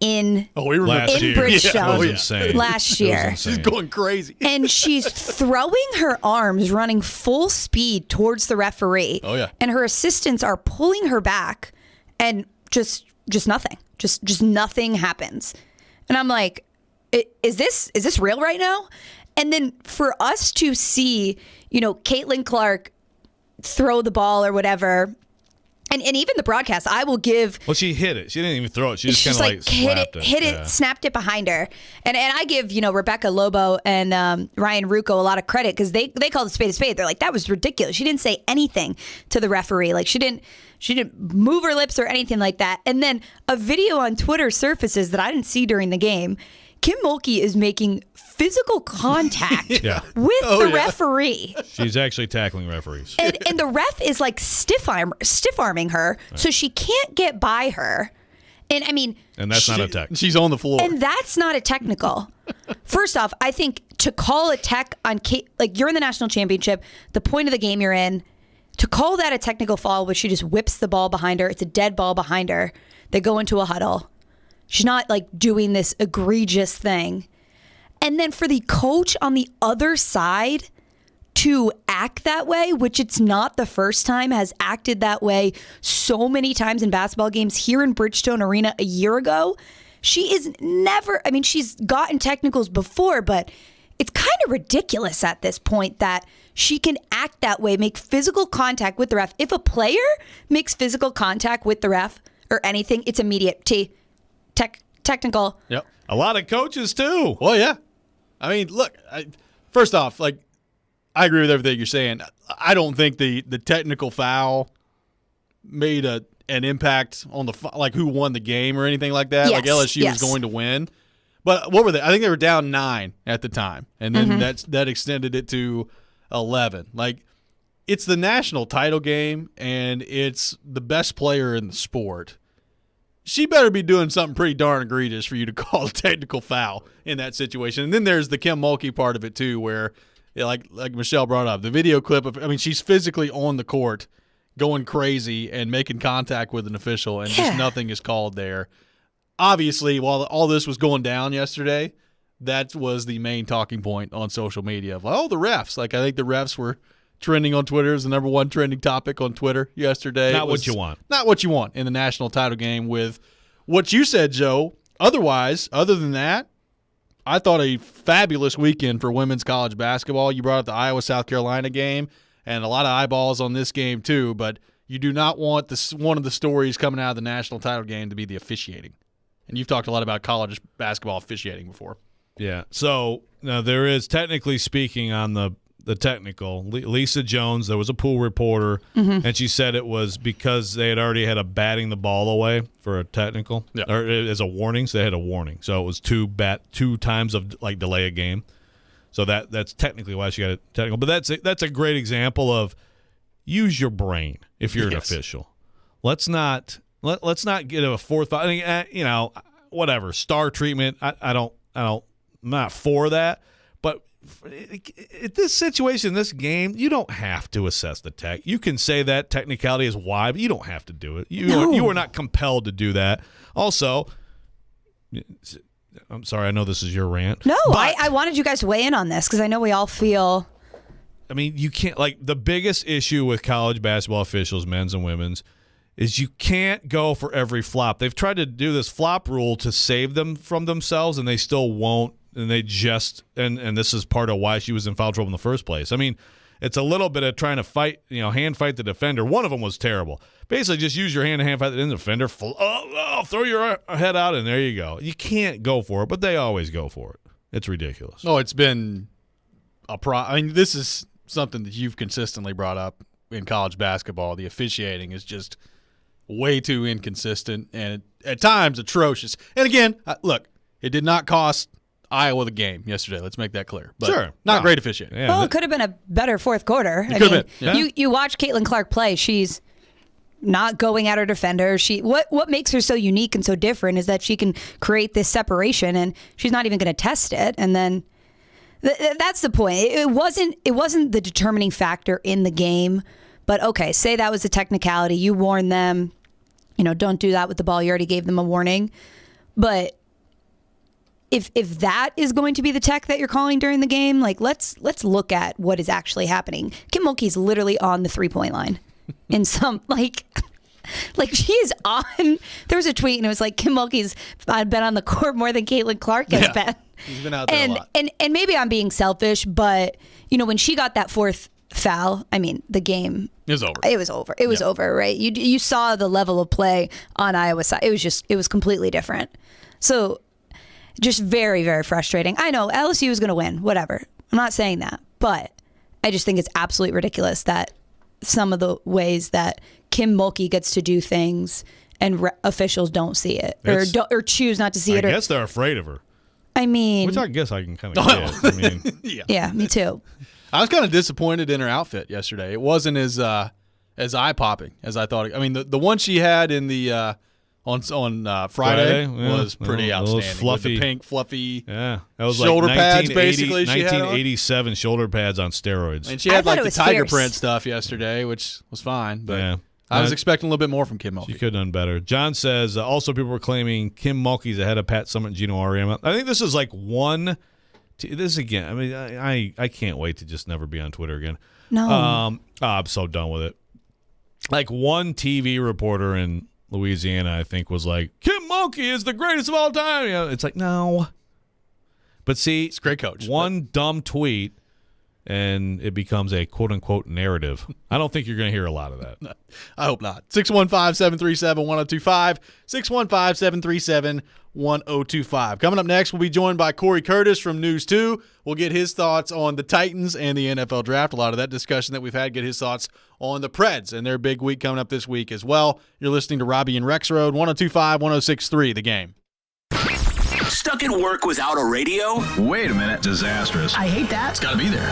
in last year. Bridgestone insane. last year. She's going crazy. And she's throwing her arms, running full speed towards the referee. Oh, yeah. And her assistants are pulling her back, and just nothing. Just nothing happens. And I'm like, is this real right now? And then for us to see, Caitlin Clark throw the ball or whatever. And even the broadcast, I will give. Well, she hit it. She didn't even throw it. She just kind of like slapped it. Hit it, snapped it behind her. And I give, Rebecca Lobo and Ryan Rucco a lot of credit because they called a spade a spade. They're like, that was ridiculous. She didn't say anything to the referee. Like she didn't move her lips or anything like that. And then a video on Twitter surfaces that I didn't see during the game. Kim Mulkey is making physical contact with the referee. She's actually tackling referees. And the ref is like stiff-arming her, so she can't get by her. And I mean... And that's not a tech. She's on the floor. And that's not a technical. First off, I think to call a tech on... Like, you're in the national championship, the point of the game you're in, to call that a technical foul, where she just whips the ball behind her, it's a dead ball behind her, they go into a huddle. She's not like doing this egregious thing. And then for the coach on the other side to act that way, which it's not the first time, has acted that way so many times in basketball games here in Bridgestone Arena a year ago. She is never, I mean, she's gotten technicals before, but it's kind of ridiculous at this point that she can act that way, make physical contact with the ref. If a player makes physical contact with the ref or anything, it's immediate. Technical. Yep. A lot of coaches too. Well, yeah. I mean, look. First off, like, I agree with everything you're saying. I don't think the technical foul made an impact on who won the game or anything like that. Yes, like LSU was going to win. But what were they? I think they were down 9 at the time, and then that extended it to 11. Like, it's the national title game, and it's the best player in the sport. She better be doing something pretty darn egregious for you to call a technical foul in that situation. And then there's the Kim Mulkey part of it too, where, like Michelle brought up, the video clip of, I mean, she's physically on the court going crazy and making contact with an official, and just nothing is called there. Obviously, while all this was going down yesterday, that was the main talking point on social media of, the refs. Like, I think the refs were trending on Twitter as the number one trending topic on Twitter yesterday. Not what you want. Not what you want in the national title game with what you said, Joe. Other than that, I thought a fabulous weekend for women's college basketball. You brought up the Iowa-South Carolina game, and a lot of eyeballs on this game too, but you do not want one of the stories coming out of the national title game to be the officiating. And you've talked a lot about college basketball officiating before. Yeah. So now there is, technically speaking, on the technical, Lisa Jones, there was a pool reporter, and she said it was because they had already had a batting the ball away for a technical, or as a warning, so they had a warning. So it was two times of like delay a game. So that's technically why she got a technical. But that's a great example of use your brain if you're an official. Let's not get a fourth. I mean, whatever star treatment. I'm not for that, but. At this situation, this game, you don't have to assess the tech. You can say that technicality is why, but you don't have to do it. You are not compelled to do that. Also, I'm sorry, I know this is your rant. No, I wanted you guys to weigh in on this because I know we all feel. I mean, you can't, like, the biggest issue with college basketball officials, men's and women's, is you can't go for every flop. They've tried to do this flop rule to save them from themselves, and they still won't. And they just and this is part of why she was in foul trouble in the first place. I mean, it's a little bit of trying to fight, hand fight the defender. One of them was terrible. Basically, just use your hand to hand fight the defender. Throw your head out, and there you go. You can't go for it, but they always go for it. It's ridiculous. Oh, it's been I mean, this is something that you've consistently brought up in college basketball. The officiating is just way too inconsistent and at times atrocious. And again, look, it did not cost Iowa the game yesterday. Let's make that clear. But sure. Not great officiating. Yeah, well, it could have been a better fourth quarter. It could have been. Yeah. You watch Caitlin Clark play. She's not going at her defender. What makes her so unique and so different is that she can create this separation, and she's not even going to test it. And then that's the point. It wasn't the determining factor in the game. But okay, say that was a technicality. You warned them. Don't do that with the ball. You already gave them a warning. But if that is going to be the tech that you're calling during the game, like let's look at what is actually happening. Kim Mulkey's literally on the 3-point line in some like she is on. There was a tweet and it was like Kim Mulkey's been on the court more than Caitlin Clark has been. He's been out there a lot. And maybe I'm being selfish, but when she got that fourth foul, I mean, the game is over. It was over. It was over, right? You saw the level of play on Iowa's side. It was completely different. So just very, very frustrating. I know LSU is going to win, whatever. I'm not saying that, but I just think it's absolutely ridiculous that some of the ways that Kim Mulkey gets to do things and officials don't see it or choose not to see it. I guess they're afraid of her. I mean, which I guess I can kind of get. I mean, yeah, me too. I was kind of disappointed in her outfit yesterday. It wasn't as eye popping as I thought. I mean, the one she had in the on Friday was pretty outstanding. Fluffy, with the pink, fluffy, that was shoulder like pads. Basically, 1987 shoulder pads on steroids. And she had like the tiger print stuff yesterday, which was fine. But I was expecting a little bit more from Kim Mulkey. She could have done better. John says also people were claiming Kim Mulkey's ahead of Pat Summitt and Gino Auriemma. I think this is like one. This again. I mean, I can't wait to just never be on Twitter again. No, I'm so done with it. Like one TV reporter in Louisiana, I think, was like, Kim Mulkey is the greatest of all time. It's like, no. But see, it's a great coach. One dumb tweet, and it becomes a quote-unquote narrative. I don't think you're going to hear a lot of that. I hope not. 615-737-1025. 615-737-1025. Coming up next, we'll be joined by Corey Curtis from News 2. We'll get his thoughts on the Titans and the NFL Draft. A lot of that discussion that we've had, get his thoughts on the Preds and their big week coming up this week as well. You're listening to Robby and Rexrode, 102.5, 106.3, The Game. Stuck at work without a radio? Wait a minute. Disastrous. I hate that. It's got to be there.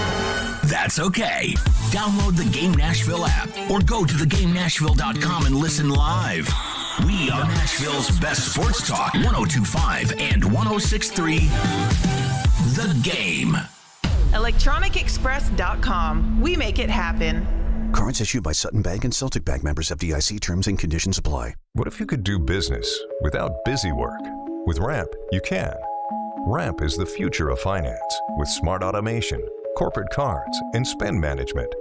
That's okay. Download the Game Nashville app or go to theGameNashville.com and listen live. We are Nashville's best sports talk, 102.5 and 106.3, The Game. ElectronicExpress.com. We make it happen. Cards issued by Sutton Bank and Celtic Bank members of FDIC. Terms and conditions apply. What if you could do business without busy work? With Ramp, you can. Ramp is the future of finance with smart automation, corporate cards, and spend management.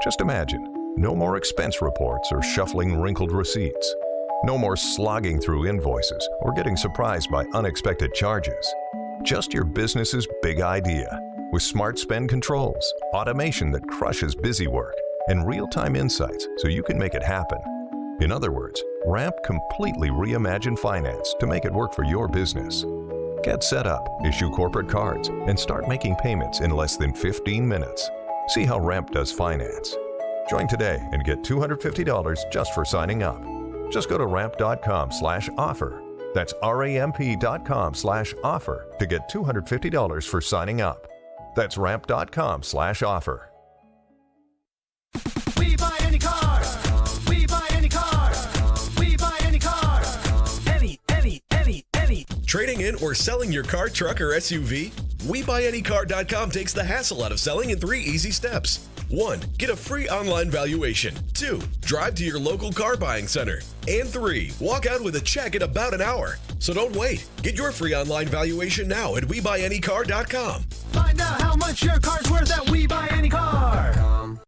Just imagine, no more expense reports or shuffling wrinkled receipts. No more slogging through invoices or getting surprised by unexpected charges. Just your business's big idea with smart spend controls, automation that crushes busy work, and real-time insights so you can make it happen. In other words, Ramp completely reimagined finance to make it work for your business. Get set up, issue corporate cards, and start making payments in less than 15 minutes. See how Ramp does finance. Join today and get $250 just for signing up. Just go to ramp.com/offer. That's ramp.com/offer to get $250 for signing up. That's ramp.com/offer. We buy any car. We buy any car. We buy any car. Any. Trading in or selling your car, truck, or SUV? WeBuyAnyCar.com takes the hassle out of selling in 3 easy steps. 1. Get a free online valuation. 2. Drive to your local car buying center. And 3. Walk out with a check in about an hour. So don't wait. Get your free online valuation now at WeBuyAnyCar.com. Find out how much your car's worth at WeBuyAnyCar.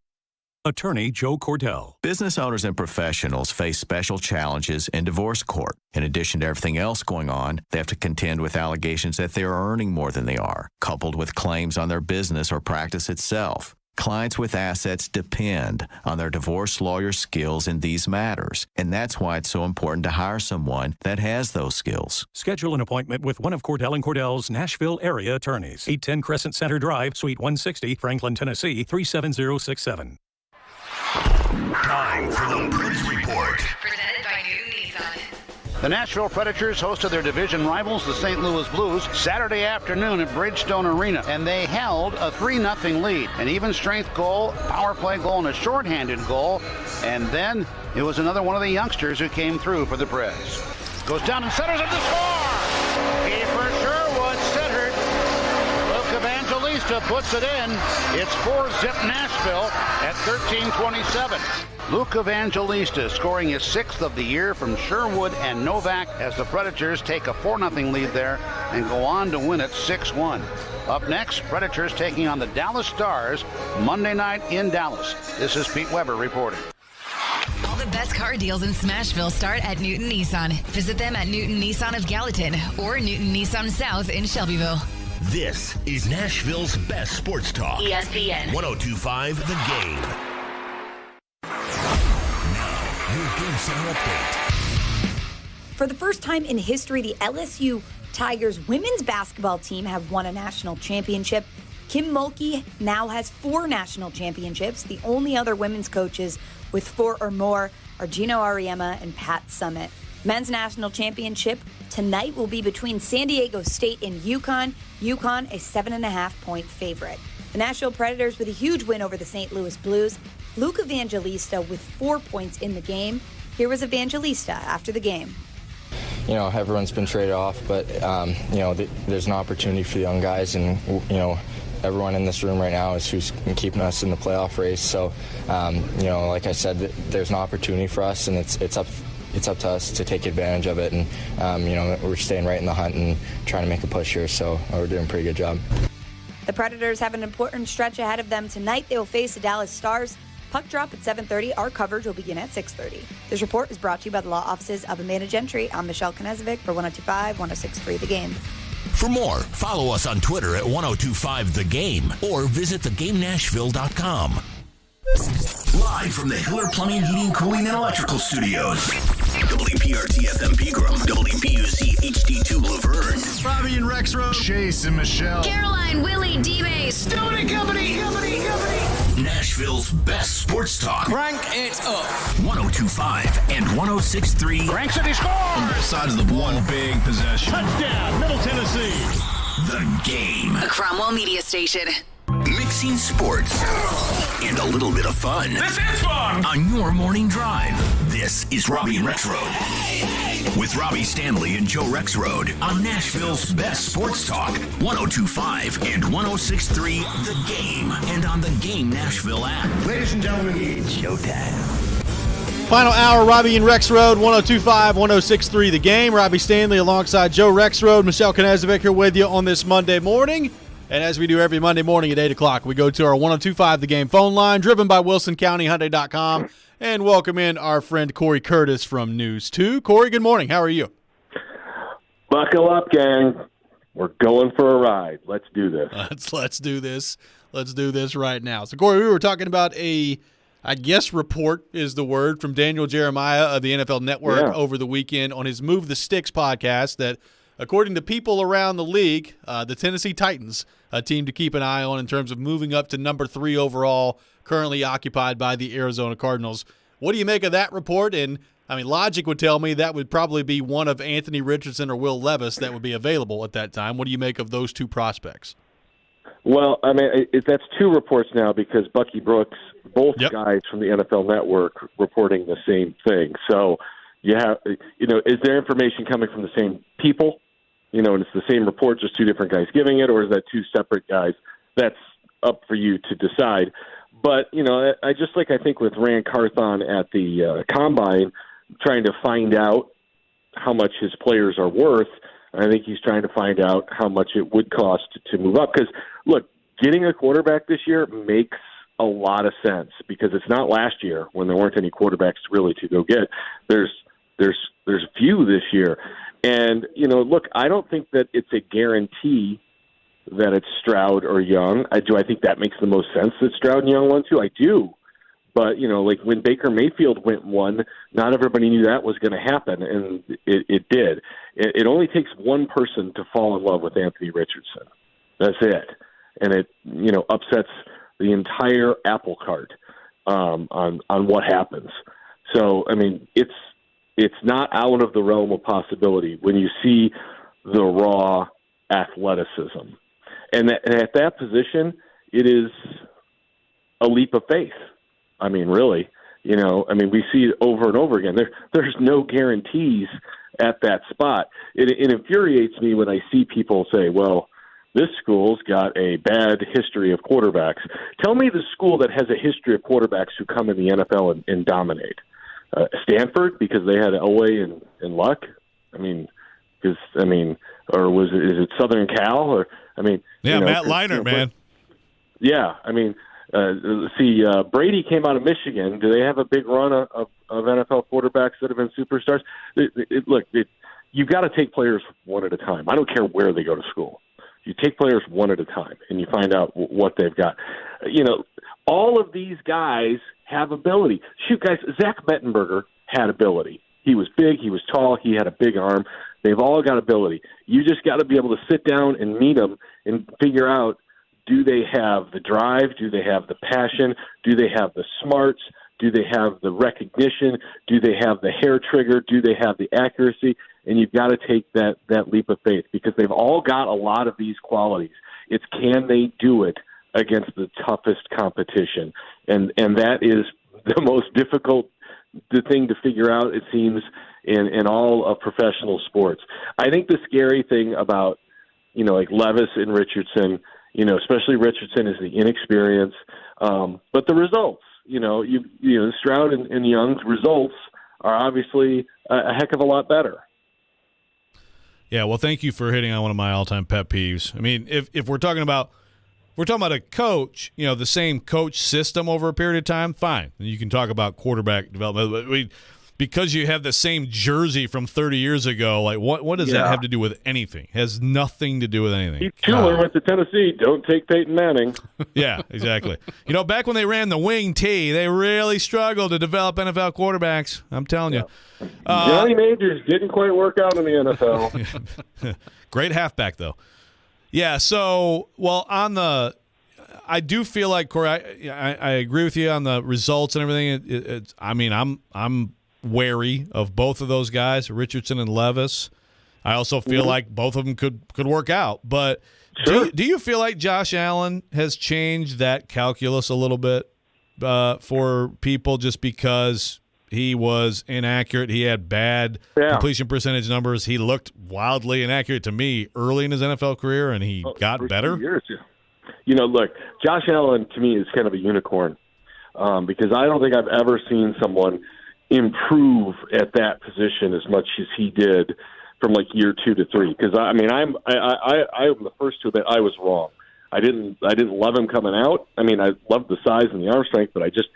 Attorney Joe Cordell. Business owners and professionals face special challenges in divorce court. In addition to everything else going on, they have to contend with allegations that they are earning more than they are, coupled with claims on their business or practice itself. Clients with assets depend on their divorce lawyer skills in these matters, and that's why it's so important to hire someone that has those skills. Schedule an appointment with one of Cordell & Cordell's Nashville area attorneys. 810 Crescent Center Drive, Suite 160, Franklin, Tennessee, 37067. Time for the Preds Report. Presented by New Nissan. The Nashville Predators hosted their division rivals, the St. Louis Blues, Saturday afternoon at Bridgestone Arena, and they held a 3-0 lead. An even strength goal, power play goal, and a shorthanded goal, and then it was another one of the youngsters who came through for the Preds. Goes down and centers up the score! Kiefer Sherwood centered. Luke Evangelista Evangelista puts it in. It's 4-zip Nashville at 13:27. Luke Evangelista scoring his 6th of the year from Sherwood and Novak as the Predators take a 4-0 lead there and go on to win it 6-1. Up next, Predators taking on the Dallas Stars Monday night in Dallas. This is Pete Weber reporting. All the best car deals in Smashville start at Newton Nissan. Visit them at Newton Nissan of Gallatin or Newton Nissan South in Shelbyville. This is Nashville's best sports talk. ESPN 102.5 The Game. Now, your Game Center update. For the first time in history, the LSU Tigers women's basketball team have won a national championship. Kim Mulkey now has 4 national championships. The only other women's coaches with 4 or more are Gino Auriemma and Pat Summitt. Men's national championship tonight will be between San Diego State and UConn. UConn a 7.5-point favorite. The Nashville Predators with a huge win over the St. Louis Blues. Luke Evangelista with 4 points in the game. Here was Evangelista after the game. You know, everyone's been traded off, but, you know, there's an opportunity for the young guys, and, you know, everyone in this room right now is who's keeping us in the playoff race. So, you know, like I said, there's an opportunity for us, and it's up to us to take advantage of it. And, you know, we're staying right in the hunt and trying to make a push here, so we're doing a pretty good job. The Predators have an important stretch ahead of them tonight. They will face the Dallas Stars. Puck drop at 7:30. Our coverage will begin at 6:30. This report is brought to you by the law offices of Amanda Gentry. I'm Michelle Knezovic for 102.5, 106.3 The Game. For more, follow us on Twitter at 102.5 The Game or visit thegamenashville.com. Live from the Hiller Plumbing, Heating, Cooling, and Electrical Studios. WPRT-FM Pegram, WPUC HD2 Laverne. Robby and Rexrode. Chase and Michelle. Caroline, Willie, D-Base. Stoney Company. Nashville's best sports talk. Crank it up. 102.5 and 106.3. Cranks it, he scores! On both sides of the one big possession. Touchdown, Middle Tennessee. The Game. A Cromwell Media Station. Mixing sports and a little bit of fun. This is fun! On your morning drive. This is Robby and Rexrode. With Robby Stanley and Joe Rexrode on Nashville's best sports talk. 102.5 and 106.3 The Game. And on the Game Nashville app. Ladies and gentlemen, it's showtime. Final hour, Robby and Rexrode, 102.5, 106.3 The Game. Robby Stanley alongside Joe Rexrode. Michelle Knezovic here with you on this Monday morning. And as we do every Monday morning at 8 o'clock, we go to our 102.5 The Game phone line, driven by WilsonCountyHyundai.com, and welcome in our friend Corey Curtis from News 2. Corey, good morning. How are you? Buckle up, gang. We're going for a ride. Let's do this. Let's do this. Let's do this right now. So, Corey, we were talking about report is the word, from Daniel Jeremiah of the NFL Network over the weekend on his Move the Sticks podcast that, according to people around the league, the Tennessee Titans, a team to keep an eye on in terms of moving up to number 3 overall, currently occupied by the Arizona Cardinals. What do you make of that report? And, I mean, logic would tell me that would probably be one of Anthony Richardson or Will Levis that would be available at that time. What do you make of those two prospects? Well, I mean, that's 2 reports now because Bucky Brooks, both guys from the NFL Network, reporting the same thing. So, you have, is there information coming from the same people? And it's the same report, just 2 different guys giving it, or is that 2 separate guys? That's up for you to decide. But, I think with Rand Carthon at the Combine, trying to find out how much his players are worth, I think he's trying to find out how much it would cost to move up. Because, look, getting a quarterback this year makes a lot of sense because it's not last year when there weren't any quarterbacks really to go get. There's few this year. And, look, I don't think that it's a guarantee that it's Stroud or Young. I think that makes the most sense that Stroud and Young won too. I do. But, like when Baker Mayfield went 1, not everybody knew that was going to happen, and it did. It only takes one person to fall in love with Anthony Richardson. That's it. And it, upsets the entire apple cart on what happens. So, I mean, it's not out of the realm of possibility when you see the raw athleticism. And at that position, it is a leap of faith. I mean, really, we see it over and over again. There's no guarantees at that spot. It infuriates me when I see people say, well, this school's got a bad history of quarterbacks. Tell me the school that has a history of quarterbacks who come in the NFL and dominate. Stanford, because they had Elway and Luck. Or is it Southern Cal? Or Matt Leinart, man. Yeah, Brady came out of Michigan. Do they have a big run of NFL quarterbacks that have been superstars? You've got to take players one at a time. I don't care where they go to school. You take players one at a time, and you find out what they've got. All of these guys have ability. Shoot, guys, Zach Mettenberger had ability. He was big, he was tall, he had a big arm. They've all got ability. You just got to be able to sit down and meet them and figure out, do they have the drive? Do they have the passion? Do they have the smarts? Do they have the recognition? Do they have the hair trigger? Do they have the accuracy? And you've got to take that leap of faith, because they've all got a lot of these qualities. It's, can they do it against the toughest competition? And that is the most difficult thing to figure out, it seems, in all of professional sports. I think the scary thing about, like Levis and Richardson, especially Richardson, is the inexperience, but the results. Stroud and Young's results are obviously a heck of a lot better. Yeah, well, thank you for hitting on one of my all-time pet peeves. If we're talking about a coach, the same coach system over a period of time, fine. You can talk about quarterback development. But because you have the same jersey from 30 years ago, like what does that have to do with anything? It has nothing to do with anything. Keith Schuler went to Tennessee. Don't take Peyton Manning. Yeah, exactly. Back when they ran the wing T, they really struggled to develop NFL quarterbacks. I'm telling you. Johnny Majors didn't quite work out in the NFL. Great halfback, though. Yeah, so, I do feel like, Corey, I agree with you on the results and everything. I'm wary of both of those guys, Richardson and Levis. I also feel like both of them could work out. But do you feel like Josh Allen has changed that calculus a little bit for people, just because he was inaccurate? He had bad completion percentage numbers. He looked wildly inaccurate to me early in his NFL career, and he got better. Years, look, Josh Allen to me is kind of a unicorn, because I don't think I've ever seen someone improve at that position as much as he did from like year 2 to 3. Because I'm the first to admit I was wrong. I didn't love him coming out. I loved the size and the arm strength, but I just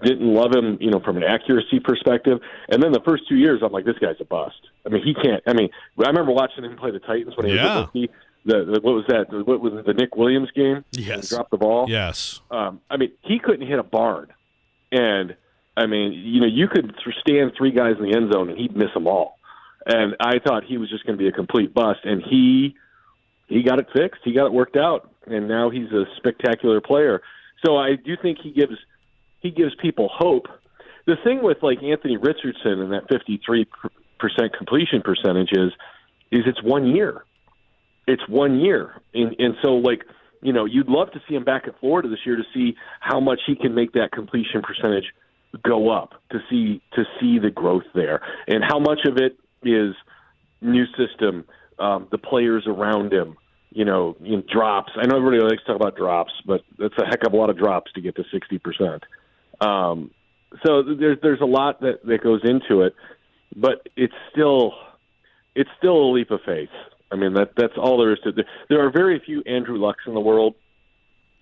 didn't love him, from an accuracy perspective. And then the first 2 years, I'm like, this guy's a bust. He can't. I remember watching him play the Titans when he was a rookie. What was that? What was it, the Nick Williams game? Yes. He dropped the ball. Yes. He couldn't hit a barn, and you could stand 3 guys in the end zone and he'd miss them all. And I thought he was just going to be a complete bust, and he got it fixed. He got it worked out, and now he's a spectacular player. So I do think he gives people hope. The thing with like Anthony Richardson and that 53% completion percentage is it's 1 year. It's 1 year. And so you'd love to see him back at Florida this year to see how much he can make that completion percentage go up, to see the growth there, and how much of it is new system, the players around him, drops. I know everybody likes to talk about drops, but that's a heck of a lot of drops to get to 60%. So there's a lot that goes into it, but it's still a leap of faith. That's all there is to it. There are very few Andrew Lucks in the world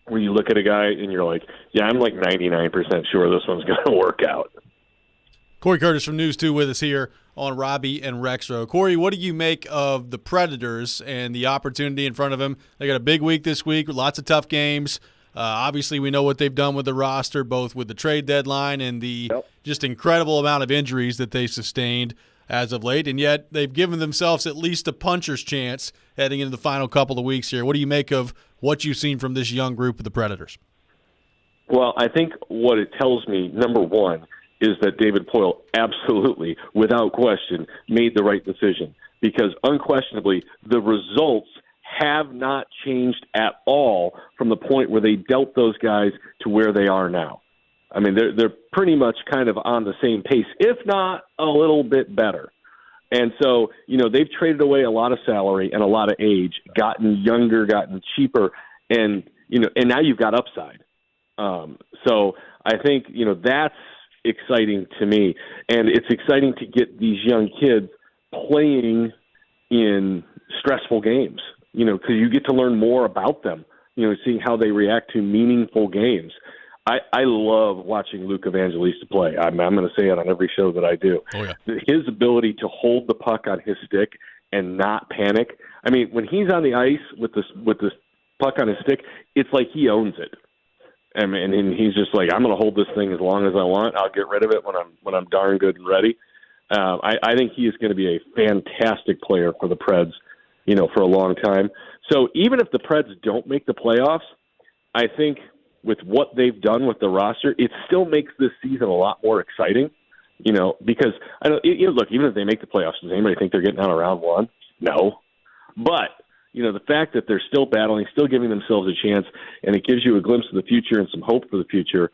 where you look at a guy and you're like, yeah, I'm like 99% sure this one's going to work out. Corey Curtis from News 2 with us here on Robby and Rexrode. Corey, what do you make of the Predators and the opportunity in front of them? They got a big week this week, lots of tough games. Obviously, we know what they've done with the roster, both with the trade deadline and the just incredible amount of injuries that they sustained as of late, and yet they've given themselves at least a puncher's chance heading into the final couple of weeks here. What do you make of what you've seen from this young group of the Predators? Well, I think what it tells me, number one, is that David Poile absolutely, without question, made the right decision, because unquestionably the results have not changed at all from the point where they dealt those guys to where they are now. They're pretty much kind of on the same pace, if not a little bit better. And so, they've traded away a lot of salary and a lot of age, gotten younger, gotten cheaper, and now you've got upside. So I think, that's exciting to me. And it's exciting to get these young kids playing in stressful games, because you get to learn more about them, seeing how they react to meaningful games. I love watching Luke Evangelista play. I'm going to say it on every show that I do. Oh, yeah. His ability to hold the puck on his stick and not panic. I mean, when he's on the ice with this puck on his stick, it's like he owns it. And he's just like, I'm going to hold this thing as long as I want. I'll get rid of it when I'm darn good and ready. I think he is going to be a fantastic player for the Preds, for a long time. So even if the Preds don't make the playoffs, I think with what they've done with the roster, it still makes this season a lot more exciting, because look, even if they make the playoffs, does anybody think they're getting out of round one? No. But, the fact that they're still battling, still giving themselves a chance, and it gives you a glimpse of the future and some hope for the future,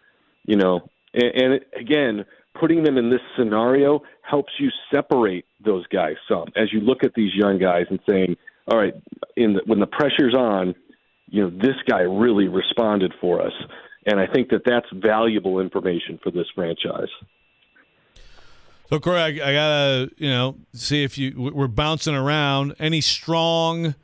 and again, putting them in this scenario helps you separate those guys some as you look at these young guys and saying, all right, when the pressure's on, this guy really responded for us. And I think that that's valuable information for this franchise. So, Corey, I got to, see if we're bouncing around. Any strong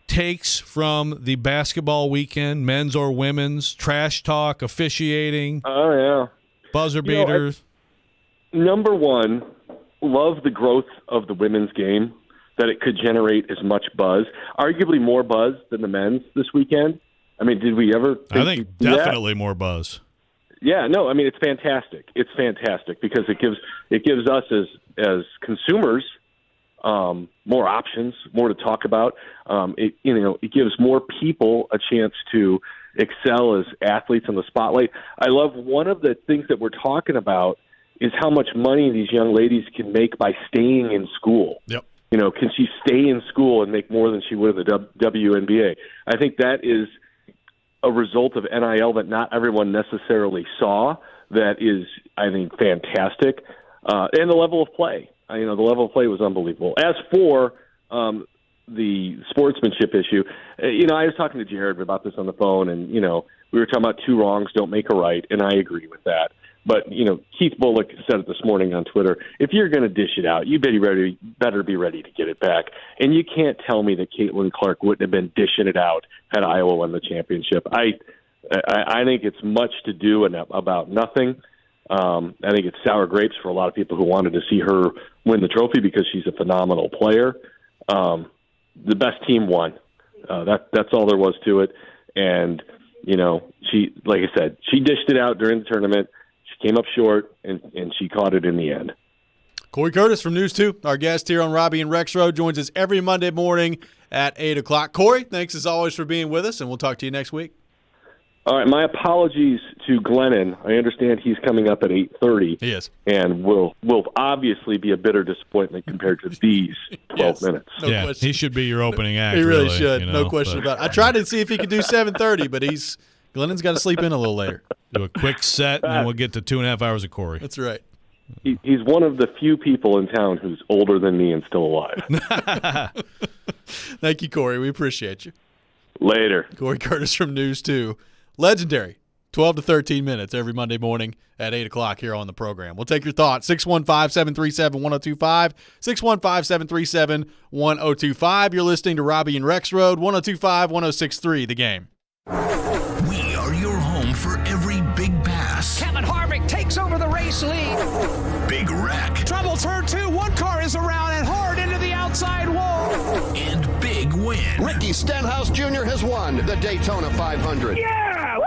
takes from the basketball weekend, men's or women's, trash talk, officiating? Oh, yeah. Buzzer beaters? Number one, love the growth of the women's game, that it could generate as much buzz, arguably more buzz than the men's this weekend. I mean, did we ever I think definitely more buzz. Yeah, no, I mean, it's fantastic. It's fantastic because it gives us as consumers more options, more to talk about. It gives more people a chance to excel as athletes in the spotlight. I love one of the things that we're talking about is how much money these young ladies can make by staying in school. Yep. Can she stay in school and make more than she would in the WNBA? I think that is a result of NIL that not everyone necessarily saw. That is, I think, fantastic. And the level of play. The level of play was unbelievable. As for the sportsmanship issue, I was talking to Jared about this on the phone, and, we were talking about two wrongs don't make a right, and I agree with that. But, Keith Bullock said it this morning on Twitter, if you're going to dish it out, you better be ready to get it back. And you can't tell me that Caitlin Clark wouldn't have been dishing it out had Iowa won the championship. I think it's much to do and about nothing. I think it's sour grapes for a lot of people who wanted to see her win the trophy because she's a phenomenal player. The best team won. That's all there was to it. And, she, like I said, she dished it out during the tournament. Came up short, and she caught it in the end. Corey Curtis from News 2, our guest here on Robby and Rexrode, joins us every Monday morning at 8 o'clock. Corey, thanks as always for being with us, and we'll talk to you next week. All right, my apologies to Glennon. I understand he's coming up at 8:30. He is. And will obviously be a bitter disappointment compared to these 12 minutes. No question. He should be your opening act. He really should. No question about it. I tried to see if he could do 7:30, but Glennon's got to sleep in a little later. Do a quick set, and then we'll get to 2.5 hours of Corey. That's right. He's one of the few people in town who's older than me and still alive. Thank you, Corey. We appreciate you. Later. Corey Curtis from News 2. Legendary. 12 to 13 minutes every Monday morning at 8 o'clock here on the program. We'll take your thoughts. 615-737-1025. 615-737-1025. You're listening to Robby and Rexrode, 102.5, 106.3 The Game. We are your home for every big pass. Kevin Harvick takes over the race lead. Big wreck. Trouble turn two. One car is around and hard into the outside wall. And big win. Ricky Stenhouse Jr. has won the Daytona 500. Yeah! Woo!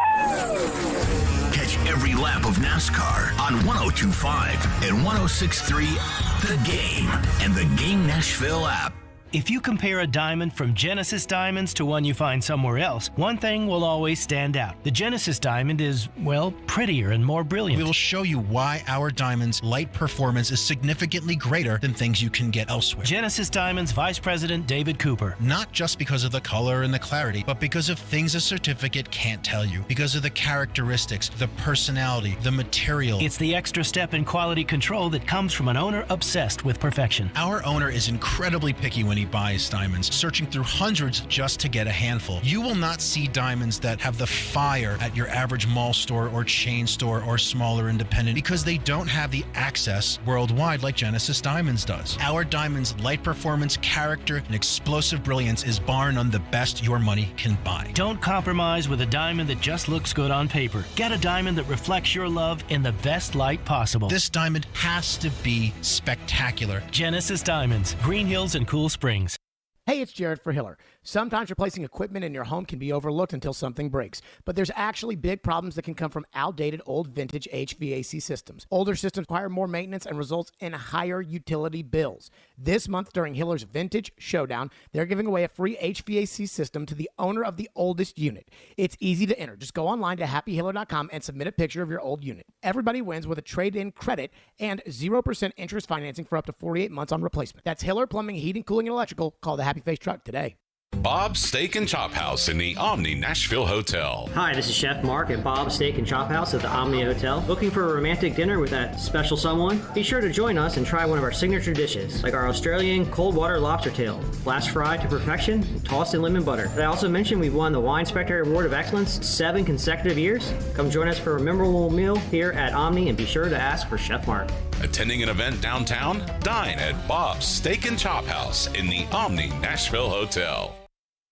Catch every lap of NASCAR on 102.5 and 106.3 The Game and the Game Nashville app. If you compare a diamond from Genesis Diamonds to one you find somewhere else, one thing will always stand out. The Genesis diamond is, well, prettier and more brilliant. We will show you why our diamond's light performance is significantly greater than things you can get elsewhere. Genesis Diamonds Vice President David Cooper. Not just because of the color and the clarity, but because of things a certificate can't tell you. Because of the characteristics, the personality, the material. It's the extra step in quality control that comes from an owner obsessed with perfection. Our owner is incredibly picky when he buys diamonds, searching through hundreds just to get a handful. You will not see diamonds that have the fire at your average mall store or chain store or smaller independent because they don't have the access worldwide like Genesis Diamonds does. Our diamond's light performance, character, and explosive brilliance is bar none the best your money can buy. Don't compromise with a diamond that just looks good on paper. Get a diamond that reflects your love in the best light possible. This diamond has to be spectacular. Genesis Diamonds, Green Hills and Cool Springs. Hey, it's Jared for Hiller. Sometimes replacing equipment in your home can be overlooked until something breaks. But there's actually big problems that can come from outdated, old vintage HVAC systems. Older systems require more maintenance and results in higher utility bills. This month during Hiller's Vintage Showdown, they're giving away a free HVAC system to the owner of the oldest unit. It's easy to enter. Just go online to happyhiller.com and submit a picture of your old unit. Everybody wins with a trade-in credit and 0% interest financing for up to 48 months on replacement. That's Hiller Plumbing, Heating, Cooling, and Electrical. Call the Happy Face Truck today. Bob's Steak and Chop House in the Omni Nashville Hotel. Hi, this is Chef Mark at Bob's Steak and Chop House at the Omni Hotel. Looking for a romantic dinner with that special someone? Be sure to join us and try one of our signature dishes, like our Australian cold water lobster tail, flash fried to perfection, and tossed in lemon butter. Did I also mention we've won the Wine Spectre Award of Excellence 7 consecutive years? Come join us for a memorable meal here at Omni and be sure to ask for Chef Mark. Attending an event downtown? Dine at Bob's Steak and Chop House in the Omni Nashville Hotel.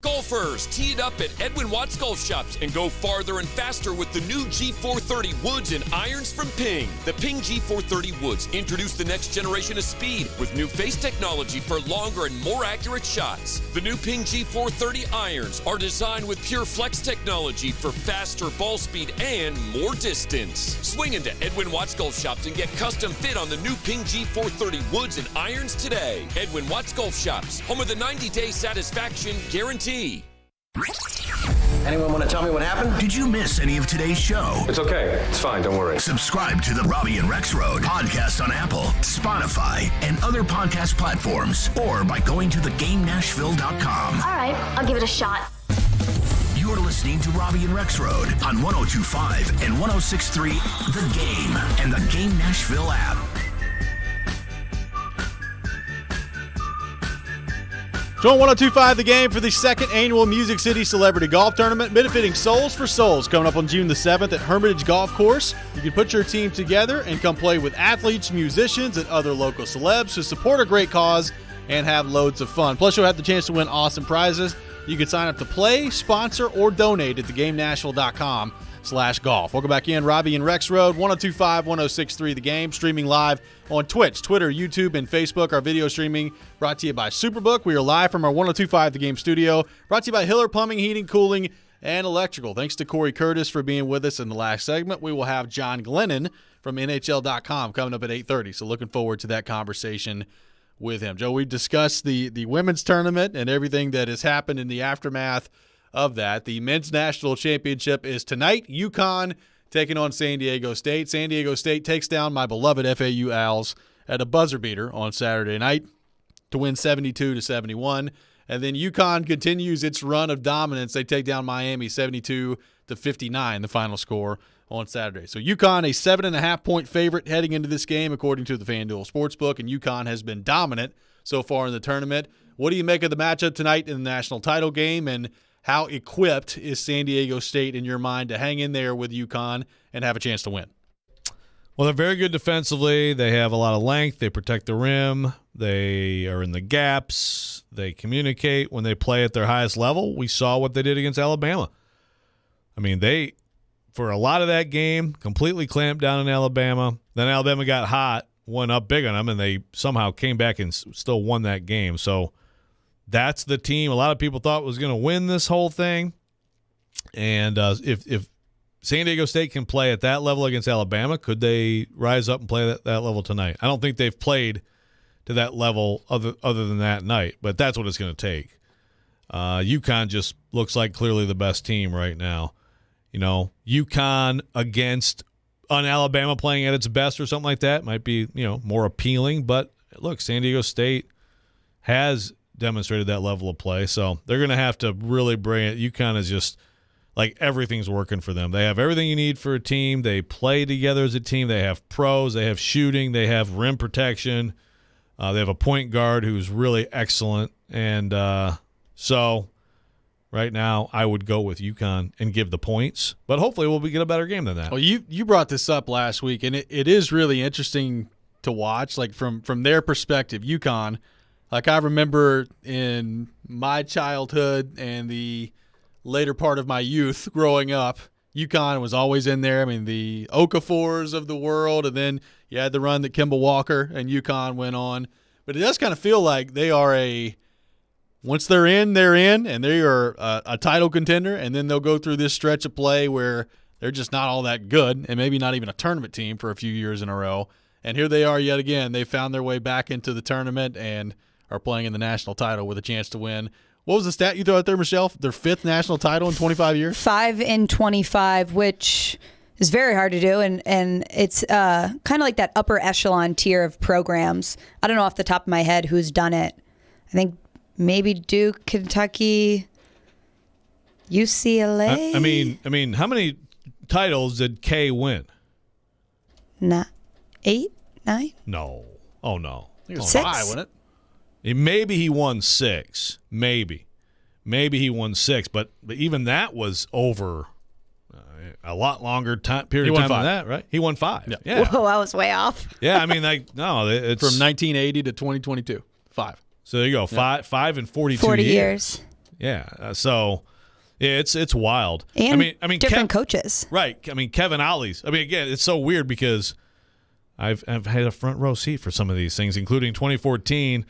Golfers, tee it up at Edwin Watts Golf Shops and go farther and faster with the new G430 woods and irons from Ping. The Ping G430 woods introduce the next generation of speed with new face technology for longer and more accurate shots. The new Ping G430 irons are designed with pure flex technology for faster ball speed and more distance. Swing into Edwin Watts Golf Shops and get custom fit on the new Ping G430 woods and irons today. Edwin Watts Golf Shops, home of the 90-day satisfaction guarantee. Anyone want to tell me what happened? Did you miss any of today's show? It's okay. It's fine. Don't worry. Subscribe to the Robby and Rexrode podcast on Apple, Spotify, and other podcast platforms, or by going to thegamenashville.com. All right, I'll give it a shot. You're listening to Robby and Rexrode on 102.5 and 106.3 The Game and the Game Nashville app. Join 102.5 The Game for the second annual Music City Celebrity Golf Tournament, benefiting Souls for Souls, coming up on June the 7th at Hermitage Golf Course. You can put your team together and come play with athletes, musicians, and other local celebs to support a great cause and have loads of fun. Plus, you'll have the chance to win awesome prizes. You can sign up to play, sponsor, or donate at thegamenashville.com/golf. Welcome back in. Robby and Rexrode, 102.5, 106.3 The Game, streaming live on Twitch, Twitter, YouTube, and Facebook. Our video streaming brought to you by Superbook. We are live from our 102.5 The Game studio, brought to you by Hiller Plumbing, Heating, Cooling, and Electrical. Thanks to Corey Curtis for being with us in the last segment. We will have John Glennon from NHL.com coming up at 8:30, so looking forward to that conversation with him. Joe, we discussed the women's tournament and everything that has happened in the aftermath of that. The men's national championship is tonight. UConn taking on San Diego State. San Diego State takes down my beloved FAU Owls at a buzzer beater on Saturday night to win 72-71. And then UConn continues its run of dominance. They take down Miami 72-59, the final score on Saturday. So UConn, a 7.5-point favorite heading into this game, according to the FanDuel Sportsbook, and UConn has been dominant so far in the tournament. What do you make of the matchup tonight in the national title game, and how equipped is San Diego State in your mind to hang in there with UConn and have a chance to win? Well, they're very good defensively. They have a lot of length. They protect the rim. They are in the gaps. They communicate when they play at their highest level. We saw what they did against Alabama. I mean, they, for a lot of that game, completely clamped down on Alabama. Then Alabama got hot, went up big on them, and they somehow came back and still won that game. So that's the team a lot of people thought was going to win this whole thing. And if San Diego State can play at that level against Alabama, could they rise up and play that level tonight? I don't think they've played to that level other than that night. But that's what it's going to take. UConn just looks like clearly the best team right now. UConn against an Alabama playing at its best or something like that might be, more appealing. But look, San Diego State has demonstrated that level of play, so they're going to have to really bring it. UConn is just like everything's working for them. They have everything you need for a team. They play together as a team. They have pros. They have shooting. They have rim protection. They have a point guard who's really excellent. And so right now I would go with UConn and give the points. But hopefully we'll get a better game than that. Well, you brought this up last week, and it is really interesting to watch, like from their perspective. UConn, like I remember in my childhood and the later part of my youth growing up, UConn was always in there. I mean, the Okafors of the world, and then you had the run that Kemba Walker and UConn went on. But it does kind of feel like they are once they're in, and they are a title contender, and then they'll go through this stretch of play where they're just not all that good and maybe not even a tournament team for a few years in a row. And here they are yet again. They found their way back into the tournament and are playing in the national title with a chance to win. What was the stat you threw out there, Michelle? Their 5th national title in 25 years? 5 in 25, which is very hard to do, and it's kind of like that upper echelon tier of programs. I don't know off the top of my head who's done it. I think maybe Duke, Kentucky, UCLA. I mean, how many titles did K win? 8, 9? No. Oh, no. I think it was 6? 5, wasn't it? Maybe he won 6. Maybe he won 6, but even that was over a lot longer period of time than that, right? He won 5. Yeah. Whoa, I was way off. Yeah, I mean, no, it's from 1980 to 2022, 5. So there you go, 5 and 42 40 years. Yeah, so it's wild. And I mean, different coaches, right? I mean, Kevin Ollie's. I mean, again, it's so weird because I've had a front row seat for some of these things, including 2014.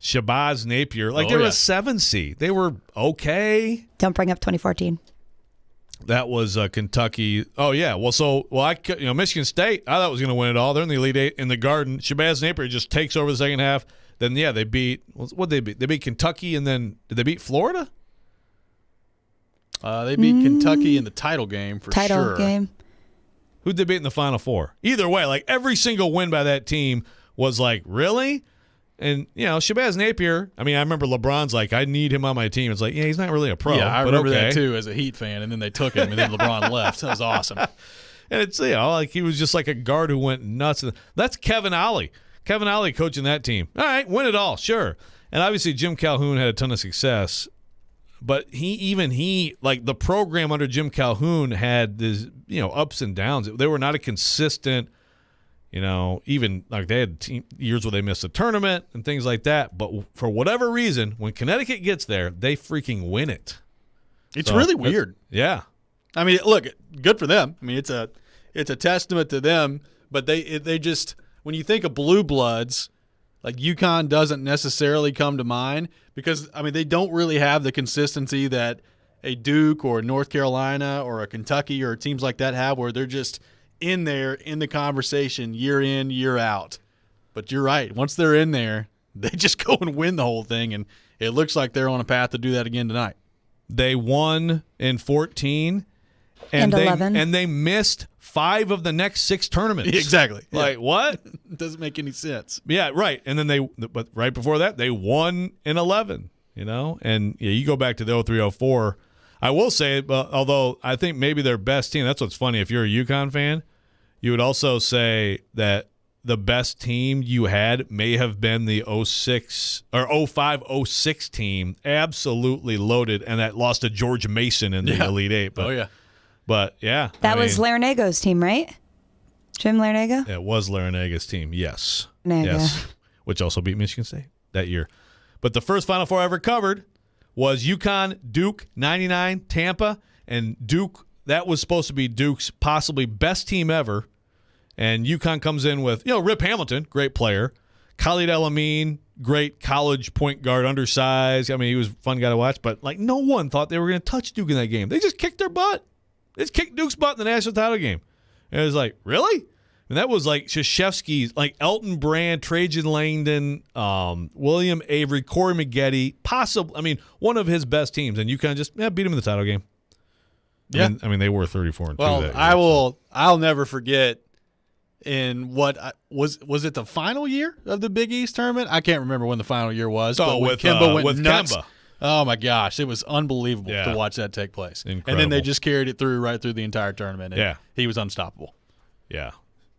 Shabazz Napier, they were a 7 seed. They were okay. Don't bring up 2014. That was Kentucky. Oh yeah. Michigan State. I thought was going to win it all. They're in the Elite Eight in the Garden. Shabazz Napier just takes over the second half. Then they beat. What they beat? They beat Kentucky, and then did they beat Florida? They beat Kentucky in the title game for sure. Title game. Who'd they beat in the Final Four? Either way, like every single win by that team was like, really? And, Shabazz Napier, I mean, I remember LeBron's like, I need him on my team. It's like, yeah, he's not really a pro. Yeah, I remember that too as a Heat fan, and then they took him, and then LeBron left. That was awesome. And it's, like he was just like a guard who went nuts. That's Kevin Ollie. Kevin Ollie coaching that team. All right, win it all, sure. And obviously Jim Calhoun had a ton of success. But the program under Jim Calhoun had this, ups and downs. They were not a consistent, even like they had years where they missed a tournament and things like that. But for whatever reason, when Connecticut gets there, they freaking win it. It's really weird. Yeah. I mean, look, good for them. I mean, it's a testament to them. But they just, when you think of blue bloods, like UConn doesn't necessarily come to mind because, I mean, they don't really have the consistency that a Duke or North Carolina or a Kentucky or teams like that have, where they're just in there in the conversation year in, year out. But you're right. Once they're in there, they just go and win the whole thing, and it looks like they're on a path to do that again tonight. They won in 14 and 11. And they missed 5 of the next 6 tournaments. Exactly. Like, what? It doesn't make any sense. Yeah, right. And then but right before that, they won in 11, And you go back to the 03-04. I will say, although I think maybe their best team, that's what's funny. If you're a UConn fan, you would also say that the best team you had may have been the 06 or 05-06 team, absolutely loaded, and that lost to George Mason in the Elite Eight. But, But, yeah. That was Larinago's team, right? Jim Larinaga? It was Larinaga's team, yes. Larinaga. Yes, which also beat Michigan State that year. But the first Final Four I ever covered was UConn, Duke, 99, Tampa, and Duke. That was supposed to be Duke's possibly best team ever. And UConn comes in with, Rip Hamilton, great player. Khalid El-Amin, great college point guard, undersized. I mean, he was a fun guy to watch. But, no one thought they were going to touch Duke in that game. They just kicked their butt. They just kicked Duke's butt in the national title game. And it was like, really? And that was like Krzyzewski's, like Elton Brand, Trajan Langdon, William Avery, Corey Maggette, one of his best teams. And UConn just beat him in the title game. Yeah. I mean they were 34-2 Well, that year. I'll never forget in what was it the final year of the Big East tournament? I can't remember when the final year was. Oh, but when with Kemba went nuts. Kemba. Oh my gosh, it was unbelievable to watch that take place. Incredible. And then they just carried it right through the entire tournament. And he was unstoppable. Yeah,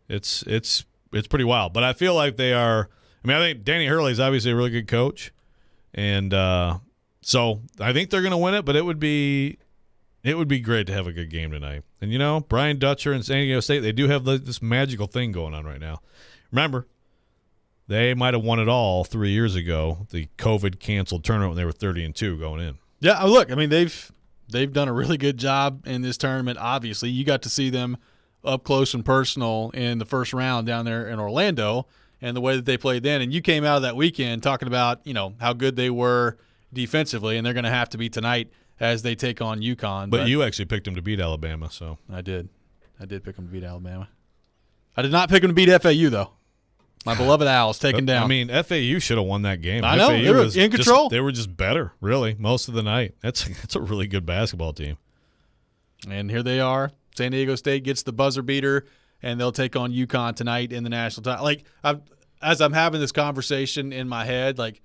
it's pretty wild. But I feel like they are. I mean, I think Danny Hurley's obviously a really good coach, and so I think they're going to win it. But it would be great to have a good game tonight. And Brian Dutcher and San Diego State, they do have this magical thing going on right now. Remember, they might have won it all 3 years ago. The COVID canceled tournament when they were 30-2 going in. Yeah, look, I mean they've done a really good job in this tournament. Obviously, you got to see them up close and personal in the first round down there in Orlando, and the way that they played then. And you came out of that weekend talking about how good they were defensively, and they're going to have to be tonight as they take on UConn. But you actually picked them to beat Alabama, so I did pick them to beat Alabama. I did not pick them to beat FAU though. My beloved Owls taken down. I mean, FAU should have won that game. I know. FAU They were was in control. They were just better, really, most of the night. That's a really good basketball team. And here they are. San Diego State gets the buzzer beater, and they'll take on UConn tonight in the national title. Like, as I'm having this conversation in my head, like,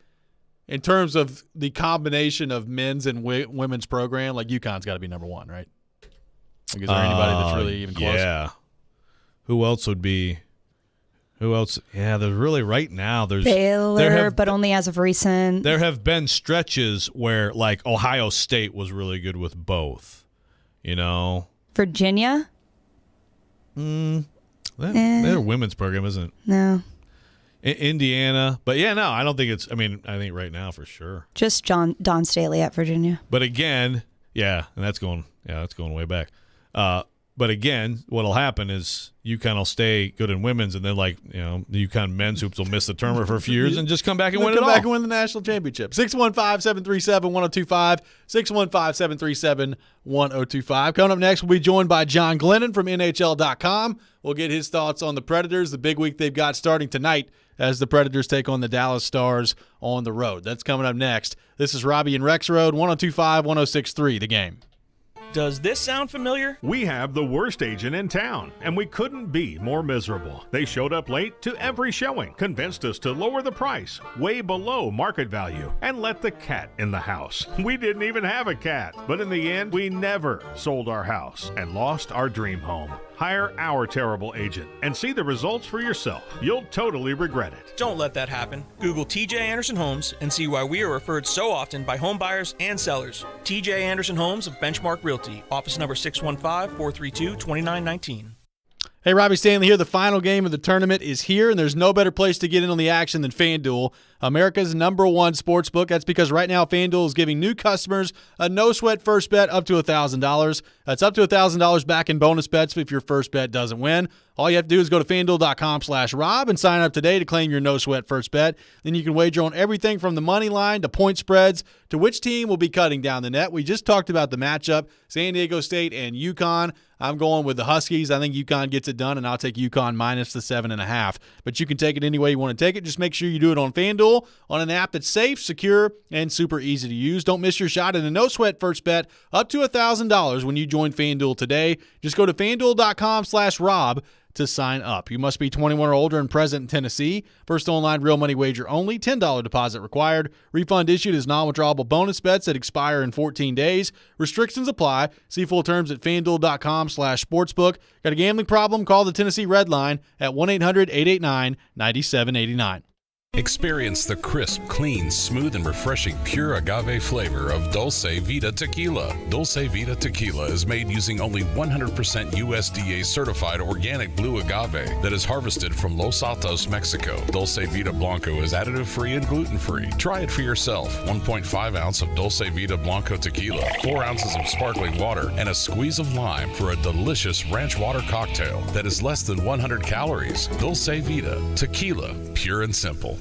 in terms of the combination of men's and women's program, like, UConn's got to be number one, right? Like, is there anybody that's really even close? Yeah. Who else would be? Who else? Yeah, there's really right now. There's Baylor, but only as of recent. There have been stretches where, like, Ohio State was really good with both. Virginia? Their women's program isn't. No. Indiana. But, yeah, no, I don't think it's – I think right now for sure. Just Don Staley at Virginia. But, again, and that's going way back. But again, what'll happen is UConn will stay good in women's, and then the UConn men's hoops will miss the tournament for a few years and just come back and win it all. Come back and win the national championship. 615-737-1025. 615-737-1025. Coming up next, we'll be joined by John Glennon from NHL.com. We'll get his thoughts on the Predators, the big week they've got starting tonight as the Predators take on the Dallas Stars on the road. That's coming up next. This is Robby and Rexrode, 102.5, 106.3, The Game. Does this sound familiar? We have the worst agent in town, and we couldn't be more miserable. They showed up late to every showing, convinced us to lower the price, way below market value, and let the cat in the house. We didn't even have a cat, but in the end, we never sold our house and lost our dream home. Hire our terrible agent and see the results for yourself. You'll totally regret it. Don't let that happen. Google TJ Anderson Homes and see why we are referred so often by home buyers and sellers. TJ Anderson Homes of Benchmark Realty, office number 615-432-2919. Hey, Robbie Stanley here. The final game of the tournament is here, and there's no better place to get in on the action than FanDuel, America's #1 sports book. That's because right now FanDuel is giving new customers a no-sweat first bet up to $1,000. That's up to $1,000 back in bonus bets if your first bet doesn't win. All you have to do is go to FanDuel.com/Rob and sign up today to claim your no-sweat first bet. Then you can wager on everything from the money line to point spreads to which team will be cutting down the net. We just talked about the matchup, San Diego State and UConn. I'm going with the Huskies. I think UConn gets it done, and I'll take UConn minus the 7.5. But you can take it any way you want to take it. Just make sure you do it on FanDuel, on an app that's safe, secure, and super easy to use. Don't miss your shot at a no-sweat first bet up to $1,000 when you join FanDuel today. Just go to FanDuel.com/Rob to sign up. You must be 21 or older and present in Tennessee. First online real money wager only. $10 deposit required. Refund issued as non-withdrawable bonus bets that expire in 14 days. Restrictions apply. See full terms at FanDuel.com/sportsbook. Got a gambling problem? Call the Tennessee Red Line at 1-800-889-9789. Experience the crisp, clean, smooth, and refreshing pure agave flavor of Dulce Vita Tequila. Dulce Vita Tequila is made using only 100% USDA certified organic blue agave that is harvested from Los Altos, Mexico. Dulce Vita Blanco is additive-free and gluten-free. Try it for yourself. 1.5 ounce of Dulce Vita Blanco Tequila, 4 ounces of sparkling water, and a squeeze of lime for a delicious ranch water cocktail that is less than 100 calories. Dulce Vita Tequila, pure and simple.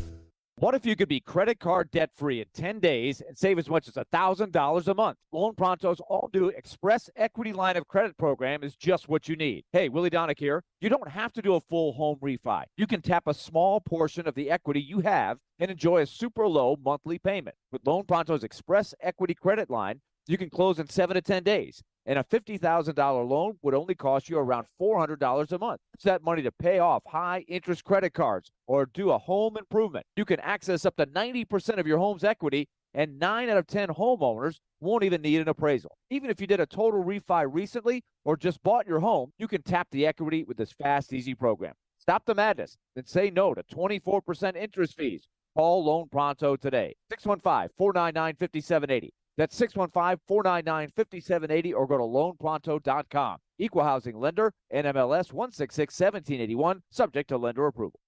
What if you could be credit card debt-free in 10 days and save as much as $1,000 a month? Loan Pronto's all-new Express Equity Line of Credit program is just what you need. Hey, Willie Donick here. You don't have to do a full home refi. You can tap a small portion of the equity you have and enjoy a super low monthly payment. With Loan Pronto's Express Equity Credit Line, you can close in 7 to 10 days. And a $50,000 loan would only cost you around $400 a month. Use that money to pay off high-interest credit cards or do a home improvement. You can access up to 90% of your home's equity, and 9 out of 10 homeowners won't even need an appraisal. Even if you did a total refi recently or just bought your home, you can tap the equity with this fast, easy program. Stop the madness and say no to 24% interest fees. Call Loan Pronto today. 615-499-5780. That's 615-499-5780 or go to loanpronto.com. Equal housing lender, NMLS 166-1781, subject to lender approval.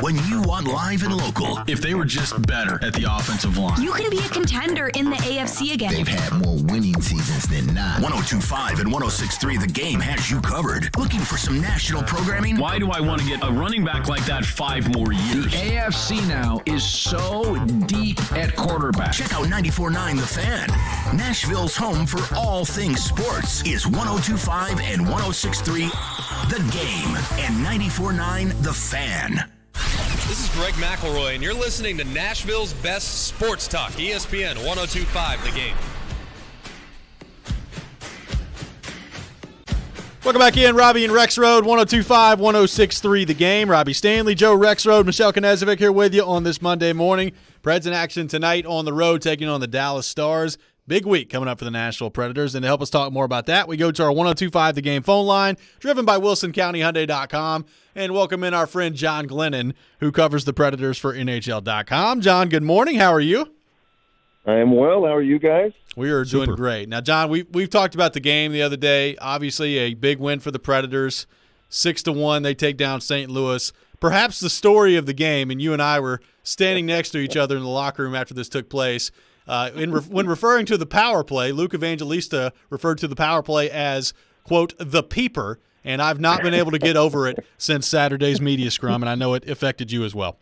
When you want live and local, if they were just better at the offensive line, You can be a contender in the AFC again. they've had more winning seasons than not. 102.5 and 106.3 The Game has you covered. Looking for some national programming? Why do I want to get a running back like that 5 more years? The AFC now is so deep at quarterback. Check out 94.9 The Fan. Nashville's home for all things sports is 102.5 and 106.3 The Game and 94.9 The Fan. This is Greg McElroy, and you're listening to Nashville's best sports talk, ESPN 102.5 The Game. Welcome back in, Robby and Rexrode, 102.5, 106.3 The Game. Robbie Stanley, Joe Rexrode, Michelle Knezovic here with you on this Monday morning. Preds in action tonight on the road, taking on the Dallas Stars. Big week coming up for the Nashville Predators, and to help us talk more about that, we go to our 102.5 The Game phone line, driven by WilsonCountyHyundai.com, and welcome in our friend John Glennon, who covers the Predators for NHL.com. John, good morning. How are you? I am well. How are you guys? We are doing great. Now, John, we've talked about the game the other day. Obviously, a big win for the Predators, 6-1. They take down St. Louis. Perhaps the story of the game, and you and I were standing next to each other in the locker room after this took place. When referring to the power play, Luke Evangelista referred to the power play as, quote, the peeper, and I've not been able to get over it since Saturday's media scrum, and I know it affected you as well.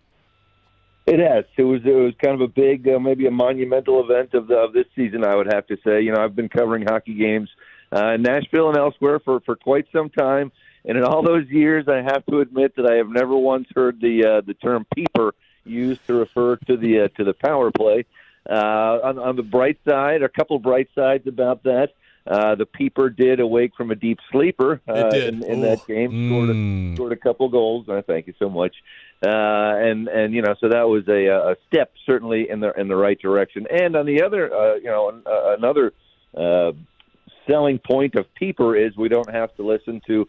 It has. It was kind of a big, maybe a monumental event of this season, I would have to say. You know, I've been covering hockey games in Nashville and elsewhere for quite some time, and in all those years, I have to admit that I have never once heard the term peeper used to refer to the power play. On the bright side, a couple bright sides about that. The peeper did awake from a deep sleeper in that game. Scored a couple goals. Thank you so much. And you know, so that was a step certainly in the right direction. And on the other, another selling point of peeper is we don't have to listen to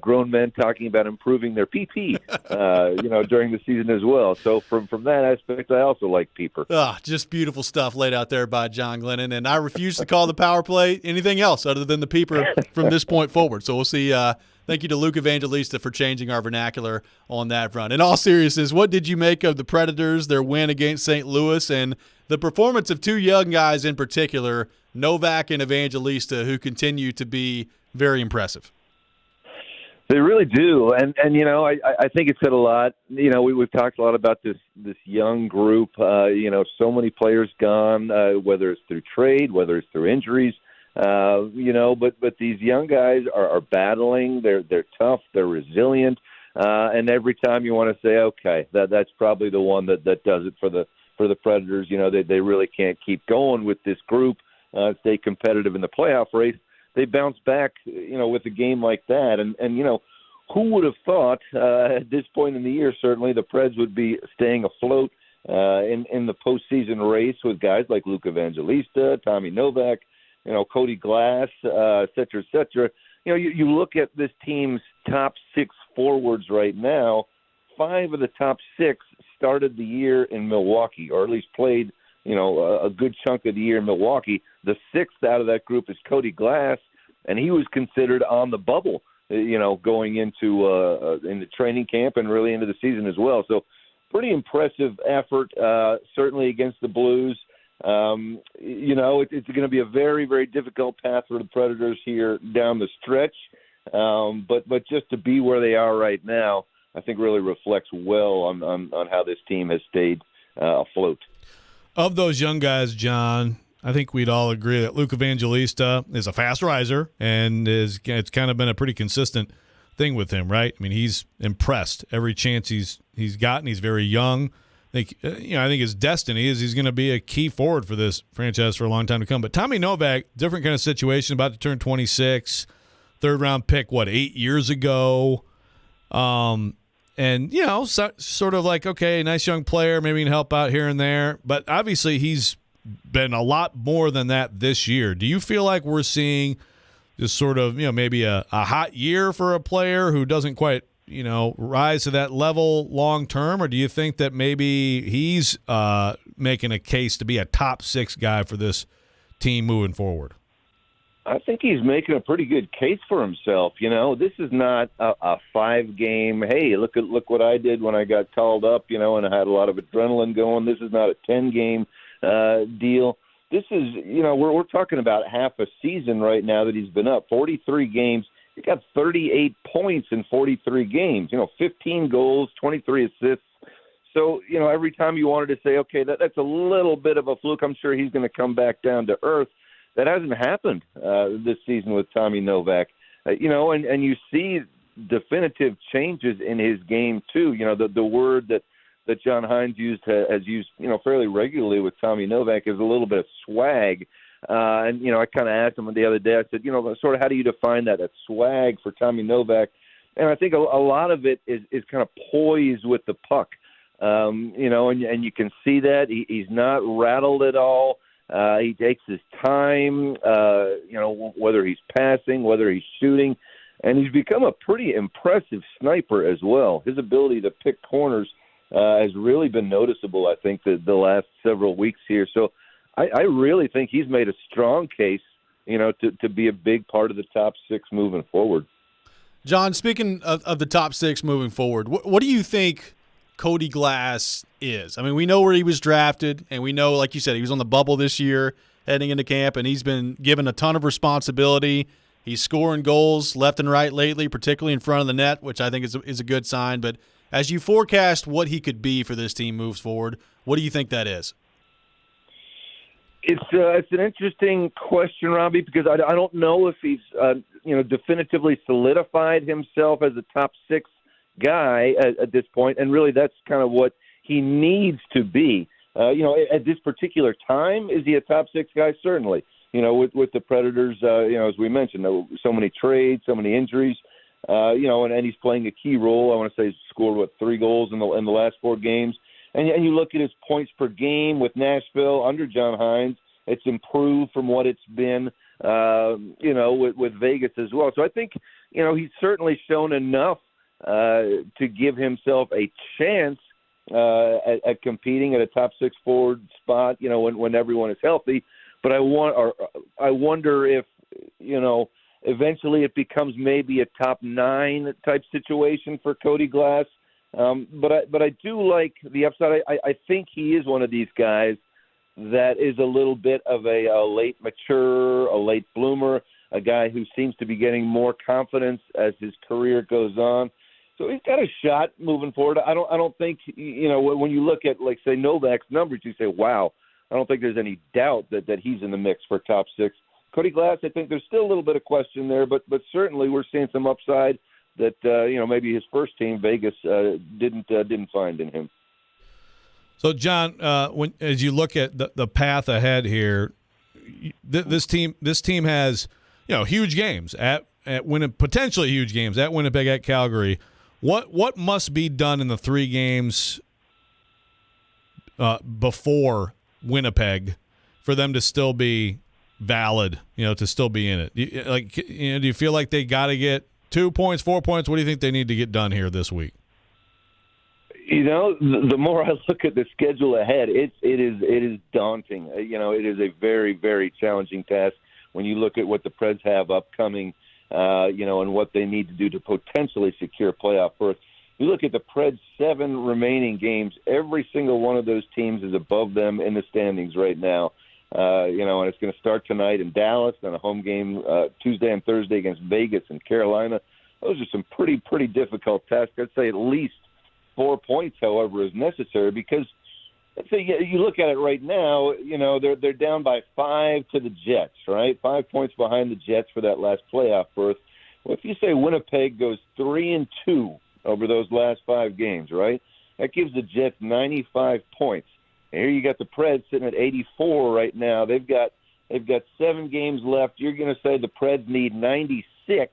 grown men talking about improving their PP, during the season as well. So from that aspect, I also like peeper. Just beautiful stuff laid out there by John Glennon. And I refuse to call the power play anything else other than the peeper from this point forward. So we'll see. Thank you to Luke Evangelista for changing our vernacular on that front. In all seriousness, what did you make of the Predators, their win against St. Louis, and the performance of two young guys in particular, Novak and Evangelista, who continue to be very impressive? They really do, and you know, I think it said a lot. You know, we've talked a lot about this young group. So many players gone, whether it's through trade, whether it's through injuries. But these young guys are battling. They're tough. They're resilient, and every time you want to say, okay, that's probably the one that does it for the Predators. You know, they really can't keep going with this group, stay competitive in the playoff race. They bounce back, with a game like that. And who would have thought at this point in the year, certainly the Preds would be staying afloat in the postseason race with guys like Luke Evangelista, Tommy Novak, Cody Glass, et cetera, et cetera. You look at this team's top 6 forwards right now, 5 of the top 6 started the year in Milwaukee, or at least played a good chunk of the year in Milwaukee. The 6th out of that group is Cody Glass, and he was considered on the bubble, going into training camp and really into the season as well. So pretty impressive effort, certainly against the Blues. It's going to be a very, very difficult path for the Predators here down the stretch. But just to be where they are right now, I think really reflects well on how this team has stayed afloat. Of those young guys, John, I think we'd all agree that Luke Evangelista is a fast riser, and it's kind of been a pretty consistent thing with him, right? I mean, he's impressed every chance he's gotten. He's very young. I think his destiny is he's going to be a key forward for this franchise for a long time to come. But Tommy Novak, different kind of situation, about to turn 26, third-round pick, 8 years ago? And, sort of like, okay, nice young player, maybe he can help out here and there. But obviously he's been a lot more than that this year. Do you feel like we're seeing just sort of, maybe a hot year for a player who doesn't quite, rise to that level long term? Or do you think that maybe he's making a case to be a top 6 guy for this team moving forward? I think he's making a pretty good case for himself. This is not a 5-game, hey, look what I did when I got called up, and I had a lot of adrenaline going. This is not a 10-game deal. This is, we're talking about half a season right now that he's been up. 43 games. He got 38 points in 43 games, 15 goals, 23 assists. So, every time you wanted to say, okay, that's a little bit of a fluke, I'm sure he's going to come back down to earth. That hasn't happened this season with Tommy Novak. And you see definitive changes in his game, too. The word that John Hines has used, fairly regularly with Tommy Novak is a little bit of swag. I kind of asked him the other day, I said, sort of how do you define that swag for Tommy Novak? And I think a lot of it is kind of poised with the puck. And you can see that. He's not rattled at all. He takes his time, whether he's passing, whether he's shooting, and he's become a pretty impressive sniper as well. His ability to pick corners has really been noticeable, I think, the last several weeks here. So I really think he's made a strong case, to be a big part of the top 6 moving forward. John, speaking of the top 6 moving forward, what do you think Cody Glass is? I mean, we know where he was drafted, and we know, like you said, he was on the bubble this year heading into camp, and he's been given a ton of responsibility. He's scoring goals left and right lately, particularly in front of the net, which I think is a good sign. But as you forecast what he could be for this team moves forward, what do you think that is? It's an interesting question, Robby, because I don't know if he's definitively solidified himself as a top 6 guy at this point, and really that's kind of what he needs to be. At this particular time, is he a top 6 guy? Certainly. With the Predators, as we mentioned, so many trades, so many injuries, and he's playing a key role. I want to say he's scored 3 goals in the last 4 games. And you look at his points per game with Nashville under John Hines, it's improved from what it's been, with Vegas as well. So I think, he's certainly shown enough to give himself a chance at competing at a top 6 forward spot, when everyone is healthy. But I wonder if, eventually it becomes maybe a top 9 type situation for Cody Glass. But I do like the upside. I think he is one of these guys that is a little bit of a late mature, a late bloomer, a guy who seems to be getting more confidence as his career goes on. So he's got a shot moving forward. I don't think, when you look at, like, say, Novak's numbers, you say, wow, I don't think there's any doubt that he's in the mix for top 6. Cody Glass, I think there's still a little bit of question there, but certainly we're seeing some upside that maybe his first team, Vegas, didn't find in him. So, John, as you look at the path ahead here, this team has huge games at potentially huge games at Winnipeg, at Calgary. What must be done in the 3 games before Winnipeg for them to still be valid? To still be in it. Do you feel like they got to get 2 points, 4 points? What do you think they need to get done here this week? The more I look at the schedule ahead, it is daunting. It is a very, very challenging task when you look at what the Preds have upcoming, and what they need to do to potentially secure playoff berth. You look at the Preds' 7 remaining games, every single one of those teams is above them in the standings right now. And it's going to start tonight in Dallas, then a home game Tuesday and Thursday against Vegas and Carolina. those are some pretty difficult tasks. I'd say at least 4 points, however, is necessary because let's say you look at it right now, they're down by 5 to the Jets, right? 5 points behind the Jets for that last playoff berth. Well, if you say Winnipeg goes 3-2 over those last 5 games, right? That gives the Jets 95 points. And here you got the Preds sitting at 84 right now. They've got 7 games left. You're going to say the Preds need 96.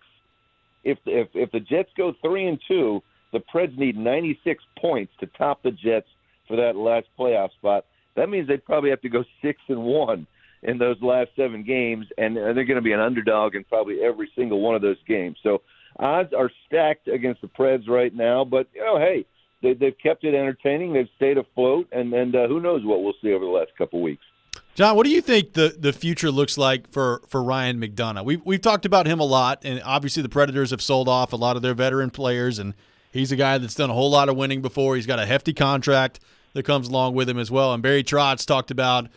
If the Jets go 3-2, the Preds need 96 points to top the Jets for that last playoff spot. That means they'd probably have to go 6-1 in those last 7 games, and they're going to be an underdog in probably every single one of those games. So odds are stacked against the Preds right now, but hey, they've kept it entertaining. They've stayed afloat, and who knows what we'll see over the last couple weeks. John, what do you think the future looks like for Ryan McDonough? We've talked about him a lot, and obviously the Predators have sold off a lot of their veteran players, and he's a guy that's done a whole lot of winning before. He's got a hefty contract that comes along with him as well. And Barry Trotz talked about,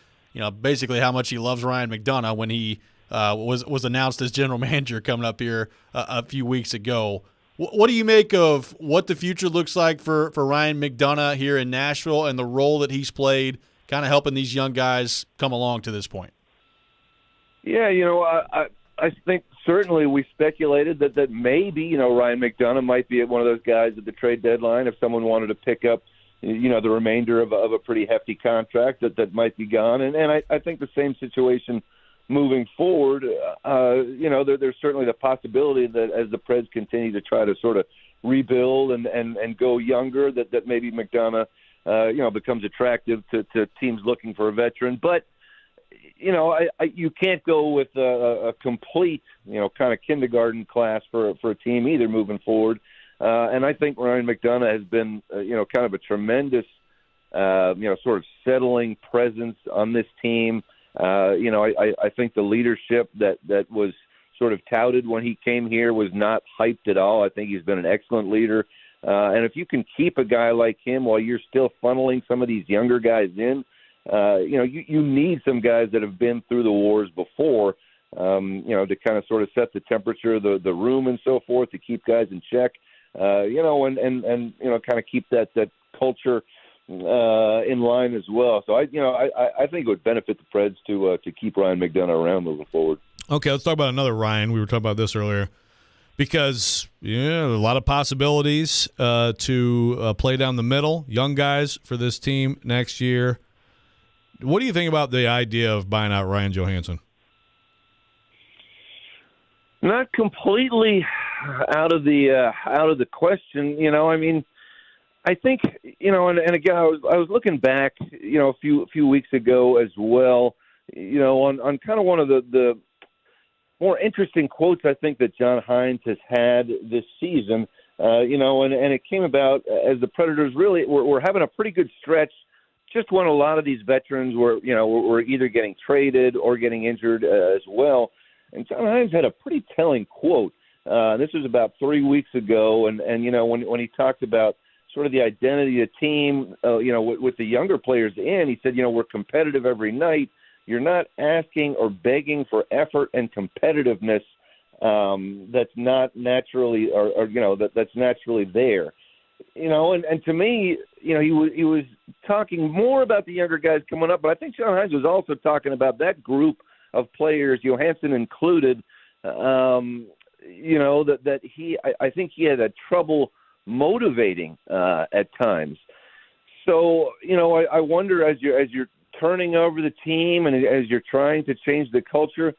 basically how much he loves Ryan McDonough when he was announced as general manager coming up here a few weeks ago. What do you make of what the future looks like for Ryan McDonough here in Nashville and the role that he's played kind of helping these young guys come along to this point? Yeah, I think certainly we speculated that maybe, Ryan McDonough might be one of those guys at the trade deadline if someone wanted to pick up, the remainder of a pretty hefty contract that might be gone. And I think the same situation moving forward, there's certainly the possibility that as the Preds continue to try to sort of rebuild and go younger, that maybe McDonough, becomes attractive to teams looking for a veteran. But, you can't go with a complete, kind of kindergarten class for a team either moving forward. And I think Ryan McDonough has been, kind of a tremendous, sort of settling presence on this team. I think the leadership that was sort of touted when he came here was not hyped at all. I think he's been an excellent leader. And if you can keep a guy like him while you're still funneling some of these younger guys in, you need some guys that have been through the wars before, to kind of sort of set the temperature of the room and so forth, to keep guys in check, and kind of keep that culture in line as well. So I think it would benefit the Preds to keep Ryan McDonough around moving forward. Okay, let's talk about another Ryan. We were talking about this earlier because a lot of possibilities to play down the middle, young guys for this team next year. What do you think about the idea of buying out Ryan Johansson? Not completely out of the question. I think, and again, I was looking back, a few weeks ago as well, on kind of one of the more interesting quotes I think that John Hines has had this season, and it came about as the Predators really were having a pretty good stretch, just when a lot of these veterans were either getting traded or getting injured as well. And John Hines had a pretty telling quote. This was about 3 weeks ago, and when he talked about sort of the identity of the team, with the younger players in, he said, we're competitive every night. You're not asking or begging for effort and competitiveness that's not naturally that's naturally there. And to me, he was talking more about the younger guys coming up, but I think John Hines was also talking about that group of players, Johansson included, that I think he had a trouble motivating at times. So, I wonder as you're turning over the team and as you're trying to change the culture,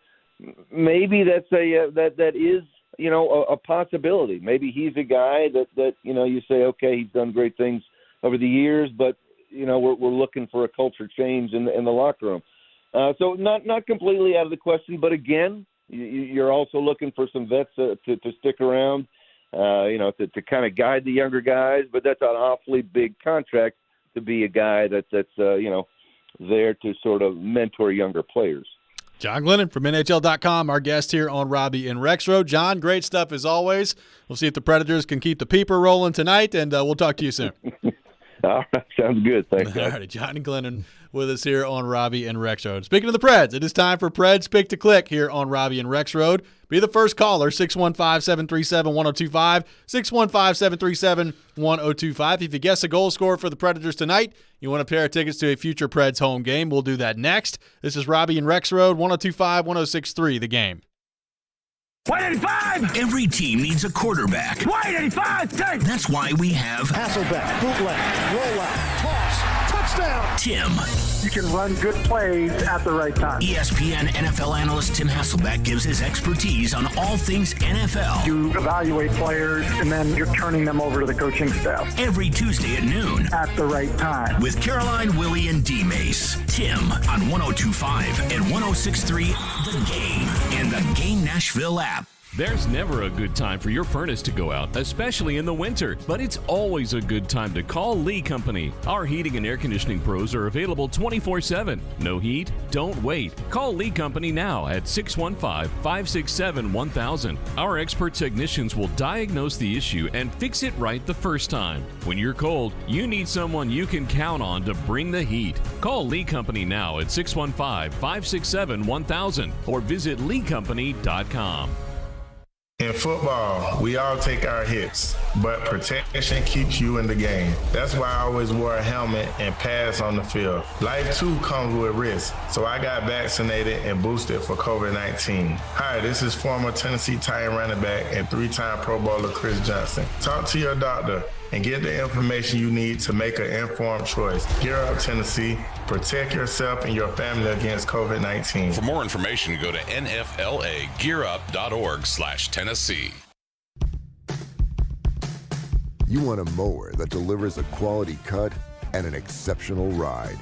maybe that's that is a possibility. Maybe he's a guy that you say, okay, he's done great things over the years, but we're looking for a culture change in the locker room. So not completely out of the question, but again, you're also looking for some vets to stick around, to kind of guide the younger guys. But that's an awfully big contract to be a guy that's there to sort of mentor younger players. John Glennon from NHL.com, our guest here on Robby and Rexrode. John, great stuff as always. We'll see if the Predators can keep the peeper rolling tonight, and we'll talk to you soon. All right, sounds good. Thanks, All guys. right, Johnny Glennon with us here on Robby and Rexrode. Speaking of the Preds, it is time for Preds Pick to Click here on Robby and Rexrode. Be the first caller, 615-737-1025, 615-737-1025. If you guess a goal scorer for the Predators tonight, you want a pair of tickets to a future Preds home game, we'll do that next. This is Robby and Rexrode, 102.5, 106.3, The Game. White 85! Every team needs a quarterback. White 85! Take! That's why we have Hasselbeck, bootleg, rollout, toss, touchdown! Tim. You can run good plays at the right time. ESPN NFL analyst Tim Hasselbeck gives his expertise on all things NFL. You evaluate players, and then you're turning them over to the coaching staff. Every Tuesday at noon. At the right time. With Caroline, Willie, and D-Mace. Tim on 102.5 and 106.3 The Game and the Game Nashville app. There's never a good time for your furnace to go out, especially in the winter, but it's always a good time to call Lee Company. Our heating and air conditioning pros are available 24/7. No heat? Don't wait. Call Lee Company now at 615-567-1000. Our expert technicians will diagnose the issue and fix it right the first time. When you're cold, you need someone you can count on to bring the heat. Call Lee Company now at 615-567-1000 or visit leecompany.com. In football, we all take our hits, but protection keeps you in the game. That's why I always wore a helmet and pads on the field. Life too comes with risk, so I got vaccinated and boosted for COVID-19. Hi, this is former Tennessee Titan running back and 3-time Pro Bowler Chris Johnson. Talk to your doctor and get the information you need to make an informed choice. Gear up, Tennessee. Protect yourself and your family against COVID-19. For more information, go to nflagearup.org/Tennessee. You want a mower that delivers a quality cut and an exceptional ride.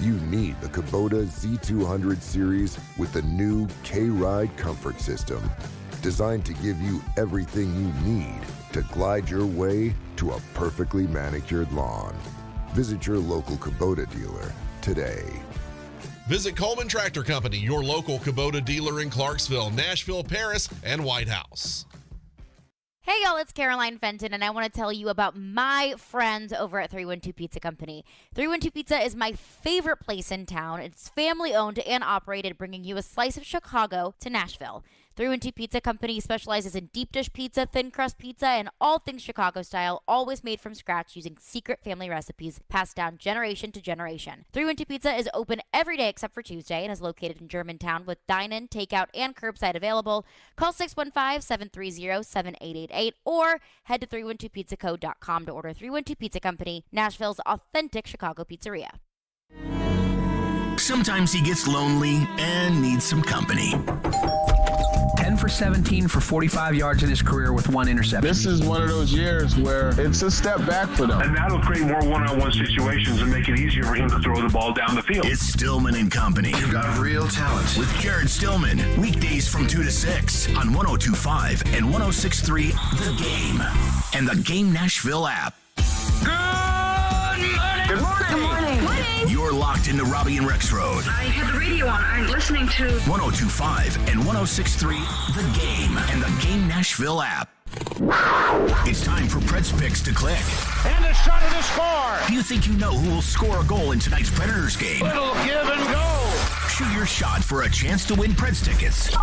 You need the Kubota Z200 series with the new K-Ride comfort system, designed to give you everything you need to glide your way to a perfectly manicured lawn. Visit your local Kubota dealer today. Visit Coleman Tractor Company, your local Kubota dealer in Clarksville, Nashville, Paris, and White House. Hey y'all, it's Caroline Fenton, and I want to tell you about my friends over at 312 Pizza Company. 312 Pizza is my favorite place in town. It's family owned and operated, bringing you a slice of Chicago to Nashville. 312 Pizza Company specializes in deep dish pizza, thin crust pizza, and all things Chicago style, always made from scratch using secret family recipes passed down generation to generation. 312 Pizza is open every day except for Tuesday and is located in Germantown with dine-in, takeout, and curbside available. Call 615-730-7888 or head to 312pizzaco.com to order. 312 Pizza Company, Nashville's authentic Chicago pizzeria. Sometimes he gets lonely and needs some company. 10 for 17 for 45 yards in his career with 1 interception. This is one of those years where it's a step back for them. And that'll create more one-on-one situations and make it easier for him to throw the ball down the field. It's Stillman and Company. You've got real talent. With Jared Stillman, weekdays from 2 to 6 on 102.5 and 106.3 The Game and the Game Nashville app. Good morning. Good morning. You're locked into Robby and Rexrode. I had the radio on. I'm listening to 102.5 and 106.3 The Game and the Game Nashville app. It's time for Preds Picks to Click. And a shot at the score. Do you think you know who will score a goal in tonight's Predators game? Little give and go. Shoot your shot for a chance to win Preds tickets.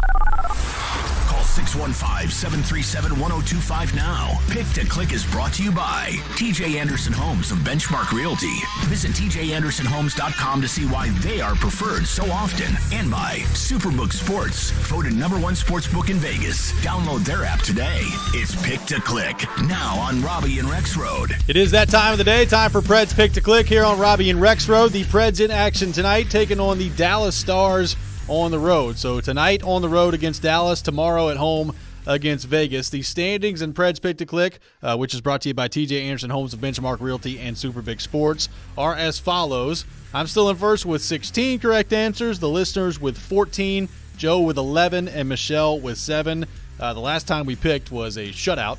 Call 615-737-1025 now. Pick to Click is brought to you by TJ Anderson Homes of Benchmark Realty. Visit tjandersonhomes.com to see why they are preferred so often. And by Superbook Sports, voted #1 sports book in Vegas. Download their app today. It's Pick to Click, now on Robby and Rexrode. It is that time of the day, time for Preds Pick to Click here on Robby and Rexrode. The Preds in action tonight, taking on the Dallas Stars on the road. So tonight on the road against Dallas, tomorrow at home against Vegas. The standings in Preds Pick to Click, which is brought to you by TJ Anderson Homes of Benchmark Realty and Super Big Sports, are as follows. I'm still in first with 16 correct answers. The listeners with 14, Joe with 11, and Michelle with 7. The last time we picked was a shutout,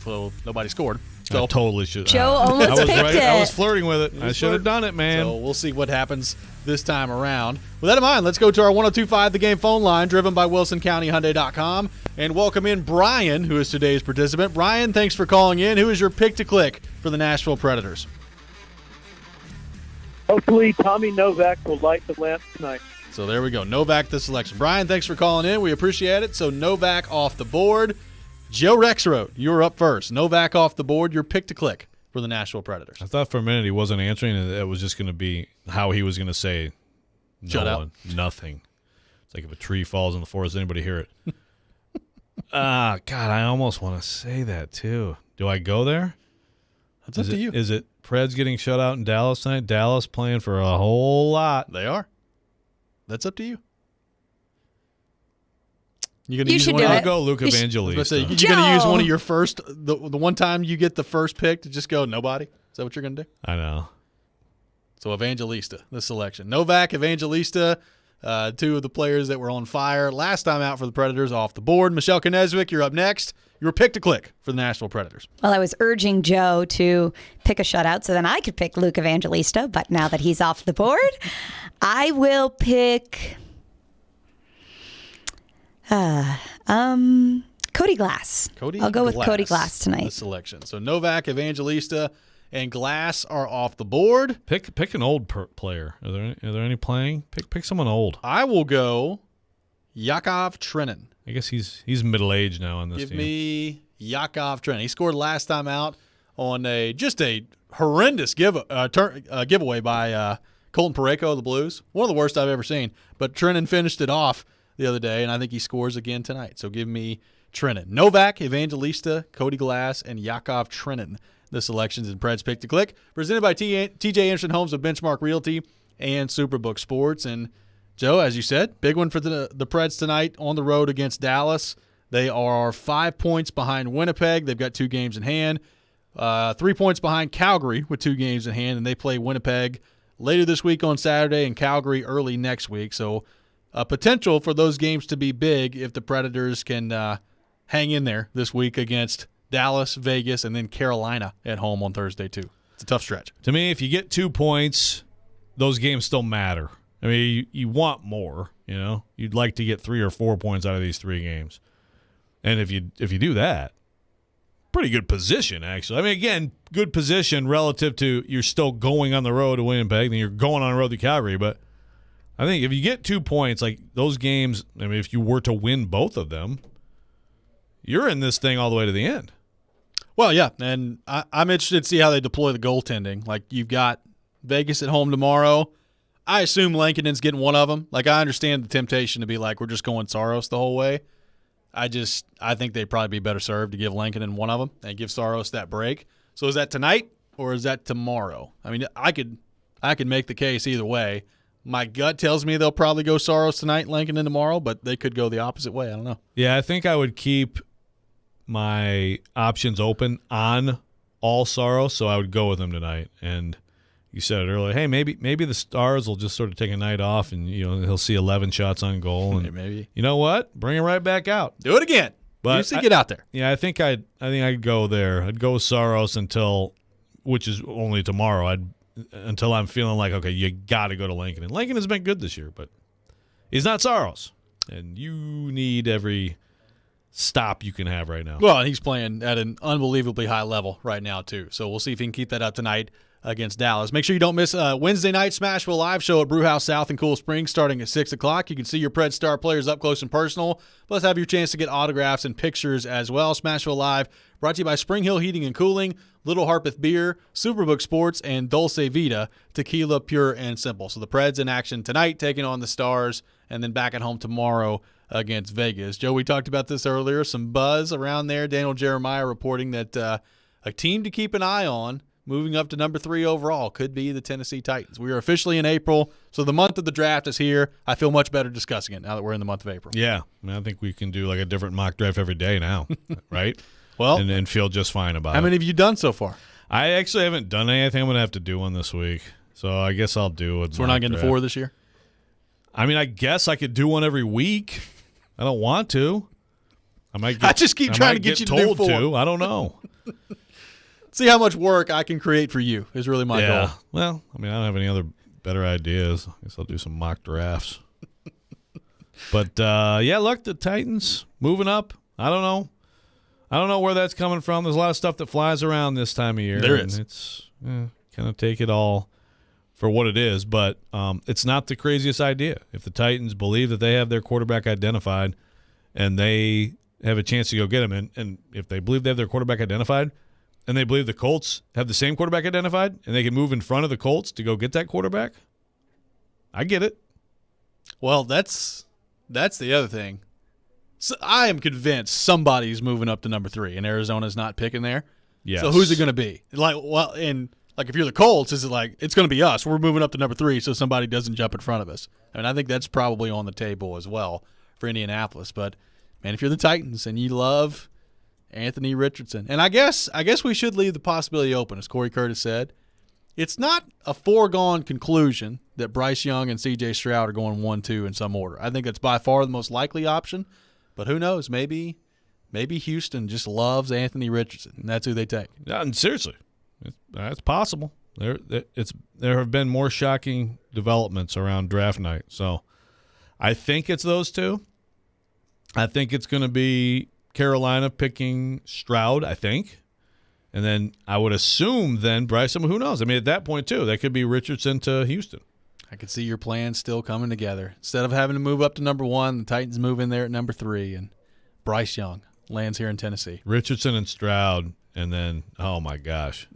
so nobody scored. So I totally should. Joe almost I was picked right. it. I was flirting with it. I should have done it, man. So we'll see what happens this time around. With that in mind, let's go to our 102.5 The Game phone line, driven by WilsonCountyHyundai.com, and welcome in Brian, who is today's participant. Brian, thanks for calling in. Who is your pick to click for the Nashville Predators? Hopefully, Tommy Novak will light the lamp tonight. So there we go. Novak the selection. Brian, thanks for calling in. We appreciate it. So Novak off the board. Joe Rexrode, you're up first. Novak off the board. Your pick to click for the Nashville Predators. I thought for a minute he wasn't answering, and it was just going to be how he was going to say Shut up. Nothing. It's like if a tree falls in the forest, anybody hear it? God, I almost want to say that too. Do I go there? That's up to you. Is it Preds getting shut out in Dallas tonight? Dallas playing for a whole lot. They are. That's up to you. You're gonna You use should one do of it. I'll go Luke Evangelista. You're going to use one of your first, the one time you get the first pick to just go nobody? Is that what you're going to do? I know. So Evangelista, the selection. Novak, Evangelista, two of the players that were on fire last time out for the Predators off the board. Michelle Knezevic, you're up next. Your pick to click for the Nashville Predators. Well, I was urging Joe to pick a shutout so then I could pick Luke Evangelista, but now that he's off the board, I will pick Cody Glass. I'll go with Cody Glass tonight. The selection. So Novak, Evangelista, and Glass are off the board. Pick an old player. Are there any playing? Pick someone old. I will go Yakov Trenin. I guess he's middle aged now on this Give team. me Yakov Trenin. He scored last time out on a horrendous giveaway by Colton Parayko of the Blues. One of the worst I've ever seen. But Trenin finished it off the other day, and I think he scores again tonight. So give me Trenin. Novak, Evangelista, Cody Glass, and Yakov Trenin. The selections in Preds Pick to Click. Presented by TJ Anderson Homes of Benchmark Realty and Superbook Sports. And Joe, as you said, big one for the Preds tonight on the road against Dallas. They are 5 points behind Winnipeg. They've got 2 games in hand. 3 points behind Calgary with 2 games in hand, and they play Winnipeg later this week on Saturday and Calgary early next week. So potential for those games to be big if the Predators can hang in there this week against Dallas, Vegas, and then Carolina at home on Thursday too. It's a tough stretch. To me, if you get 2 points, those games still matter. I mean, you want more, you know. You'd like to get 3 or 4 points out of these 3 games. And if you do that, pretty good position, actually. I mean, again, good position relative to you're still going on the road to Winnipeg, then you're going on the road to Calgary. But I think if you get 2 points, like those games, I mean, if you were to win both of them, you're in this thing all the way to the end. Well, yeah, and I'm interested to see how they deploy the goaltending. Like, you've got Vegas at home tomorrow. I assume Lankinen's getting one of them. Like, I understand the temptation to be like, we're just going Saros the whole way. I think they'd probably be better served to give Lankinen one of them and give Saros that break. So is that tonight or is that tomorrow? I mean, I could make the case either way. My gut tells me they'll probably go Saros tonight, Lankinen tomorrow, but they could go the opposite way. I don't know. Yeah, I think I would keep my options open on all Saros, so I would go with him tonight. And you said it earlier. Hey, maybe the Stars will just sort of take a night off, and he'll see 11 shots on goal, and maybe you know what? Bring it right back out. Do it again. But get out there. Yeah, I think I'd go there. I'd go with Saros until, which is only tomorrow. Until I'm feeling like, okay, you got to go to Lankinen. Lankinen has been good this year, but he's not Saros, and you need every stop you can have right now. Well, he's playing at an unbelievably high level right now too. So we'll see if he can keep that up tonight against Dallas. Make sure you don't miss Wednesday night Smashville live show at Brewhouse South in Cool Springs starting at 6 o'clock. You can see your Pred Star players up close and personal, plus have your chance to get autographs and pictures as well. Smashville Live brought to you by Spring Hill Heating and Cooling, Little Harpeth Beer, Superbook Sports, and Dulce Vita, tequila pure and simple. So the Preds in action tonight taking on the Stars, and then back at home tomorrow against Vegas. Joe, we talked about this earlier, some buzz around there. Daniel Jeremiah reporting that a team to keep an eye on moving up to number 3 overall could be the Tennessee Titans. We are officially in April, so the month of the draft is here. I feel much better discussing it now that we're in the month of April. Yeah, I mean, I think we can do like a different mock draft every day now, right? Well, and feel just fine about it. How many have you done so far? I actually haven't done anything. I'm going to have to do one this week, so I guess I'll do it. So we're not getting to 4 this year? I mean, I guess I could do one every week. I don't want to. I just keep trying to get you to do 4. I don't know. See how much work I can create for you is really my goal. Well, I mean, I don't have any other better ideas. I guess I'll do some mock drafts. But, look, the Titans moving up. I don't know where that's coming from. There's a lot of stuff that flies around this time of year. There is. It's kind of take it all for what it is, but it's not the craziest idea. If the Titans believe that they have their quarterback identified and they have a chance to go get him, and if they believe they have their quarterback identified and they believe the Colts have the same quarterback identified and they can move in front of the Colts to go get that quarterback, I get it. Well, that's the other thing. So I am convinced somebody's moving up to number 3, and Arizona's not picking there. Yes. So who's it going to be? If you're the Colts, is it like it's going to be us? We're moving up to number 3, so somebody doesn't jump in front of us. I mean, I think that's probably on the table as well for Indianapolis. But man, if you're the Titans and you love Anthony Richardson, and I guess we should leave the possibility open, as Corey Curtis said. It's not a foregone conclusion that Bryce Young and C.J. Stroud are going 1-2 in some order. I think that's by far the most likely option. But who knows? Maybe Houston just loves Anthony Richardson, and that's who they take. Yeah, and seriously, that's possible. There have been more shocking developments around draft night. So I think it's those two. I think it's going to be Carolina picking Stroud, I think. And then I would assume then Bryce, who knows? I mean, at that point, too, that could be Richardson to Houston. I could see your plans still coming together. Instead of having to move up to number 1, the Titans move in there at number 3, and Bryce Young lands here in Tennessee. Richardson and Stroud, and then, oh, my gosh.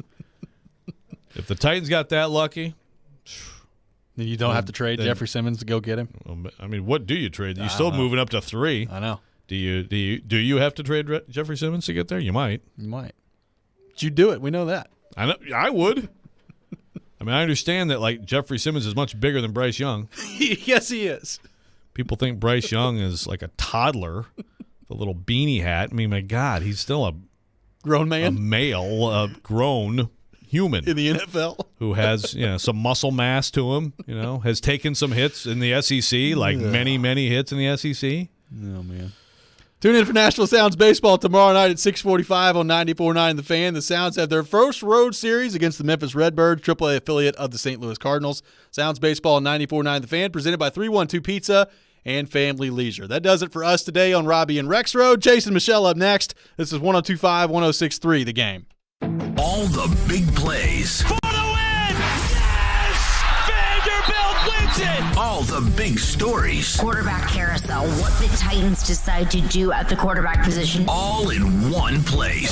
If the Titans got that lucky. Then you don't have to trade Jeffrey Simmons to go get him? I mean, what do you trade? You're still moving up to 3. I know. Do you have to trade Jeffrey Simmons to get there? You might. You might. But you do it. We know that. I know. I would. I mean, I understand that, like, Jeffrey Simmons is much bigger than Bryce Young. Yes, he is. People think Bryce Young is like a toddler, the little beanie hat. I mean, my God, he's still a grown man, a male, a grown human in the NFL who has some muscle mass to him. Has taken some hits in the SEC, like many hits in the SEC. Oh man. Tune in for Nashville Sounds Baseball tomorrow night at 6:45 on 94.9 The Fan. The Sounds have their first road series against the Memphis Redbirds, AAA affiliate of the St. Louis Cardinals. Sounds Baseball on 94.9 The Fan, presented by 312 Pizza and Family Leisure. That does it for us today on Robby and Rexrode. Jason Michelle up next. This is 102.5, 106.3 The Game. All the big plays. For the win! Yes! Vanderbilt wins it! All the big stories. Quarterback carousel, what the Titans decide to do at the quarterback position. All in one place.